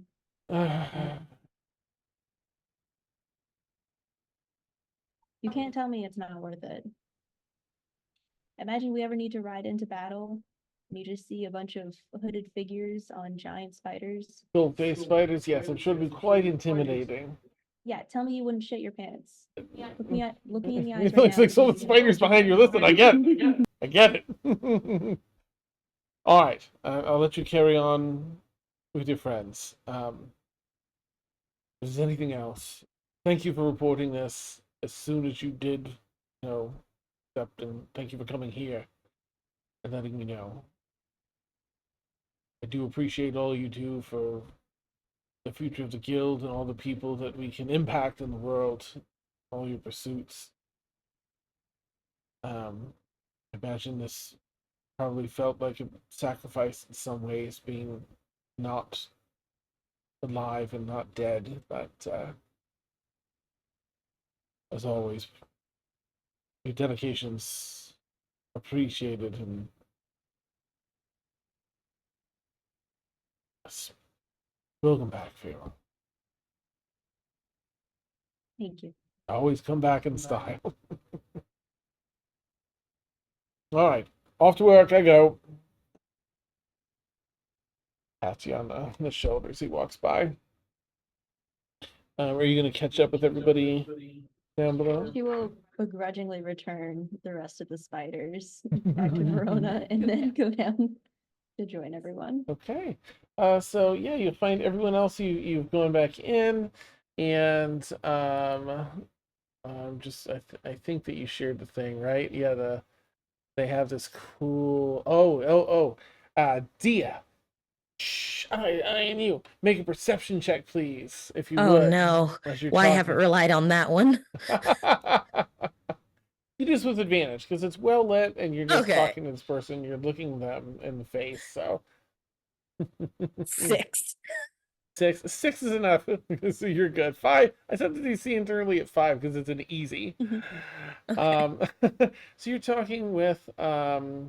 S4: You can't tell me it's not worth it. Imagine we ever need to ride into battle and you just see a bunch of hooded figures on giant spiders.
S1: Gold face spiders, yes, I'm sure it'd be quite intimidating.
S4: Yeah, tell me you wouldn't shit your pants. Look me in the eyes
S1: It
S4: right
S1: looks
S4: now.
S1: like some of the spiders behind you. Listen, I get it. I get it. All right, I'll let you carry on with your friends. If there's anything else, thank you for reporting this as soon as you did, accept, and thank you for coming here and letting me know. I do appreciate all you do for the future of the guild and all the people that we can impact in the world, all your pursuits. I imagine this probably felt like a sacrifice in some ways, being not alive and not dead, but as always, your dedication's appreciated, and welcome back, Pharaoh.
S4: Thank you.
S1: Always come back in style. All right, off to work I go. Pats you on the shoulder as he walks by. Are you going to catch up with everybody down below?
S4: She will begrudgingly return the rest of the spiders back to Verona and then go down to join everyone.
S1: Okay. So yeah, you'll find everyone else you've gone back in, and just I think that you shared the thing, right? Yeah, they have this cool Dia. Shh, I and you. Make a perception check, please, if you
S5: Oh
S1: would.
S5: no.
S1: As you're
S5: Why haven't
S1: talking.
S5: relied on that one?
S1: You do this with advantage because it's well lit and you're just
S5: Okay.
S1: talking to this person. You're looking them in the face. So
S5: 6.
S1: 6 is enough. So you're good. 5. I set the DC internally at 5 because it's an easy.
S5: Okay.
S1: So you're talking with Laris,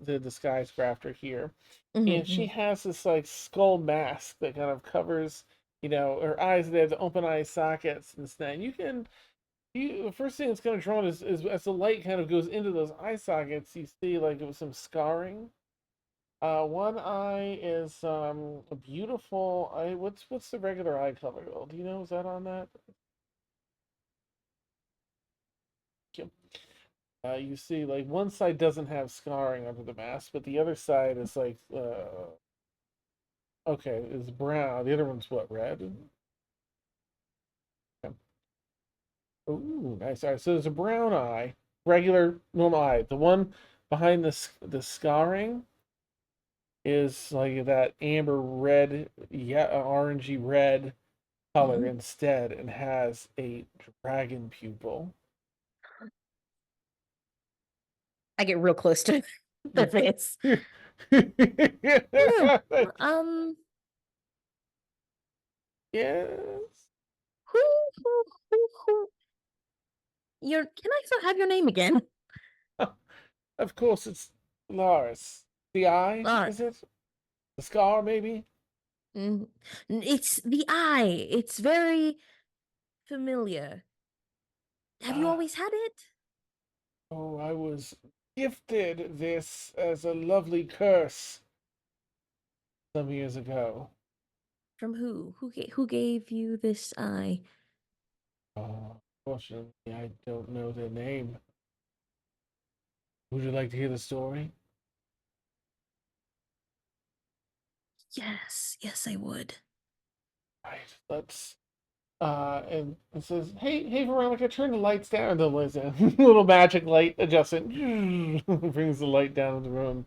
S1: the disguise crafter here, and she has this like skull mask that kind of covers, her eyes. They have the open eye sockets and stuff. The first thing that's kind of drawn is as the light kind of goes into those eye sockets, you see like some scarring. One eye is a beautiful eye. What's the regular eye color? Do you know? Is that on that? Yep. You see, like one side doesn't have scarring under the mask, but the other side is like, okay, is brown. The other one's what, red? Yeah. Ooh, nice. All right, so there's a brown eye, regular normal eye. The one behind the scarring is like that amber red, yeah, orangey red color instead, and has a dragon pupil.
S5: I get real close to the face.
S1: Yes.
S5: Who? Can I still have your name again?
S1: Of course, it's Lars. The eye,
S5: Lars.
S1: is it? The scar, maybe?
S5: It's the eye. It's very familiar. Have you always had it?
S1: Oh, I was gifted this as a lovely curse some years ago.
S5: From who? Who gave you this eye?
S1: Fortunately, I don't know their name. Would you like to hear the story?
S5: Yes, I would.
S1: Right, let's. And it says, "Hey, Veronica, turn the lights down." The lights down. Little magic light adjustment brings the light down in the room.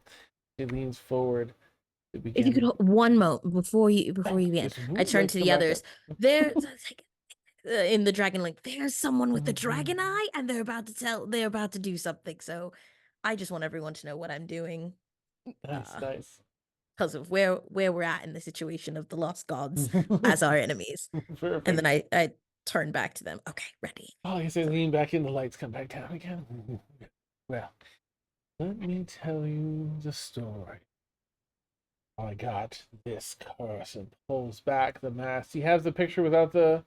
S1: She leans forward to begin.
S5: If you could hold one moment before you begin, I turn to the others. There's like, in the dragon link. There's someone with the dragon eye, and they're about to do something. So, I just want everyone to know what I'm doing.
S1: Nice.
S5: Because of where we're at in the situation of the lost gods as our enemies.
S1: Perfect.
S5: And then I turn back to them. Okay, ready.
S1: Oh, you say lean back in, the lights come back down again. Well, let me tell you the story. I got this curse, and pulls back the mask. You have the picture without the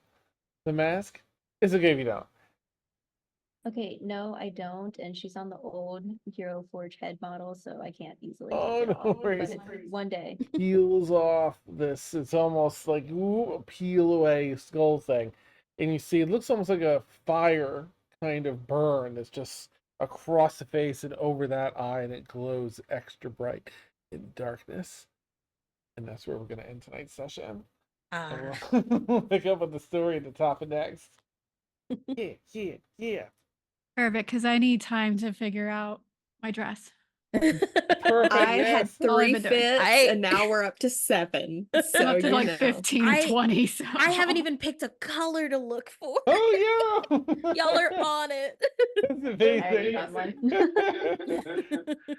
S1: mask? It's okay if you don't.
S4: Okay, no, I don't, and she's on the old Hero Forge head model, so I can't easily
S1: Oh,
S4: take it
S1: no
S4: off.
S1: worries.
S4: But one day.
S1: Peels off this. It's almost like a peel away skull thing, and you see it looks almost like a fire kind of burn that's just across the face and over that eye, and it glows extra bright in darkness. And that's where we're going to end tonight's session. And we'll pick up with the story at the top of next. Yeah.
S2: Perfect, because I need time to figure out my dress.
S1: Perfect.
S6: I had
S2: All I've
S6: 3
S2: been doing.
S6: fits,
S5: I-
S6: and now we're up to 7. So
S2: I'm up to
S6: you
S2: like
S6: know.
S2: 15, 20. So
S5: I haven't even picked a color to look for.
S1: Oh yeah.
S5: Y'all are on it.
S1: That's
S4: I already
S1: amazing.
S4: found one.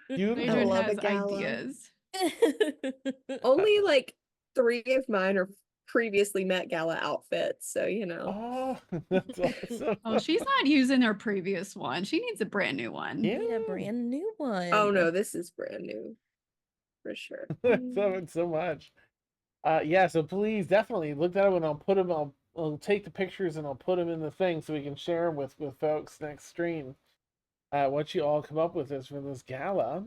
S1: Beautiful.
S2: Adrian
S6: love a
S2: has
S6: gala.
S2: ideas.
S6: Only like 3 of mine are previously Met Gala outfits, so you know.
S1: Oh, that's awesome.
S2: Oh, she's not using her previous one. She needs a brand new one.
S5: I need a brand new one.
S6: Oh no, this is brand new. For sure.
S1: Love it so much. Yeah, so please definitely look that up, and I'll put them. I'll take the pictures and I'll put them in the thing so we can share them with folks next stream. What you all come up with is for this gala.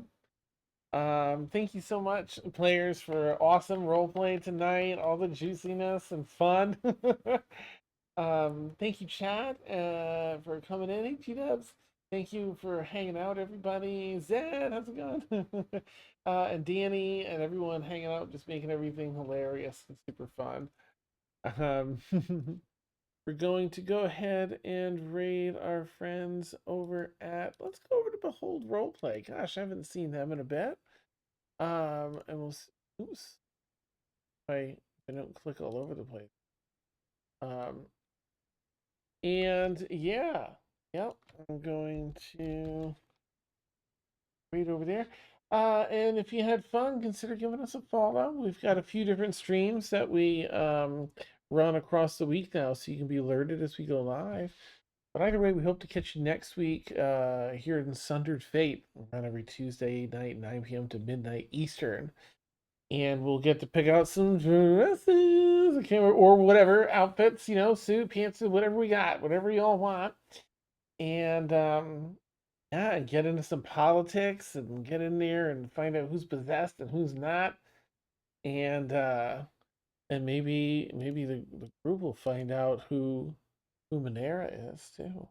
S1: Thank you so much, players, for awesome role play tonight. All the juiciness and fun. Thank you, Chad, for coming in. Hey, G-Dubs. Thank you for hanging out, everybody. Zed, how's it going? And Danny and everyone hanging out, just making everything hilarious and super fun. We're going to go ahead and raid our friends over at, let's go over to Behold Roleplay. Gosh, I haven't seen them in a bit. And we'll, oops, I don't click all over the place. And yeah, yep, I'm going to read over there. And if you had fun, consider giving us a follow. We've got a few different streams that we run across the week now, so you can be alerted as we go live. But either way, we hope to catch you next week here in Sundered Faete, around every Tuesday night, 9 p.m. to midnight Eastern. And we'll get to pick out some dresses, or whatever, outfits, suit, pantsuit, whatever we got, whatever y'all want. And yeah, and get into some politics and get in there and find out who's possessed and who's not. And maybe the group will find out who Monera is too.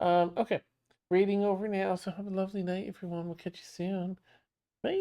S1: Okay. Reading over now, so have a lovely night, everyone. We'll catch you soon. Bye.